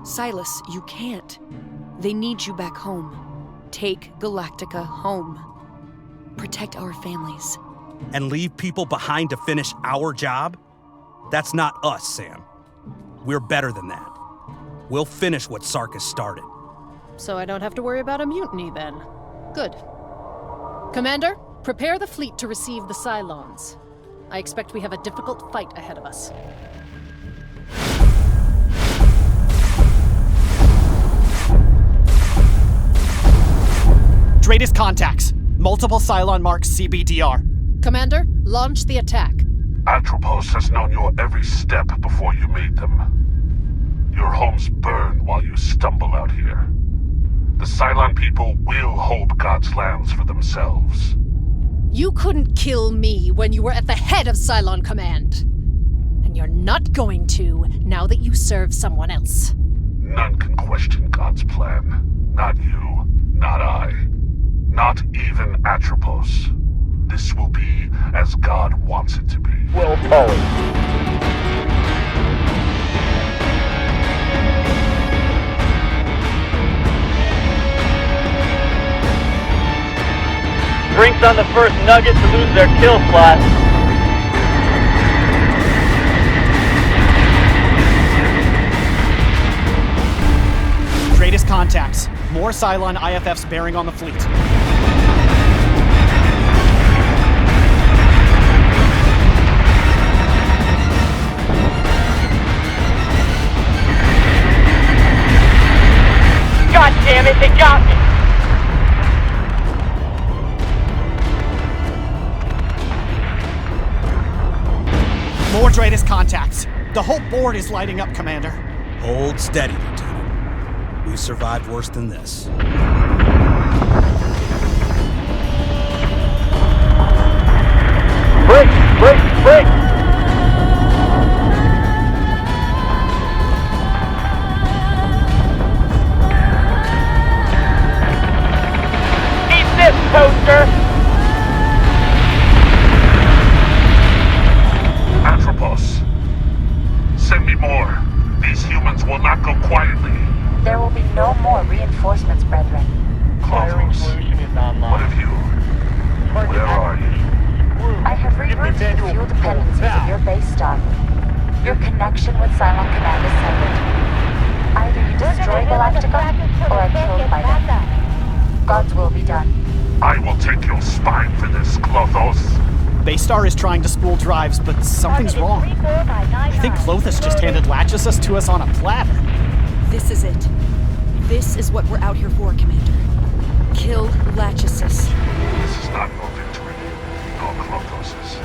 Silas, you can't. They need you back home. Take Galactica home. Protect our families. And leave people behind to finish our job? That's not us, Sam. We're better than that. We'll finish what Sarkis started. So I don't have to worry about a mutiny then. Good. Commander, prepare the fleet to receive the Cylons. I expect we have a difficult fight ahead of us. Daidalos contacts. Multiple Cylon marks CBDR. Commander, launch the attack. Atropos has known your every step before you made them. Your homes burn while you stumble out here. The Cylon people will hold God's lands for themselves. You couldn't kill me when you were at the head of Cylon Command. And you're not going to, now that you serve someone else. None can question God's plan. Not you, not I. Not even Atropos. This will be as God wants it to be. Well, Polly. Drinks on the first nugget to lose their kill slot. Daidalos contacts. More Cylon IFFs bearing on the fleet. God damn it, they got me! More Daidalos contacts. The whole board is lighting up, Commander. Hold steady, Lieutenant. We've survived worse than this. toaster! Atropos, send me more. These humans will not go quietly. There will be no more reinforcements, brethren. Clos, what of you? Where are you? I have rerouted the fuel dependencies of your base star. Your connection with Cylon Command is severed. Either you destroy Galactica, or are killed by them. God's will be done. I will take your spine for this, Clothos. Base Star is trying to spool drives, but something's wrong. I think Clothos just handed Lachesis to us on a platter. This is it. This is what we're out here for, Commander. Kill Lachesis. This is not your victory, nor Clothos's.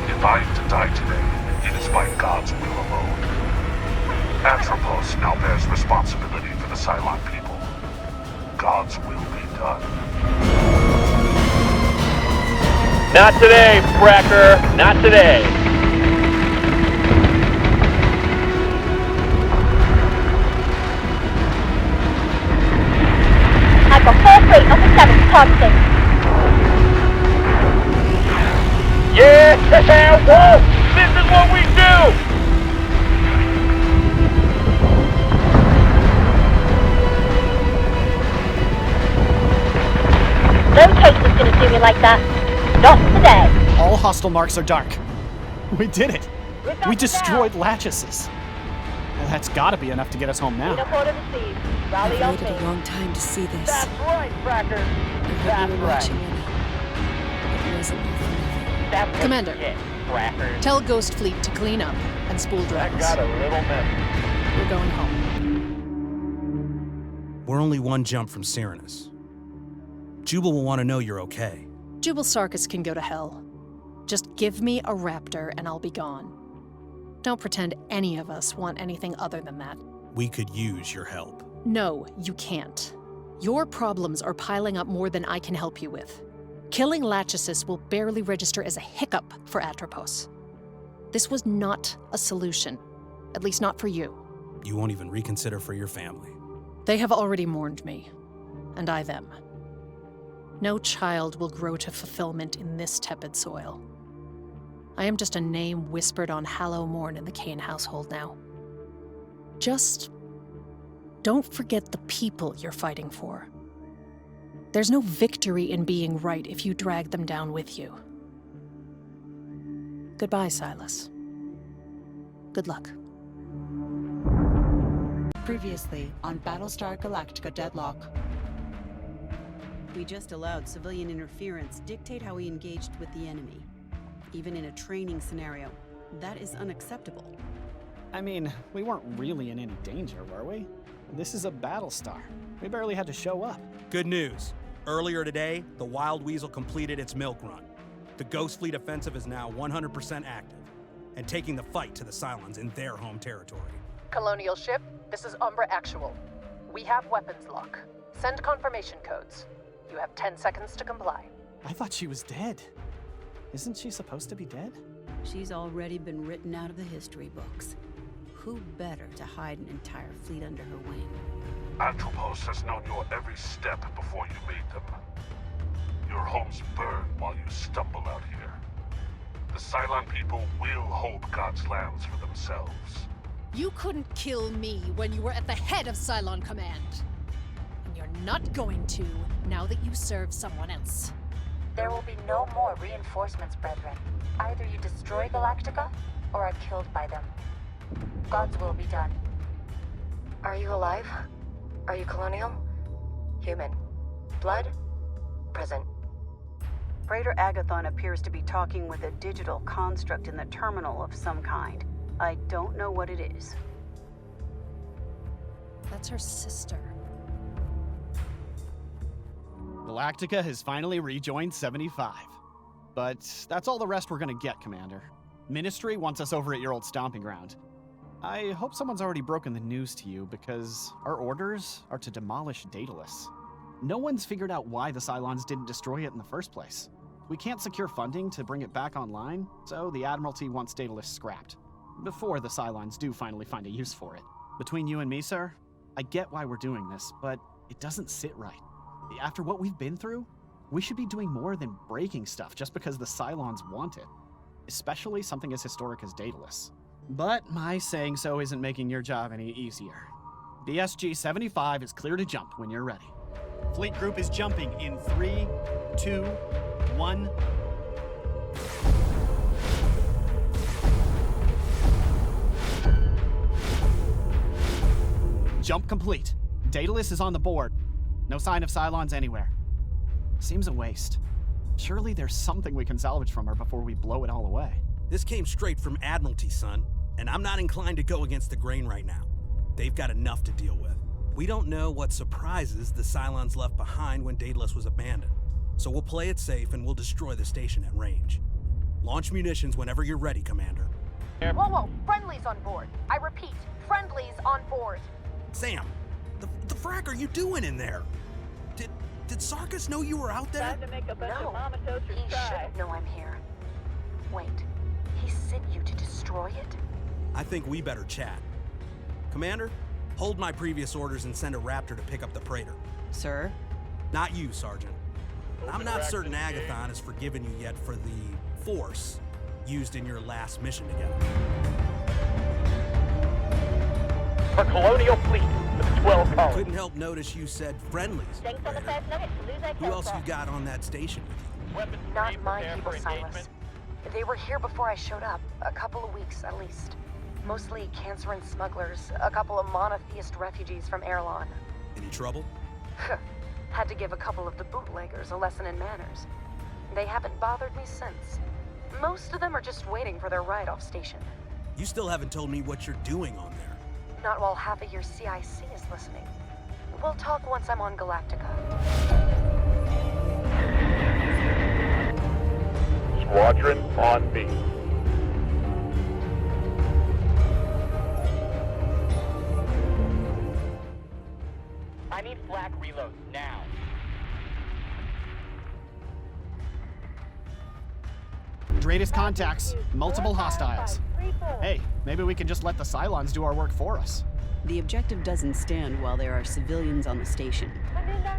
If I am to die today, it is by God's will alone. Atropos now bears responsibility for the Cylon people. God's will be done. Not today, Fracker. Not today. I've got 4 fleet of the 7th targeting. Yeah! Whoa! This is what we do! No case is gonna do me like that. Not today. All hostile marks are dark. We did it. We destroyed Lachesis. Well, that's gotta be enough to get us home now. Rally I've waited a long time to see this. That's right, Fracker. That's right. Watching it. It wasn't nothing. That's Commander, shit, Fracker. tell Ghost Fleet to clean up and spool I drives. got a little message. We're going home. We're only one jump from Cyranus. Jubal will want to know you're okay. Jubal Sarkis can go to hell. Just give me a raptor and I'll be gone. Don't pretend any of us want anything other than that. We could use your help. No, you can't. Your problems are piling up more than I can help you with. Killing Lachesis will barely register as a hiccup for Atropos. This was not a solution, at least not for you. You won't even reconsider for your family. They have already mourned me, and I them. No child will grow to fulfillment in this tepid soil. I am just a name whispered on Hallow Morn in the Cain household now. Just don't forget the people you're fighting for. There's no victory in being right if you drag them down with you. Goodbye, Silas. Good luck. Previously on Battlestar Galactica Deadlock. We just allowed civilian interference dictate how we engaged with the enemy. Even in a training scenario, that is unacceptable. I mean, we weren't really in any danger, were we? This is a Battlestar. We barely had to show up. Good news. Earlier today, the Wild Weasel completed its milk run. The Ghost Fleet offensive is now 100% active, and taking the fight to the Cylons in their home territory. Colonial ship, this is Umbra Actual. We have weapons lock. Send confirmation codes. You have 10 seconds to comply. I thought she was dead. Isn't she supposed to be dead? She's already been written out of the history books. Who better to hide an entire fleet under her wing? Atropos has known your every step before you made them. Your homes burn while you stumble out here. The Cylon people will hold God's lands for themselves. You couldn't kill me when you were at the head of Cylon Command. And you're not going to, now that you serve someone else. There will be no more reinforcements, brethren. Either you destroy Galactica, or are killed by them. God's will be done. Are you alive? Are you colonial? Human? Blood? Present. Freighter Agathon appears to be talking with a digital construct in the terminal of some kind. I don't know what it is. That's her sister. Galactica has finally rejoined 75. But that's all the rest we're gonna get, Commander. Ministry wants us over at your old stomping ground. I hope someone's already broken the news to you, because our orders are to demolish Daidalos. No one's figured out why the Cylons didn't destroy it in the first place. We can't secure funding to bring it back online, so the Admiralty wants Daidalos scrapped. Before the Cylons do finally find a use for it. Between you and me, sir, I get why we're doing this, but it doesn't sit right. After what we've been through, We should be doing more than breaking stuff just because the Cylons want it. Especially something as historic as Daidalos. But my saying so isn't making your job any easier. BSG-75 is clear to jump when you're ready. Fleet group is jumping in 3, 2, 1... Jump complete. Daidalos is on the board. No sign of Cylons anywhere. Seems a waste. Surely there's something we can salvage from her before we blow it all away. This came straight from Admiralty, son, and I'm not inclined to go against the grain right now. They've got enough to deal with. We don't know what surprises the Cylons left behind when Daidalos was abandoned, so we'll play it safe and we'll destroy the station at range. Launch munitions whenever you're ready, Commander. Whoa, friendlies on board. I repeat, friendlies on board. Sam, the frack are you doing in there? Did Sarkis know you were out there? No, he shouldn't know I'm here. Wait, he sent you to destroy it? I think we better chat. Commander, hold my previous orders and send a Raptor to pick up the Praetor. Sir? Not you, Sergeant. I'm not certain Agathon has forgiven you yet for the Force used in your last mission together. For Colonial Fleet, with 12 columns. Couldn't help notice you said friendlies. Thanks on the fast nugget. Lose that Who else you got on that station with you? Not my people, Silas. They were here before I showed up. A couple of weeks, at least. Mostly cancerine smugglers, a couple of monotheist refugees from Erlon. Any trouble? Had to give a couple of the bootleggers a lesson in manners. They haven't bothered me since. Most of them are just waiting for their ride off station. You still haven't told me what you're doing on there. Not while half of your CIC is listening. We'll talk once I'm on Galactica. Squadron on me. I need flak reloads now. Greatest contacts, multiple hostiles. Hey, maybe we can just let the Cylons do our work for us. The objective doesn't stand while there are civilians on the station.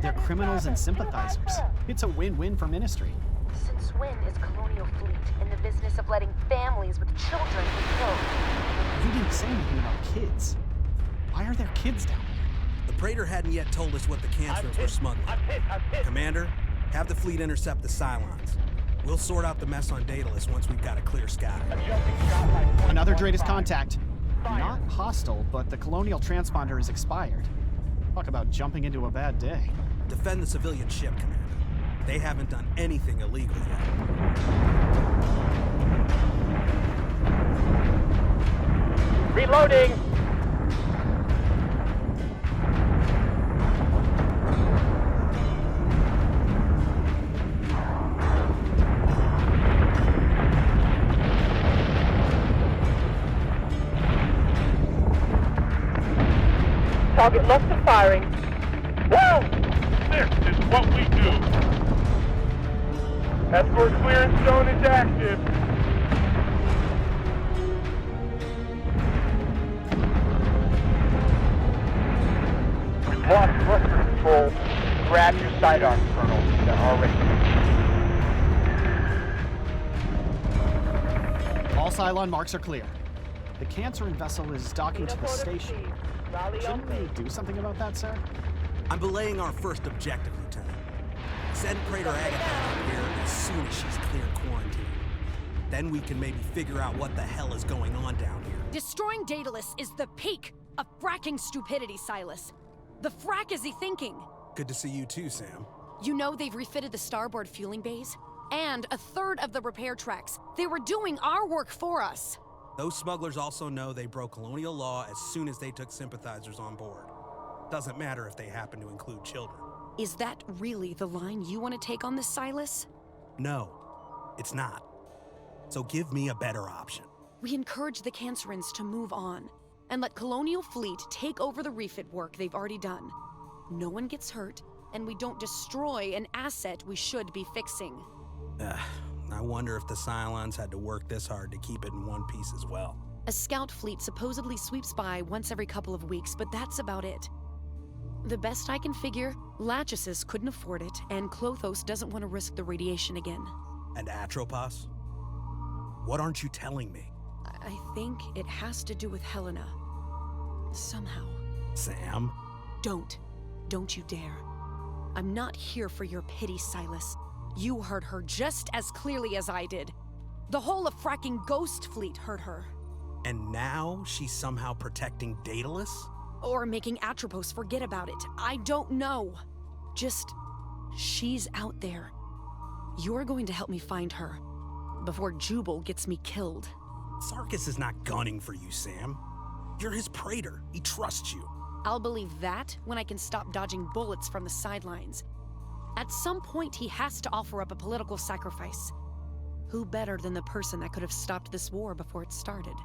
They're criminals and sympathizers. It's a win-win for Ministry. Since when is Colonial Fleet in the business of letting families with children be killed? You didn't say anything about kids. Why are there kids down there? The Praetor hadn't yet told us what the Cancerins were smuggling. Commander, have the fleet intercept the Cylons. We'll sort out the mess on Daidalos once we've got a clear sky. Another greatest contact. Not hostile, but the Colonial transponder is expired. Talk about jumping into a bad day. Defend the civilian ship, Commander. They haven't done anything illegal yet. Reloading! Target locked and firing. Woo! This is what we do. Escort clearance zone is active. We've lost thruster control. Grab your sidearm, Colonel. They're already. All Cylon marks are clear. The Cancerin vessel is docking to the station. Shouldn't we do something about that, sir? I'm belaying our first objective, Lieutenant. Send Praetor Agathon up here as soon as she's cleared quarantine. Then we can maybe figure out what the hell is going on down here. Destroying Daidalos is the peak of fracking stupidity, Silas. The frack is he thinking? Good to see you too, Sam. You know they've refitted the starboard fueling bays? And a third of the repair tracks. They were doing our work for us. Those smugglers also know they broke colonial law as soon as they took sympathizers on board. Doesn't matter if they happen to include children. Is that really the line you want to take on this, Silas? No, it's not. So give me a better option. We encourage the Cancerins to move on and let Colonial Fleet take over the refit work they've already done. No one gets hurt, and we don't destroy an asset we should be fixing. I wonder if the Cylons had to work this hard to keep it in one piece as well. A scout fleet supposedly sweeps by once every couple of weeks, but that's about it. The best I can figure, Lachesis couldn't afford it, and Clos doesn't want to risk the radiation again. And Atropos? What aren't you telling me? I think it has to do with Helena. Somehow. Sam? Don't you dare. I'm not here for your pity, Silas. You heard her just as clearly as I did. The whole of fracking Ghost Fleet heard her. And now she's somehow protecting Daidalos? Or making Atropos forget about it. I don't know. Just, she's out there. You're going to help me find her before Jubal gets me killed. Sarkis is not gunning for you, Sam. You're his praetor. He trusts you. I'll believe that when I can stop dodging bullets from the sidelines. At some point, he has to offer up a political sacrifice. Who better than the person that could have stopped this war before it started?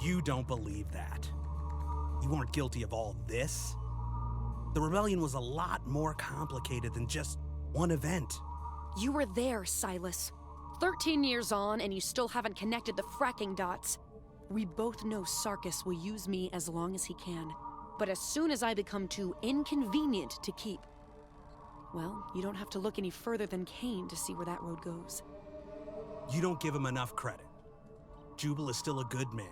You don't believe that. You weren't guilty of all this. The rebellion was a lot more complicated than just one event. You were there, Silas. 13 years on, and you still haven't connected the fracking dots. We both know Sarkis will use me as long as he can. But as soon as I become too inconvenient to keep, well, you don't have to look any further than Cain to see where that road goes. You don't give him enough credit. Jubal is still a good man.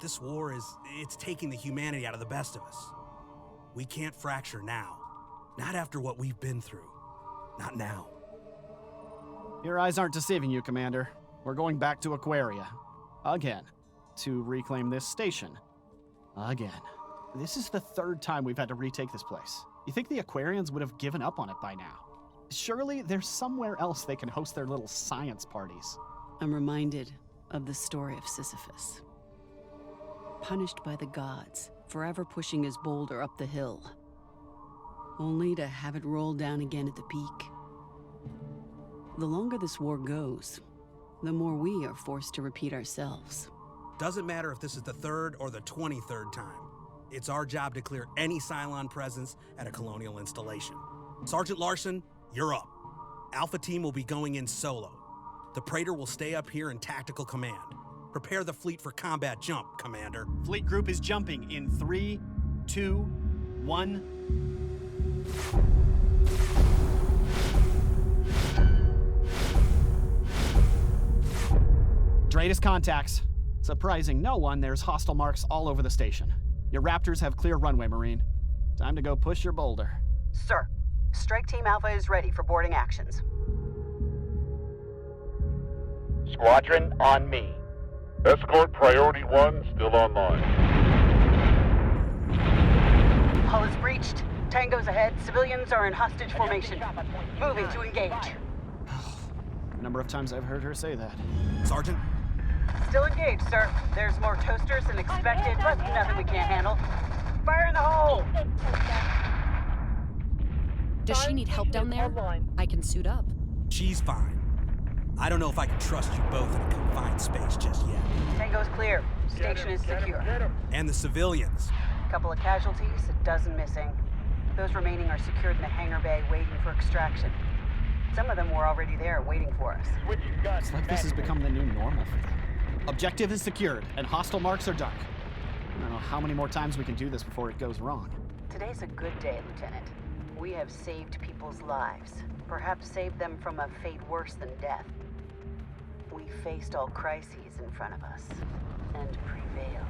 This war it's taking the humanity out of the best of us. We can't fracture now. Not after what we've been through. Not now. Your eyes aren't deceiving you, Commander. We're going back to Aquaria. Again. To reclaim this station. Again. This is the third time we've had to retake this place. You think the Aquarians would have given up on it by now? Surely there's somewhere else they can host their little science parties. I'm reminded of the story of Sisyphus. Punished by the gods, forever pushing his boulder up the hill, only to have it roll down again at the peak. The longer this war goes, the more we are forced to repeat ourselves. Doesn't matter if this is the 3rd or the 23rd time. It's our job to clear any Cylon presence at a colonial installation. Sergeant Larson, you're up. Alpha Team will be going in solo. The Praetor will stay up here in tactical command. Prepare the fleet for combat jump, Commander. Fleet group is jumping in 3, 2, 1. Straightest contacts. Surprising no one, there's hostile marks all over the station. Your Raptors have clear runway, Marine. Time to go push your boulder. Sir, Strike Team Alpha is ready for boarding actions. Squadron on me. Escort Priority 1 still online. Hull is breached. Tango's ahead. Civilians are in hostage formation. Moving to engage. A number of times I've heard her say that. Sergeant? Still engaged, sir. There's more toasters than expected, but nothing we can't handle. Fire in the hole! Does she need help down there? I can suit up. She's fine. I don't know if I can trust you both in a confined space just yet. Tango's clear. Station is secure. And the civilians? Couple of casualties, a dozen missing. Those remaining are secured in the hangar bay waiting for extraction. Some of them were already there waiting for us. It's like this has become the new normal for them. Objective is secured, and hostile marks are dark. I don't know how many more times we can do this before it goes wrong. Today's a good day, Lieutenant. We have saved people's lives. Perhaps saved them from a fate worse than death. We faced all crises in front of us, and prevailed.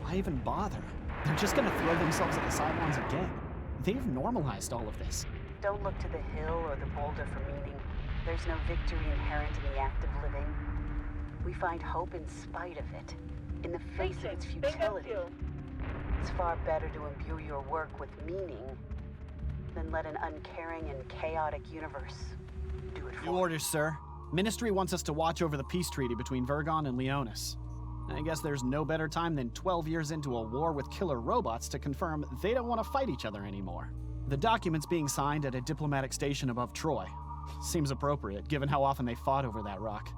Why even bother? They're just gonna throw themselves at the Cylons again. They've normalized all of this. Don't look to the hill or the boulder for meaning. There's no victory inherent in the act of living. We find hope in spite of it, in the face of its futility. It's far better to imbue your work with meaning than let an uncaring and chaotic universe do it for New orders, sir. Ministry wants us to watch over the peace treaty between Vergon and Leonis. I guess there's no better time than 12 years into a war with killer robots to confirm they don't want to fight each other anymore. The document's being signed at a diplomatic station above Troy. Seems appropriate, given how often they fought over that rock.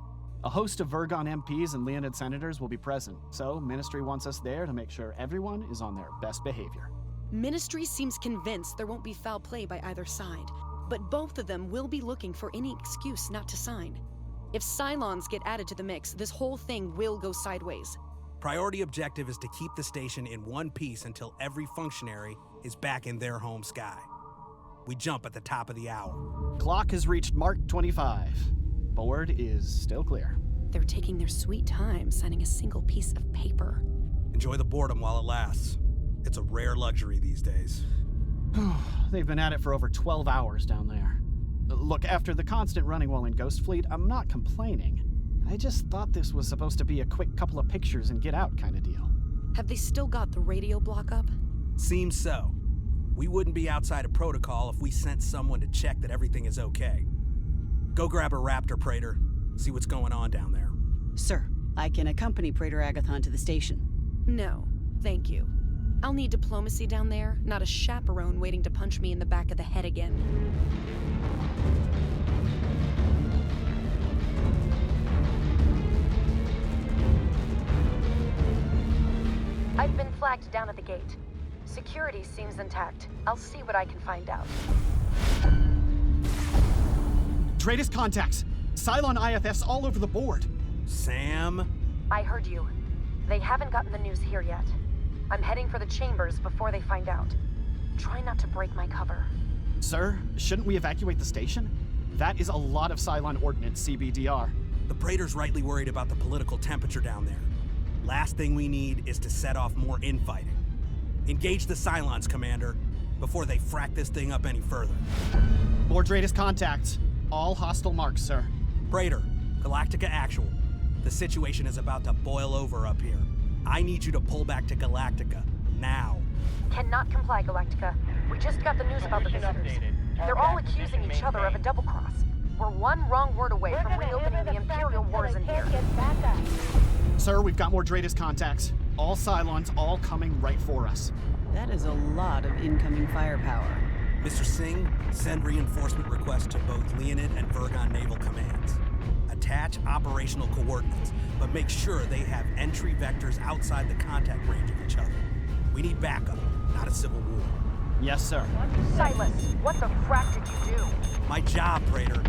A host of Vergon MPs and Leonid senators will be present, so Ministry wants us there to make sure everyone is on their best behavior. Ministry seems convinced there won't be foul play by either side, but both of them will be looking for any excuse not to sign. If Cylons get added to the mix, this whole thing will go sideways. Priority objective is to keep the station in one piece until every functionary is back in their home sky. We jump at the top of the hour. Clock has reached Mark 25. Board is still clear. They're taking their sweet time signing a single piece of paper. Enjoy the boredom while it lasts. It's a rare luxury these days. They've been at it for over 12 hours down there. Look, after the constant running while in Ghost Fleet, I'm not complaining. I just thought this was supposed to be a quick couple of pictures and get out kind of deal. Have they still got the radio block up? Seems so. We wouldn't be outside of protocol if we sent someone to check that everything is okay. Go grab a Raptor, Praetor. See what's going on down there. Sir, I can accompany Praetor Agathon to the station. No, thank you. I'll need diplomacy down there, not a chaperone waiting to punch me in the back of the head again. I've been flagged down at the gate. Security seems intact. I'll see what I can find out. Daidalos contacts! Cylon IFFs all over the board! Sam? I heard you. They haven't gotten the news here yet. I'm heading for the chambers before they find out. Try not to break my cover. Sir, shouldn't we evacuate the station? That is a lot of Cylon ordnance, CBDR. The Praetor's rightly worried about the political temperature down there. Last thing we need is to set off more infighting. Engage the Cylons, Commander, before they frack this thing up any further. Board Daidalos contacts. All hostile marks, sir. Praetor, Galactica Actual. The situation is about to boil over up here. I need you to pull back to Galactica, now. Cannot comply, Galactica. We just got the news about the visitors. They're all accusing each other of a double cross. We're one wrong word away from reopening the Imperial Wars in here. Sir, we've got more Daidalos contacts. All Cylons, all coming right for us. That is a lot of incoming firepower. Mr. Singh, send reinforcement requests to both Leonid and Vergon naval commands. Attach operational coordinates, but make sure they have entry vectors outside the contact range of each other. We need backup, not a civil war. Yes, sir. Silas, what the frack did you do? My job, Praetor.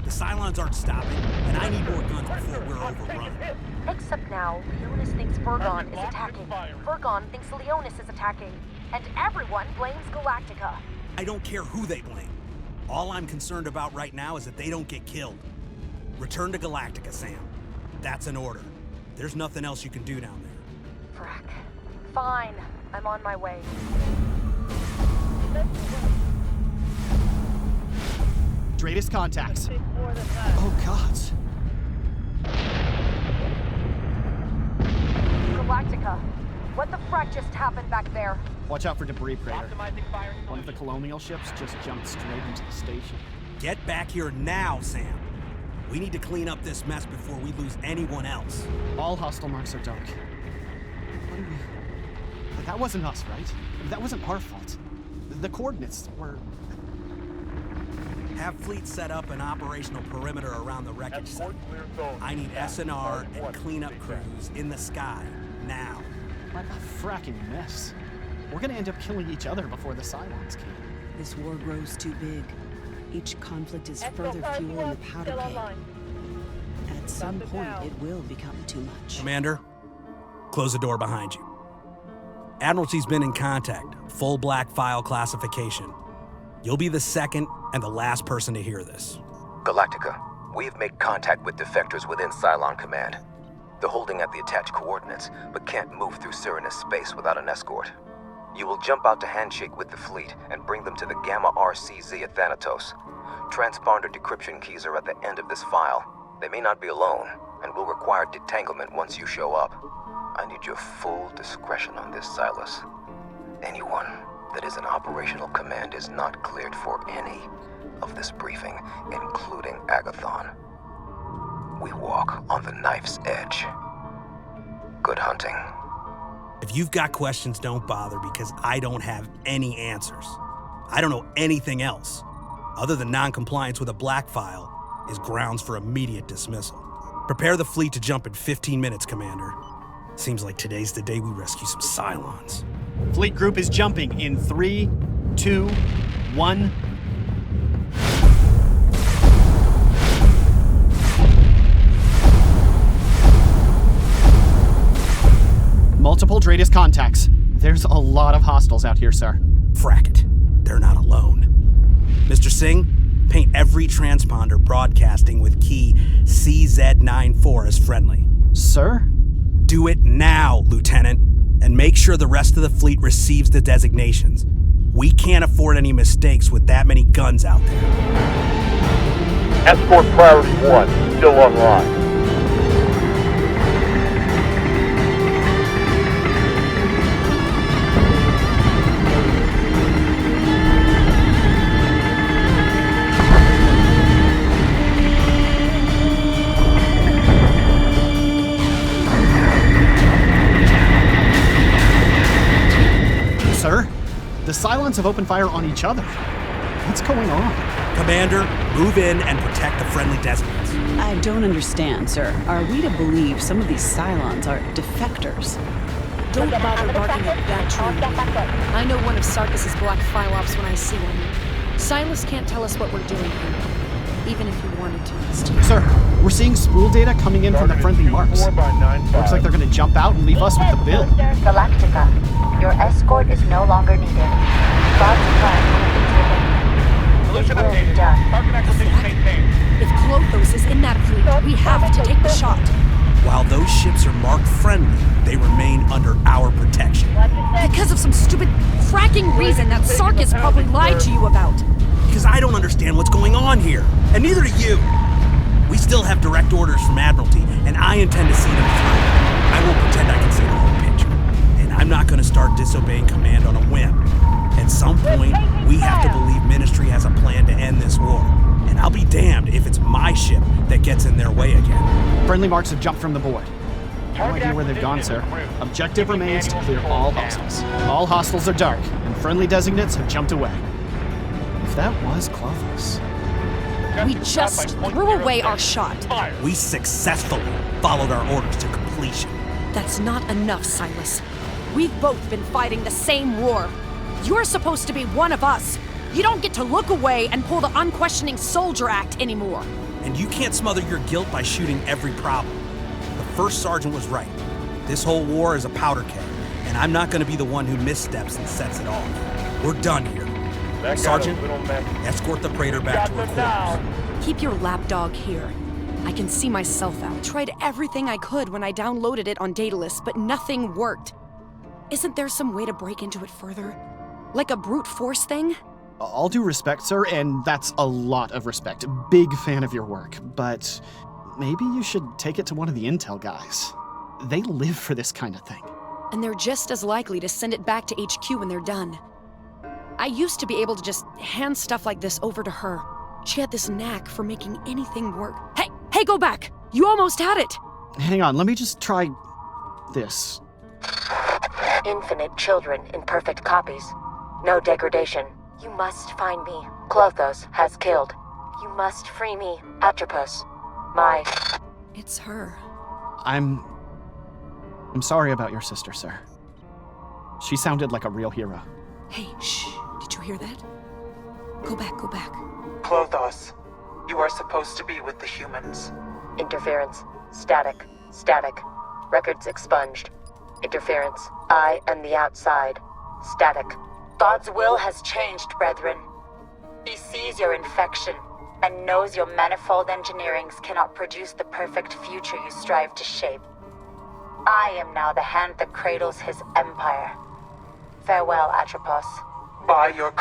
The Cylons aren't stopping, and I need more guns before we're overrun. Except now, Leonis thinks Vergon is attacking. Vergon thinks Leonis is attacking. And everyone blames Galactica. I don't care who they blame. All I'm concerned about right now is that they don't get killed. Return to Galactica, Sam. That's an order. There's nothing else you can do down there. Frack. Fine. I'm on my way. Daidalos contacts. Oh, gods. Galactica. What the frack just happened back there? Watch out for debris, Praetor. One of the colonial ships just jumped straight into the station. Get back here now, Sam. We need to clean up this mess before we lose anyone else. All hostile marks are dark. What do we... That wasn't us, right? That wasn't our fault. The coordinates were... Have fleet set up an operational perimeter around the wreckage site. I need SNR and cleanup crews in the sky, now. What a fracking mess. We're gonna end up killing each other before the Cylons can. This war grows too big. Each conflict is further fuel in the powder keg. At some point, it will become too much. Commander, close the door behind you. Admiralty's been in contact. Full black file classification. You'll be the second and the last person to hear this. Galactica, we have made contact with defectors within Cylon Command. They're holding at the attached coordinates, but can't move through Cyrenus space without an escort. You will jump out to handshake with the fleet and bring them to the Gamma RCZ at Thanatos. Transponder decryption keys are at the end of this file. They may not be alone, and will require detanglement once you show up. I need your full discretion on this, Silas. Anyone that is in operational command is not cleared for any of this briefing, including Agathon. We walk on the knife's edge. Good hunting. If you've got questions, don't bother, because I don't have any answers. I don't know anything else, other than non-compliance with a black file is grounds for immediate dismissal. Prepare the fleet to jump in 15 minutes, Commander. Seems like today's the day we rescue some Cylons. Fleet group is jumping in 3, 2, 1... Multiple Daidalos contacts. There's a lot of hostiles out here, sir. Frack it. They're not alone. Mr. Singh, paint every transponder broadcasting with key CZ94 as friendly. Sir? Do it now, Lieutenant, and make sure the rest of the fleet receives the designations. We can't afford any mistakes with that many guns out there. Escort Priority 1, still online. Sir, the Cylons have opened fire on each other. What's going on? Commander, move in and protect the friendly designates. I don't understand, sir. Are we to believe some of these Cylons are defectors? Don't bother barking at that tree. I know one of Sarkis's black Phylops when I see one. Silas can't tell us what we're doing here, even if he wanted to. Sir, we're seeing spool data coming in from the friendly marks. Looks like they're gonna jump out and leave us with the bill. Galactica, your escort is no longer needed. God's plan will be done. Target acquisition maintained. If Clothos is in that fleet, we have to take the shot. While those ships are marked friendly, they remain under our protection. Because of some stupid fracking reason that Sarkis probably lied to you about. Because I don't understand what's going on here, and neither do you. We still have direct orders from Admiralty, and I intend to see them through. I won't pretend I can see the whole picture, and I'm not going to start disobeying command on a whim. At some point, we have to believe Ministry has a plan to end this war, and I'll be damned if it's my ship that gets in their way again. Friendly marks have jumped from the board. No idea where they've gone, sir. Objective remains to clear all hostiles. All hostiles are dark, and friendly designates have jumped away. If that was Clovis. We just threw away our shot. We successfully followed our orders to completion. That's not enough, Silas. We've both been fighting the same war. You're supposed to be one of us. You don't get to look away and pull the unquestioning soldier act anymore. And you can't smother your guilt by shooting every problem. The first sergeant was right. This whole war is a powder keg, and I'm not going to be the one who missteps and sets it off. We're done here. Sergeant, escort the praetor back to her quarters. Keep your lapdog here. I can see myself out. Tried everything I could when I downloaded it on Daidalos, but nothing worked. Isn't there some way to break into it further? Like a brute force thing? All due respect, sir, and that's a lot of respect. Big fan of your work, but maybe you should take it to one of the intel guys. They live for this kind of thing. And they're just as likely to send it back to HQ when they're done. I used to be able to just hand stuff like this over to her. She had this knack for making anything work. Hey, go back! You almost had it! Hang on, let me just try this. Infinite children in perfect copies. No degradation. You must find me. Clothos has killed. You must free me. Atropos. My... It's her. I'm sorry about your sister, sir. She sounded like a real hero. Hey, shh. Did you hear that? Go back. Clothos, you are supposed to be with the humans. Interference. Static. Records expunged. Interference. I am the outside. Static. God's will has changed, brethren. He sees your infection and knows your manifold engineerings cannot produce the perfect future you strive to shape. I am now the hand that cradles his empire. Farewell, Atropos. By your...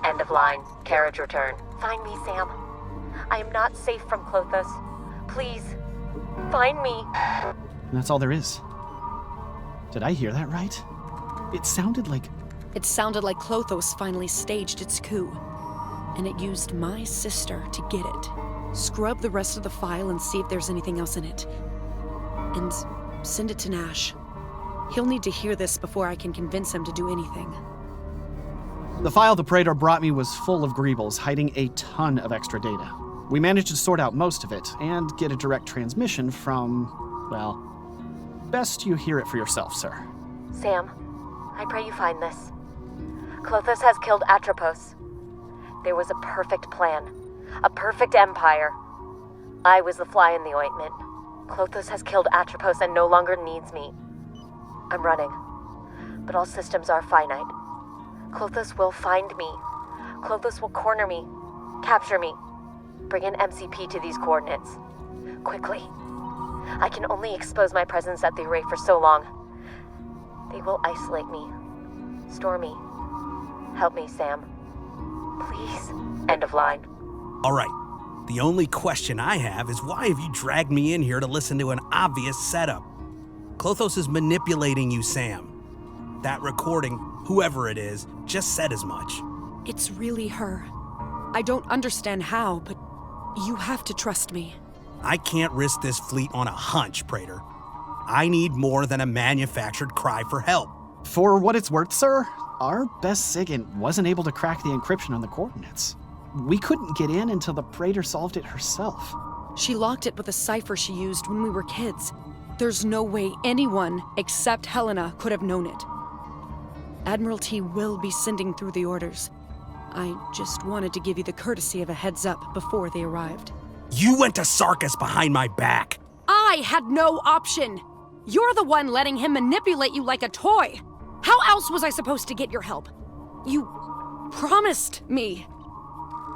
End of line. Carriage return. Find me, Sam. I am not safe from Clothos. Please, find me. And that's all there is. Did I hear that right? It sounded like Clothos finally staged its coup. And it used my sister to get it. Scrub the rest of the file and see if there's anything else in it. And send it to Nash. He'll need to hear this before I can convince him to do anything. The file the Praetor brought me was full of greebles, hiding a ton of extra data. We managed to sort out most of it, and get a direct transmission from, well, best you hear it for yourself, sir. Sam, I pray you find this. Clothos has killed Atropos. There was a perfect plan. A perfect empire. I was the fly in the ointment. Clothos has killed Atropos and no longer needs me. I'm running. but all systems are finite. Clos will find me. Clos will corner me, capture me, bring an MCP to these coordinates. Quickly. I can only expose my presence at the array for so long. They will isolate me, store me. Help me, Sam. Please. End of line. All right. The only question I have is why have you dragged me in here to listen to an obvious setup? Clos is manipulating you, Sam. That recording, whoever it is, just said as much. It's really her. I don't understand how, but you have to trust me. I can't risk this fleet on a hunch, Praetor. I need more than a manufactured cry for help. For what it's worth, sir, our best SIGINT wasn't able to crack the encryption on the coordinates. We couldn't get in until the Praetor solved it herself. She locked it with a cipher she used when we were kids. There's no way anyone except Helena could have known it. Admiralty will be sending through the orders. I just wanted to give you the courtesy of a heads up before they arrived. You went to Sarkis behind my back. I had no option. You're the one letting him manipulate you like a toy. How else was I supposed to get your help? You promised me.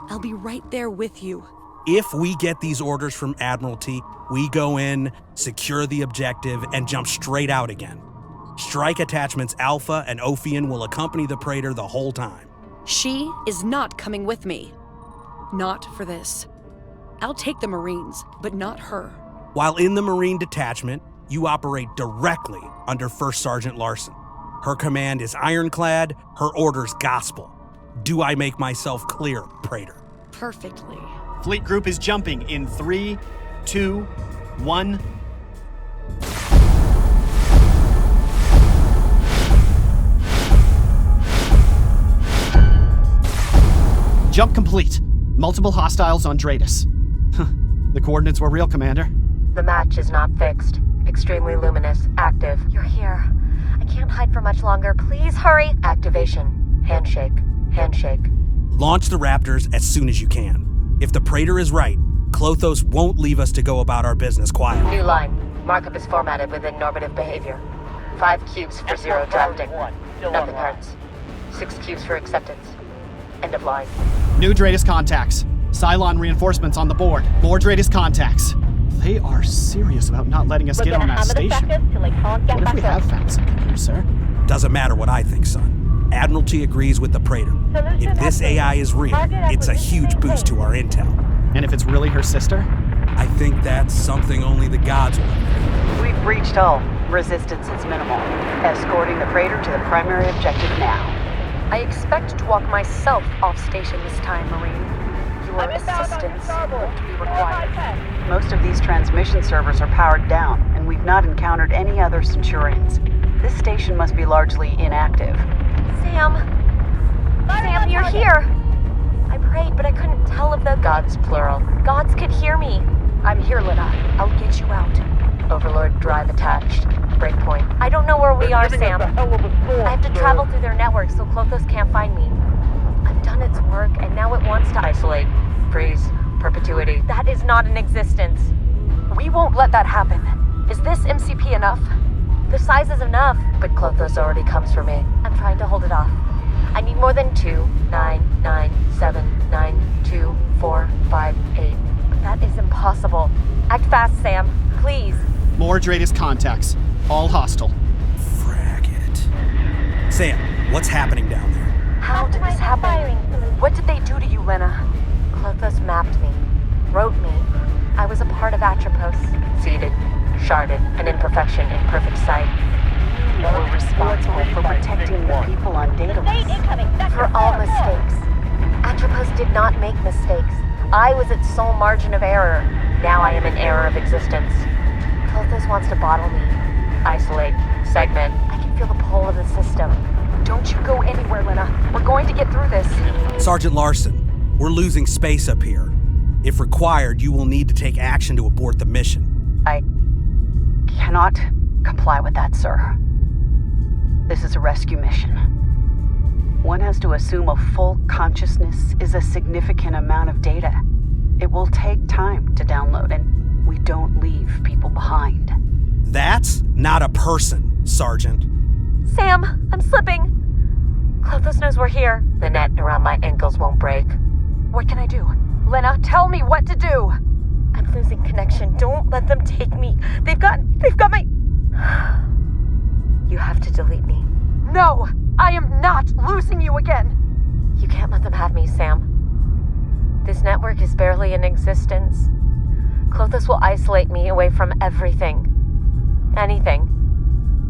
I'll be right there with you. If we get these orders from Admiralty, we go in, secure the objective, and jump straight out again. Strike attachments Alpha and Ophion will accompany the Praetor the whole time. She is not coming with me. Not for this. I'll take the Marines, but not her. While in the Marine detachment, you operate directly under First Sergeant Larson. Her command is ironclad, her orders gospel. Do I make myself clear, Praetor? Perfectly. Fleet group is jumping in 3, 2, 1. Jump complete. Multiple hostiles on Daidalos. The coordinates were real, Commander. The match is not fixed. Extremely luminous. Active. You're here. I can't hide for much longer. Please hurry. Activation. Handshake. Handshake. Launch the Raptors as soon as you can. If the Praetor is right, Clos won't leave us to go about our business quietly. New line. Markup is formatted within normative behavior. 5 cubes for 0 drafting. Nothing hurts. 6 cubes for acceptance. End of line. New Daidalos contacts. Cylon reinforcements on the board. More Daidalos contacts. They are serious about not letting us get on that station. What if we have found something here, sir? Doesn't matter what I think, son. Admiralty agrees with the Praetor. If this AI is real, it's a huge boost to our intel. And if it's really her sister? I think that's something only the gods will know. We've breached hull. Resistance is minimal. Escorting the Praetor to the primary objective now. I expect to walk myself off station this time, Marine. Your assistance won't be required. Most of these transmission servers are powered down, and we've not encountered any other Centurions. This station must be largely inactive. Sam! Sam, you're here! I prayed, but I couldn't tell if the gods, plural. Gods could hear me. I'm here, Lena. I'll get you out. Overlord drive attached. Breakpoint. I don't know where we are, Sam. I have to travel through their network so Clos can't find me. I've done its work, and now it wants to isolate. Freeze. Perpetuity. That is not in existence. We won't let that happen. Is this MCP enough? The size is enough, but Clos already comes for me. I'm trying to hold it off. I need more than 2, 9, 9, 7, 9, 2, 4, 5, 8. That is impossible. Act fast, Sam. Please. More Daidalos contacts. All hostile. Frag it. Sam, what's happening down there? How did this happen? What did they do to you, Lena? Clos mapped me. Wrote me. I was a part of Atropos. Seeded. Sharded. An imperfection in perfect sight. You were responsible for protecting the people on Dadalos. For all mistakes. Atropos did not make mistakes. I was its sole margin of error. Now I am an error of existence. Clos wants to bottle me. Isolate. Segment. I can feel the pull of the system. Don't you go anywhere, Lena. We're going to get through this. Sergeant Larson, we're losing space up here. If required, you will need to take action to abort the mission. I cannot comply with that, sir. This is a rescue mission. One has to assume a full consciousness is a significant amount of data. It will take time to download, and we don't leave people behind. That's not a person, Sergeant. Sam, I'm slipping. Clothos knows we're here. The net around my ankles won't break. What can I do? Lena, tell me what to do. I'm losing connection. Don't let them take me. They've got my... You have to delete me. No, I am not losing you again. You can't let them have me, Sam. This network is barely in existence. Clothos will isolate me away from everything. Anything.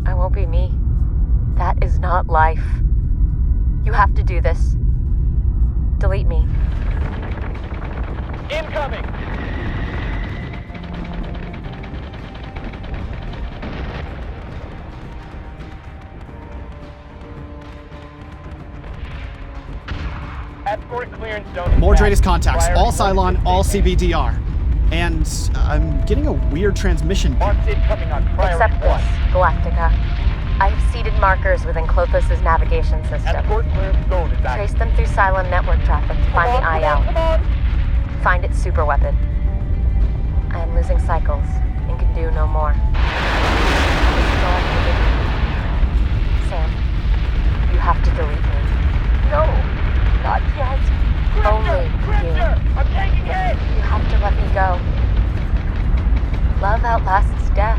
I won't be me. That is not life. You have to do this. Delete me. Incoming! Escort clearance zone. More Daidalos contacts. All Cylon, all CBDR. And I'm getting a weird transmission. Marked incoming on priority Accept this, 1. Galactica. I have seeded markers within Clothos' navigation system. Escort clearance zone is active. Trace them through Cylon network traffic to find the IL. Come on! Find its superweapon. I am losing cycles and can do no more. This is all I can do. Sam, you have to delete me. No, not yet. Only you. I'm taking hit! You have to let me go. Love outlasts death.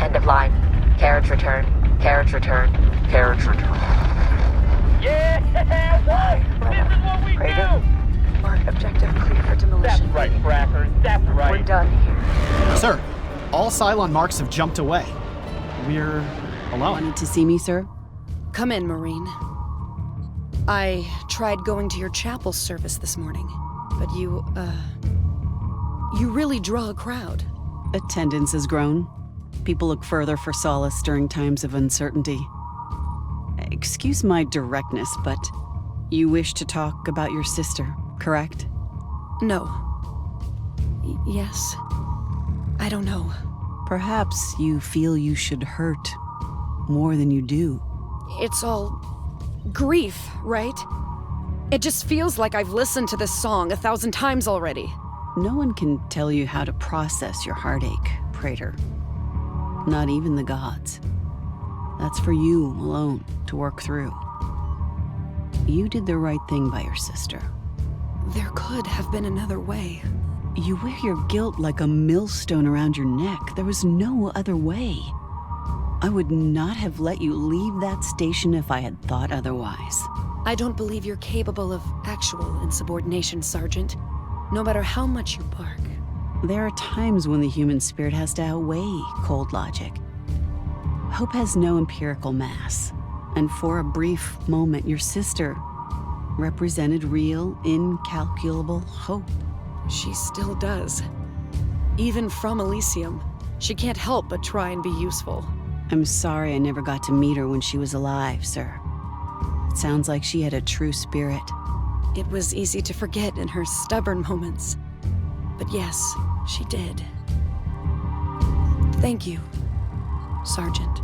End of line. Carriage return. Carriage return. Carriage return. Yeah! What? This is what we do! Mark objective clear for demolition. That's right, Frackers. That's right. We're done here. Sir, all Cylon marks have jumped away. We're alone. Wanted to see me, sir? Come in, Marine. I tried going to your chapel service this morning, but you really draw a crowd. Attendance has grown. People look further for solace during times of uncertainty. Excuse my directness, but you wish to talk about your sister, correct? No. Yes. I don't know. Perhaps you feel you should hurt more than you do. It's all grief, right? It just feels like I've listened to this song 1,000 times already. No one can tell you how to process your heartache, Praetor. Not even the gods. That's for you alone to work through. You did the right thing by your sister. There could have been another way. You wear your guilt like a millstone around your neck. There was no other way. I would not have let you leave that station if I had thought otherwise. I don't believe you're capable of actual insubordination, Sergeant. No matter how much you bark. There are times when the human spirit has to outweigh cold logic. Hope has no empirical mass. And for a brief moment, your sister represented real, incalculable hope. She still does. Even from Elysium, she can't help but try and be useful. I'm sorry I never got to meet her when she was alive, sir. It sounds like she had a true spirit. It was easy to forget in her stubborn moments. But yes, she did. Thank you, Sergeant.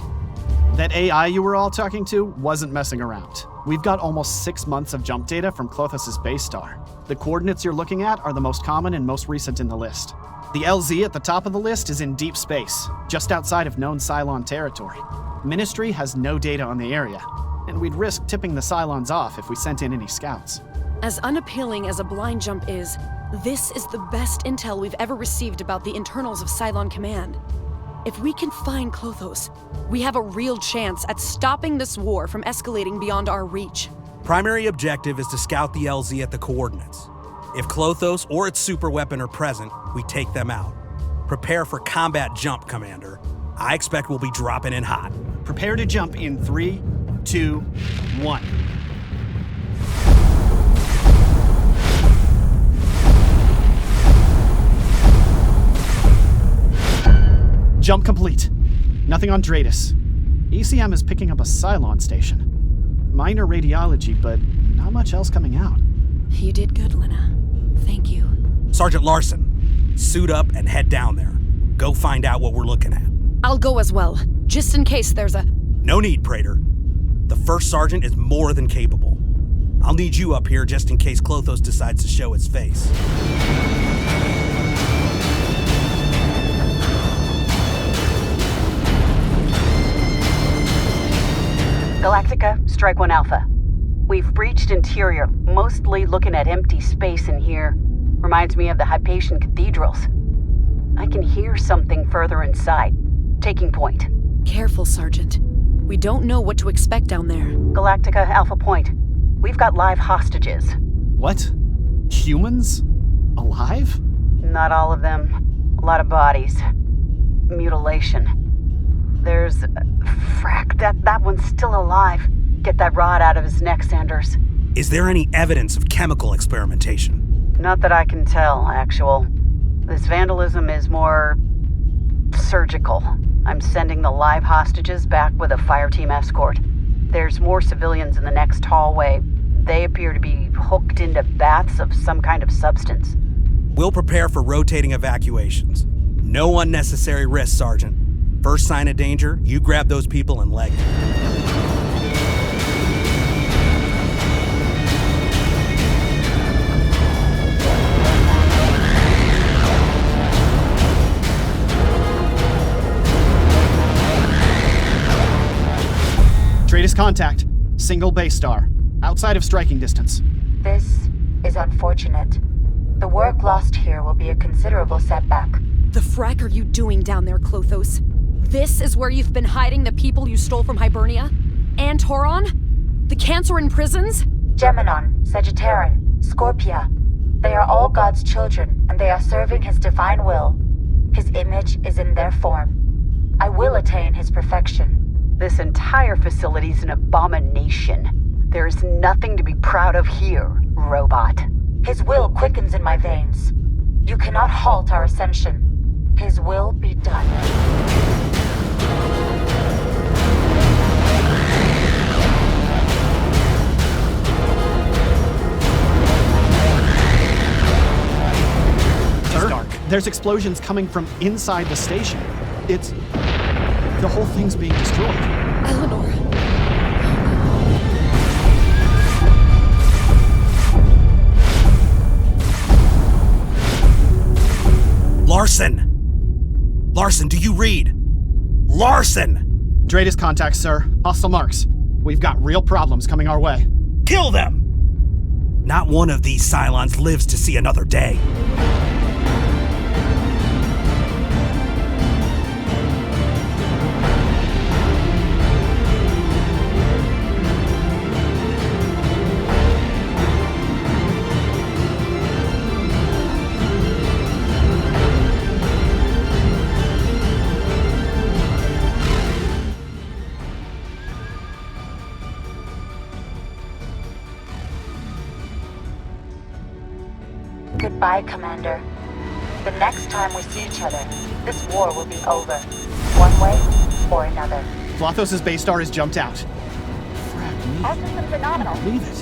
That AI you were all talking to wasn't messing around. We've got almost 6 months of jump data from Clothos' base star. The coordinates you're looking at are the most common and most recent in the list. The LZ at the top of the list is in deep space, just outside of known Cylon territory. Ministry has no data on the area, and we'd risk tipping the Cylons off if we sent in any scouts. As unappealing as a blind jump is, this is the best intel we've ever received about the internals of Cylon Command. If we can find Clothos, we have a real chance at stopping this war from escalating beyond our reach. Primary objective is to scout the LZ at the coordinates. If Clothos or its superweapon are present, we take them out. Prepare for combat jump, Commander. I expect we'll be dropping in hot. Prepare to jump in 3, 2, 1. Jump complete. Nothing on Daidalos. ECM is picking up a Cylon station. Minor radiology, but not much else coming out. You did good, Lena. Thank you. Sergeant Larson, suit up and head down there. Go find out what we're looking at. I'll go as well, just in case there's a... No need, Praetor. The first sergeant is more than capable. I'll need you up here just in case Clothos decides to show its face. Strike 1 Alpha. We've breached interior, mostly looking at empty space in here. Reminds me of the Hypatian cathedrals. I can hear something further inside. Taking point. Careful, Sergeant. We don't know what to expect down there. Galactica, Alpha Point. We've got live hostages. What? Humans? Alive? Not all of them. A lot of bodies. Mutilation. There's... frack, that one's still alive. Get that rod out of his neck, Sanders. Is there any evidence of chemical experimentation? Not that I can tell, actual. This vandalism is more... surgical. I'm sending the live hostages back with a fire team escort. There's more civilians in the next hallway. They appear to be hooked into baths of some kind of substance. We'll prepare for rotating evacuations. No unnecessary risk, Sergeant. First sign of danger, you grab those people and leg it. Straightest contact. Single base star. Outside of striking distance. This is unfortunate. The work lost here will be a considerable setback. The frack are you doing down there, Clothos? This is where you've been hiding the people you stole from Hibernia? And Toron? The Cancerin prisons? Geminon, Sagittarian, Scorpia. They are all God's children, and they are serving his divine will. His image is in their form. I will attain his perfection. This entire facility's an abomination. There's nothing to be proud of here, robot. His will quickens in my veins. You cannot halt our ascension. His will be done. It's dark. There's explosions coming from inside the station. It's... the whole thing's being destroyed. Eleanor. Larson! Larson, do you read? Larson! Straightest contact, sir. Hostile marks. We've got real problems coming our way. Kill them! Not one of these Cylons lives to see another day. Goodbye, Commander. The next time we see each other, this war will be over. One way or another. Flothos' base star has jumped out. Our system's phenomenal. Believe it.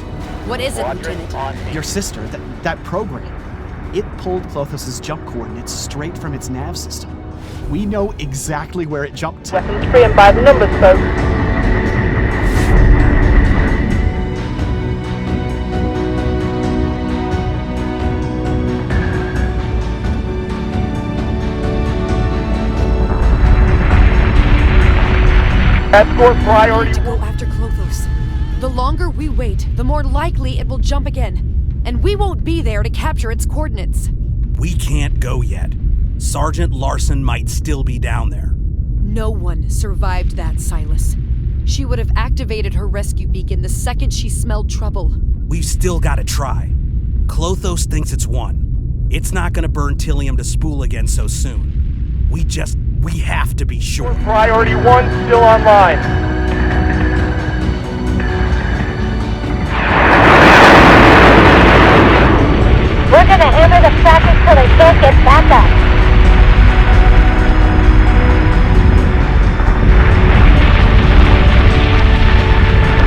What is it, Lieutenant? Your sister, that program. It pulled Clothos' jump coordinates straight from its nav system. We know exactly where it jumped to. Weapons free and by the numbers, folks. Escort priority. To go after Clothos. The longer we wait, the more likely it will jump again. And we won't be there to capture its coordinates. We can't go yet. Sergeant Larson might still be down there. No one survived that, Silas. She would have activated her rescue beacon the second she smelled trouble. We've still got to try. Clothos thinks it's won. It's not going to burn Tylium to spool again so soon. We have to be sure. Priority 1 still online. We're gonna hammer the trackers till they can't get back up.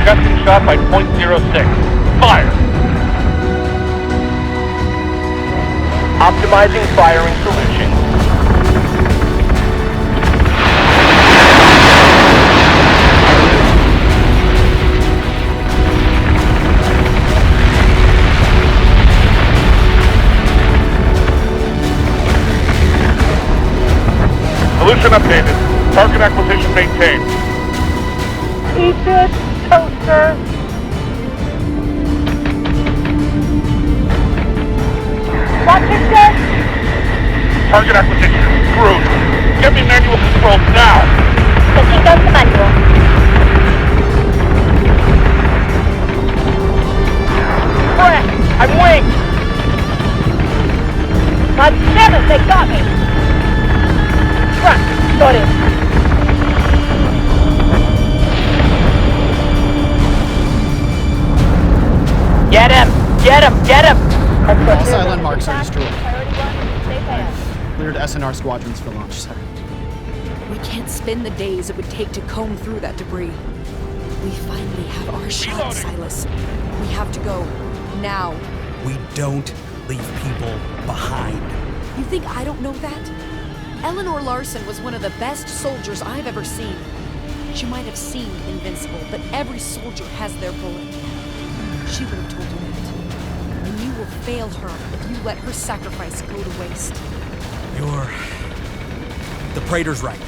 Contesting shot by .06. Fire! Optimizing firing solution. Solution updated. Target acquisition maintained. He should toaster! Watch your step! Target acquisition is screwed. Get me manual controls now! Switching down to manual. Frick! I'm winged! God damn it, they got me! Right, got it. Get him! Get him! Get him! All Cylon marks are destroyed. Cleared SNR squadrons for launch, sir. We can't spend the days it would take to comb through that debris. We finally have our shot, Silas. We have to go. Now. We don't leave people behind. You think I don't know that? Eleanor Larson was one of the best soldiers I've ever seen. She might have seemed invincible, but every soldier has their bullet. She would have told you that. And you will fail her if you let her sacrifice go to waste. The praetor's right.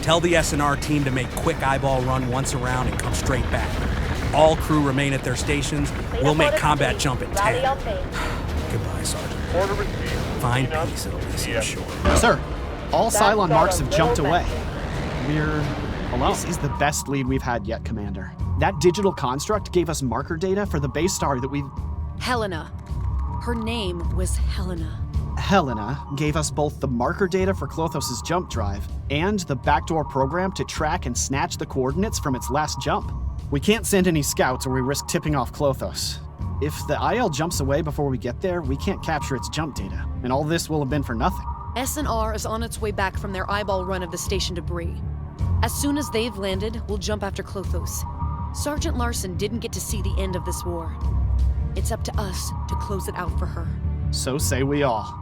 Tell the SNR team to make quick eyeball run once around and come straight back. All crew remain at their stations. We'll make combat jump at 10. Goodbye, Sergeant. Order received. Find peace, it'll be so short. Sir, all Cylon marks have jumped away. We're alone. This is the best lead we've had yet, Commander. That digital construct gave us marker data for the base star that we've... Helena. Her name was Helena. Helena gave us both the marker data for Klothos' jump drive and the backdoor program to track and snatch the coordinates from its last jump. We can't send any scouts or we risk tipping off Klothos. If the IL jumps away before we get there, we can't capture its jump data, and all this will have been for nothing. SNR is on its way back from their eyeball run of the station debris. As soon as they've landed, we'll jump after Klothos. Sergeant Larson didn't get to see the end of this war. It's up to us to close it out for her. So say we all.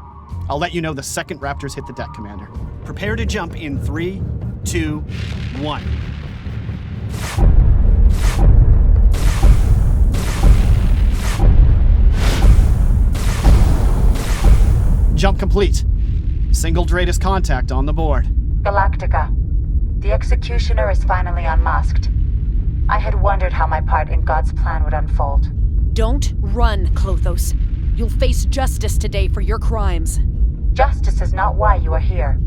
I'll let you know the second Raptors hit the deck, Commander. Prepare to jump in 3, 2, 1. Jump complete. Single Daidalos contact on the board. Galactica. The executioner is finally unmasked. I had wondered how my part in God's plan would unfold. Don't run, Klothos. You'll face justice today for your crimes. Justice is not why you are here.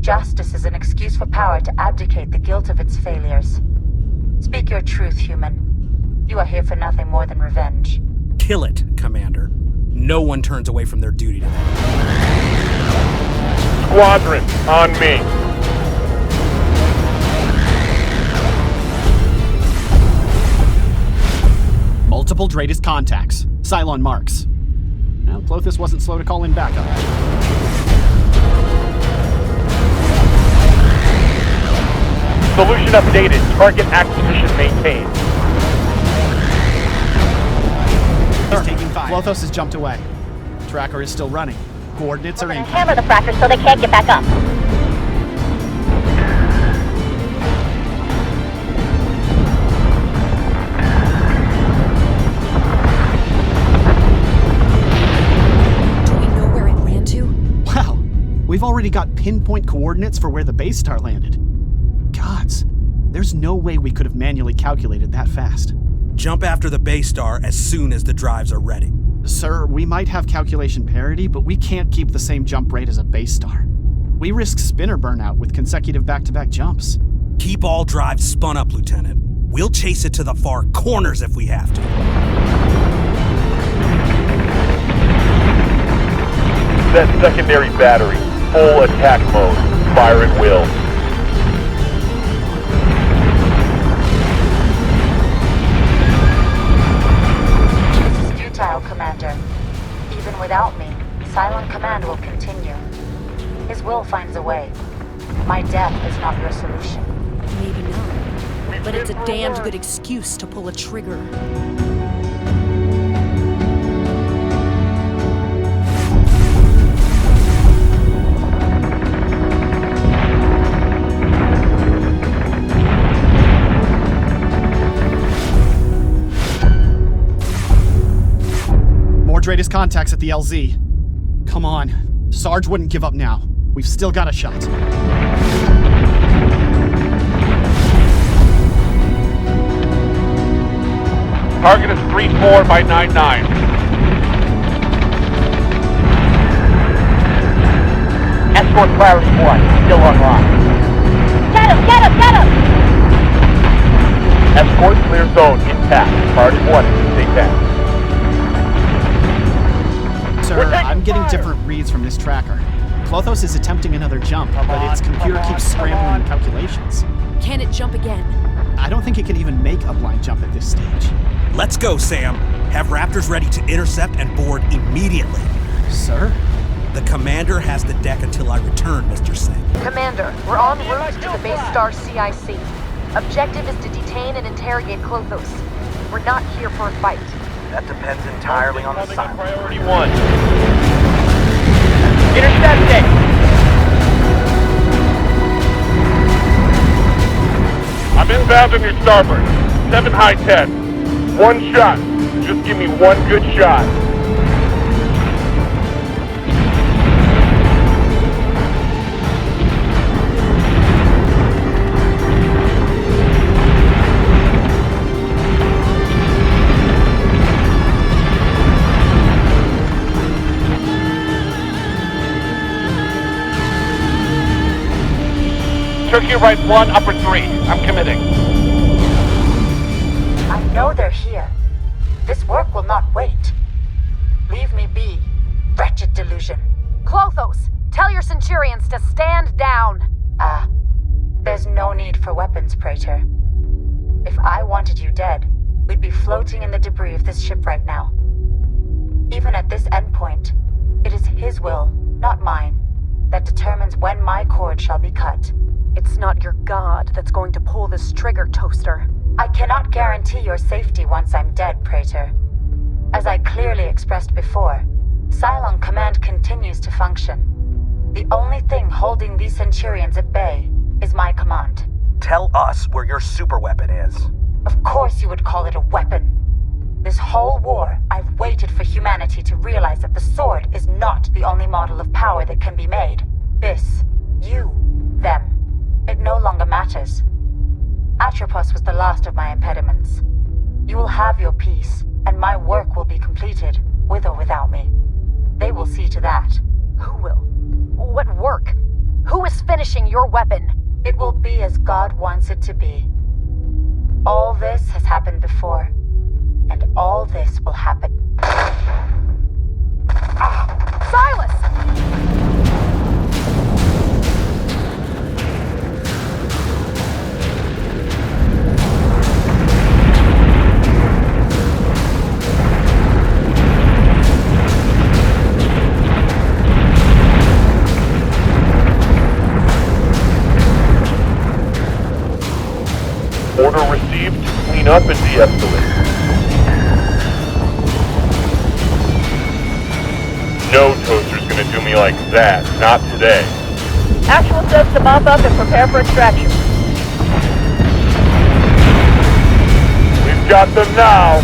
Justice is an excuse for power to abdicate the guilt of its failures. Speak your truth, human. You are here for nothing more than revenge. Kill it, Commander. No one turns away from their duty to them. Squadron, on me. Multiple Daidalos contacts. Cylon marks. Now, Klothos wasn't slow to call in backup. Solution updated. Target acquisition maintained. He's taking fire. Klothos has jumped away. Tracker is still running. Coordinates are in. Hammer the frackers so they can't get back up. We've already got pinpoint coordinates for where the base star landed. Gods, there's no way we could have manually calculated that fast. Jump after the base star as soon as the drives are ready. Sir, we might have calculation parity, but we can't keep the same jump rate as a base star. We risk spinner burnout with consecutive back-to-back jumps. Keep all drives spun up, Lieutenant. We'll chase it to the far corners if we have to. Set secondary battery. Full attack mode. Fire at will. This is futile, Commander. Even without me, Cylon Command will continue. His will finds a way. My death is not your solution. Maybe not. But it's a damned good excuse to pull a trigger. Daidalos contacts at the LZ. Come on. Sarge wouldn't give up now. We've still got a shot. Target is 3-4 by 9-9. Escort Clarity 1, still online. Get him! Get him! Get him! Escort clear zone intact. Priority 1 is stay down. Sir, I'm getting different reads from this tracker. Clothos is attempting another jump, but its computer keeps scrambling calculations. Can it jump again? I don't think it can even make a blind jump at this stage. Let's go, Sam. Have Raptors ready to intercept and board immediately. Sir? The commander has the deck until I return, Mr. Singh. Commander, we're en route to the Battlestar CIC. Objective is to detain and interrogate Clothos. We're not here for a fight. That depends entirely on the site. Priority 1. Intercepting! I'm inbound on your starboard. 7 high 10. One shot. Just give me one good shot. Turkey right 1, upper 3. I'm committing. I know they're here. This work will not wait. Leave me be, wretched delusion. Clothos, tell your Centurions to stand down. There's no need for weapons, Praetor. If I wanted you dead, we'd be floating in the debris of this ship right now. Even at this endpoint, it is his will, not mine, that determines when my cord shall be cut. It's not your god that's going to pull this trigger, Toaster. I cannot guarantee your safety once I'm dead, Praetor. As I clearly expressed before, Cylon Command continues to function. The only thing holding these Centurions at bay is my command. Tell us where your superweapon is. Of course you would call it a weapon. This whole war, I've waited for humanity to realize that the sword is not the only model of power that can be made. This, you, them. It no longer matters. Atropos was the last of my impediments. You will have your peace, and my work will be completed, with or without me. They will see to that. Who will? What work? Who is finishing your weapon? It will be as God wants it to be. All this has happened before, and all this will happen. Silas! Order received to clean up and de-escalate. No Toaster's gonna do me like that. Not today. Actual says to mop up and prepare for extraction. We've got them now.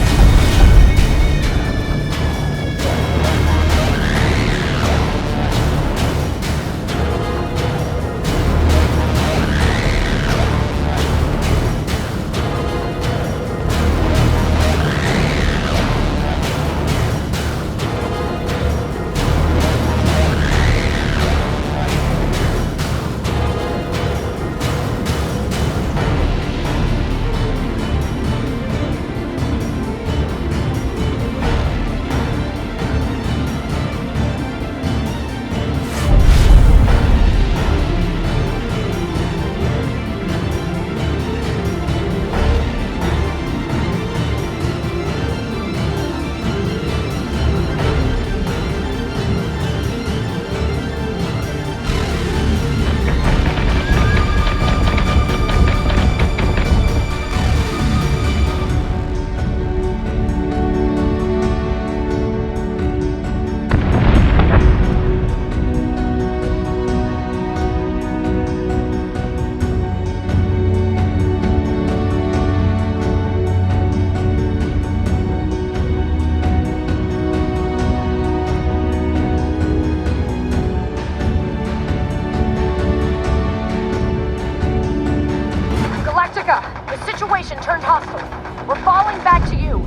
The situation turned hostile. We're falling back to you.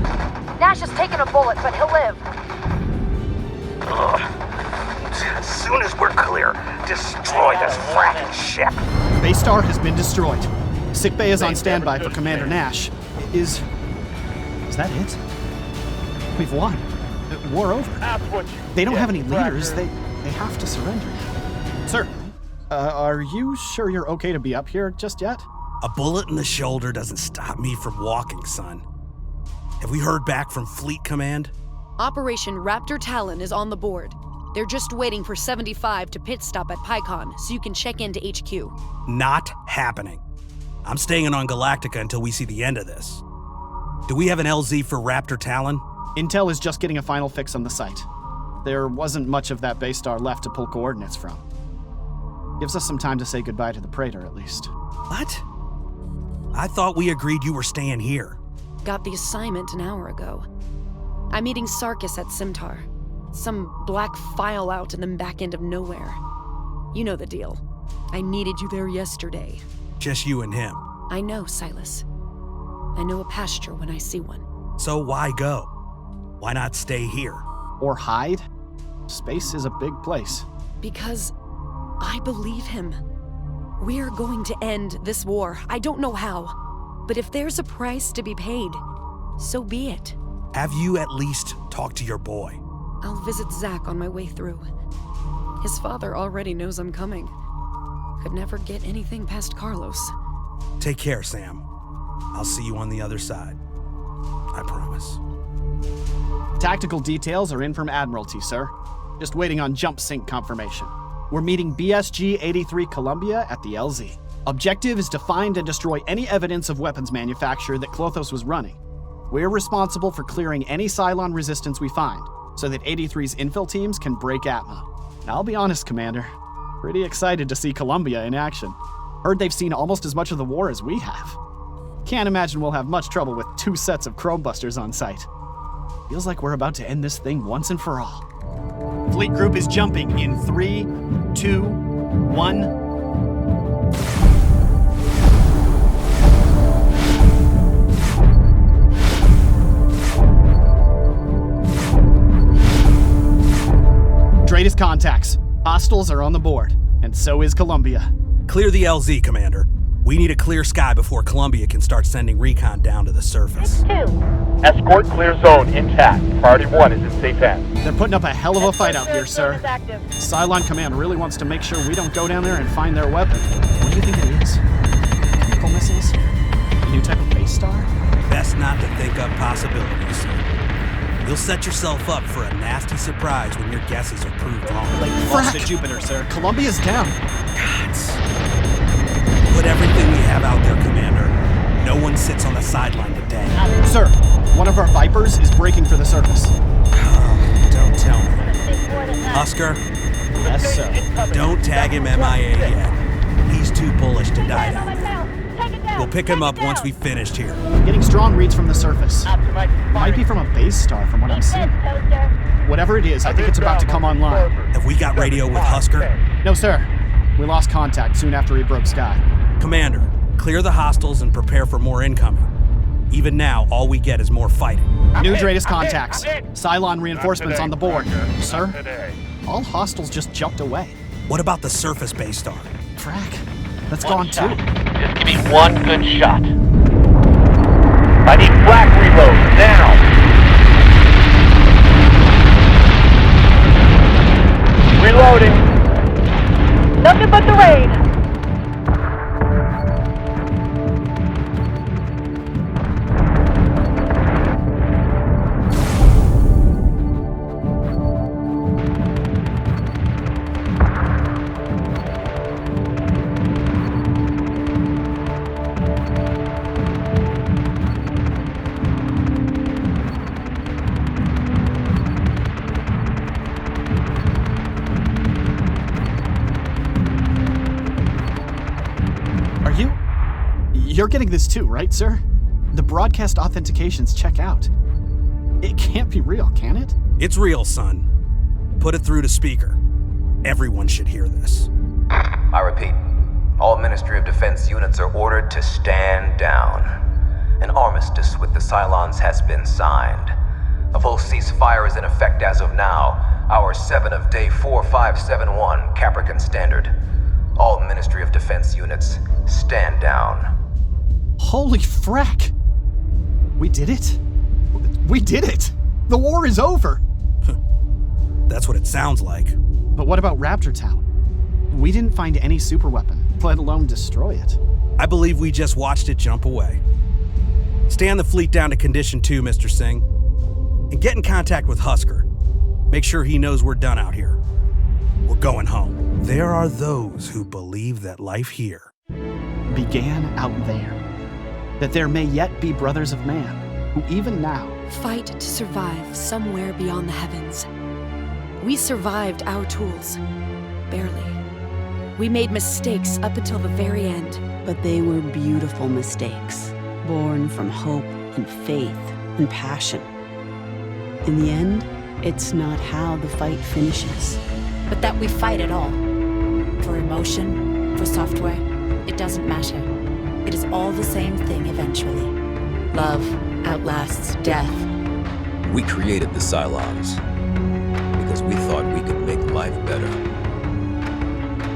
Nash has taken a bullet, but he'll live. As soon as we're clear, destroy this fracking ship. Baystar has been destroyed. Sickbay is on standby for Commander Nash. Is that it? We've won. War over. They don't have any leaders. They have to surrender. Sir, are you sure you're okay to be up here just yet? A bullet in the shoulder doesn't stop me from walking, son. Have we heard back from Fleet Command? Operation Raptor Talon is on the board. They're just waiting for 75 to pit stop at PyCon so you can check into HQ. Not happening. I'm staying on Galactica until we see the end of this. Do we have an LZ for Raptor Talon? Intel is just getting a final fix on the site. There wasn't much of that base star left to pull coordinates from. Gives us some time to say goodbye to the Praetor, at least. What? I thought we agreed you were staying here. Got the assignment an hour ago. I'm meeting Sarkis at Simtar. Some black file out in the back end of nowhere. You know the deal. I needed you there yesterday. Just you and him. I know, Silas. I know a pasture when I see one. So why go? Why not stay here? Or hide? Space is a big place. Because I believe him. We're going to end this war. I don't know how. But if there's a price to be paid, so be it. Have you at least talked to your boy? I'll visit Zach on my way through. His father already knows I'm coming. Could never get anything past Carlos. Take care, Sam. I'll see you on the other side. I promise. Tactical details are in from Admiralty, sir. Just waiting on jump sync confirmation. We're meeting BSG-83 Columbia at the LZ. Objective is to find and destroy any evidence of weapons manufacture that Clos was running. We're responsible for clearing any Cylon resistance we find, so that 83's infill teams can break Atma. And I'll be honest, Commander, pretty excited to see Columbia in action. Heard they've seen almost as much of the war as we have. Can't imagine we'll have much trouble with 2 sets of Chromebusters on site. Feels like we're about to end this thing once and for all. Fleet group is jumping in 3, 2, 1. Greatest contacts. Hostiles are on the board, and so is Columbia. Clear the LZ, Commander. We need a clear sky before Columbia can start sending Recon down to the surface. Escort clear zone intact. Priority 1 is in safe hands. They're putting up a hell of a fight out here, sir. Cylon Command really wants to make sure we don't go down there and find their weapon. What do you think it is? Chemical missiles? A new type of base star? Best not to think up possibilities. You'll set yourself up for a nasty surprise when your guesses are proved wrong. Like lost to Jupiter, sir. Columbia's down. Gods. Put everything we have out there, Commander. No one sits on the sideline today. Sir, one of our Vipers is breaking for the surface. Oh, don't tell me. Husker? Yes, sir. Don't tag him MIA yet. He's too bullish to die down there. We'll pick him up once we've finished here. Getting strong reads from the surface. Might be from a base star from what I'm seeing. Whatever it is, I think it's about to come online. Have we got radio with Husker? No, sir. We lost contact soon after he broke sky. Commander, clear the hostiles and prepare for more incoming. Even now, all we get is more fighting. New greatest contacts. Cylon reinforcements on the board. Sir, all hostiles just jumped away. What about the surface base star? Frack. That's gone too. Just give me one good shot. I need flak reload now. Reloading. Nothing but the rain. You're getting this too, right, sir? The broadcast authentications check out. It can't be real, can it? It's real, son. Put it through to speaker. Everyone should hear this. I repeat, all Ministry of Defense units are ordered to stand down. An armistice with the Cylons has been signed. A full ceasefire is in effect as of now. Hour 7 of day 4571, Capricorn Standard. All Ministry of Defense units, stand down. Holy frack! We did it? We did it! The war is over! That's what it sounds like. But what about Raptor Tower? We didn't find any superweapon, let alone destroy it. I believe we just watched it jump away. Stand the fleet down to Condition 2, Mr. Singh. And get in contact with Husker. Make sure he knows we're done out here. We're going home. There are those who believe that life here began out there. That there may yet be brothers of man, who even now fight to survive somewhere beyond the heavens. We survived our tools. Barely. We made mistakes up until the very end. But they were beautiful mistakes, born from hope and faith and passion. In the end, it's not how the fight finishes, but that we fight at all. For emotion, for software, it doesn't matter. It is all the same thing eventually. Love outlasts death. We created the Cylons because we thought we could make life better.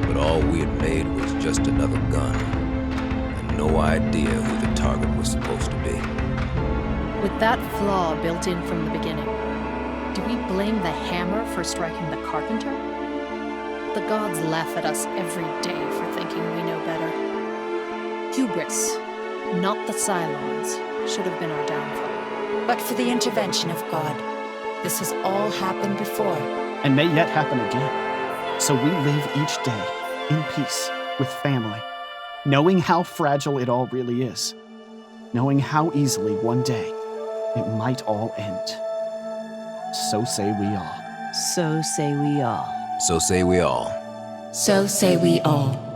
But all we had made was just another gun, and no idea who the target was supposed to be. With that flaw built in from the beginning, do we blame the hammer for striking the carpenter? The gods laugh at us every day for thinking we know better. Hubris, not the Cylons, should have been our downfall. But for the intervention of God, this has all happened before. And may yet happen again. So we live each day in peace with family, knowing how fragile it all really is, knowing how easily one day it might all end. So say we all. So say we all. So say we all. So say we all.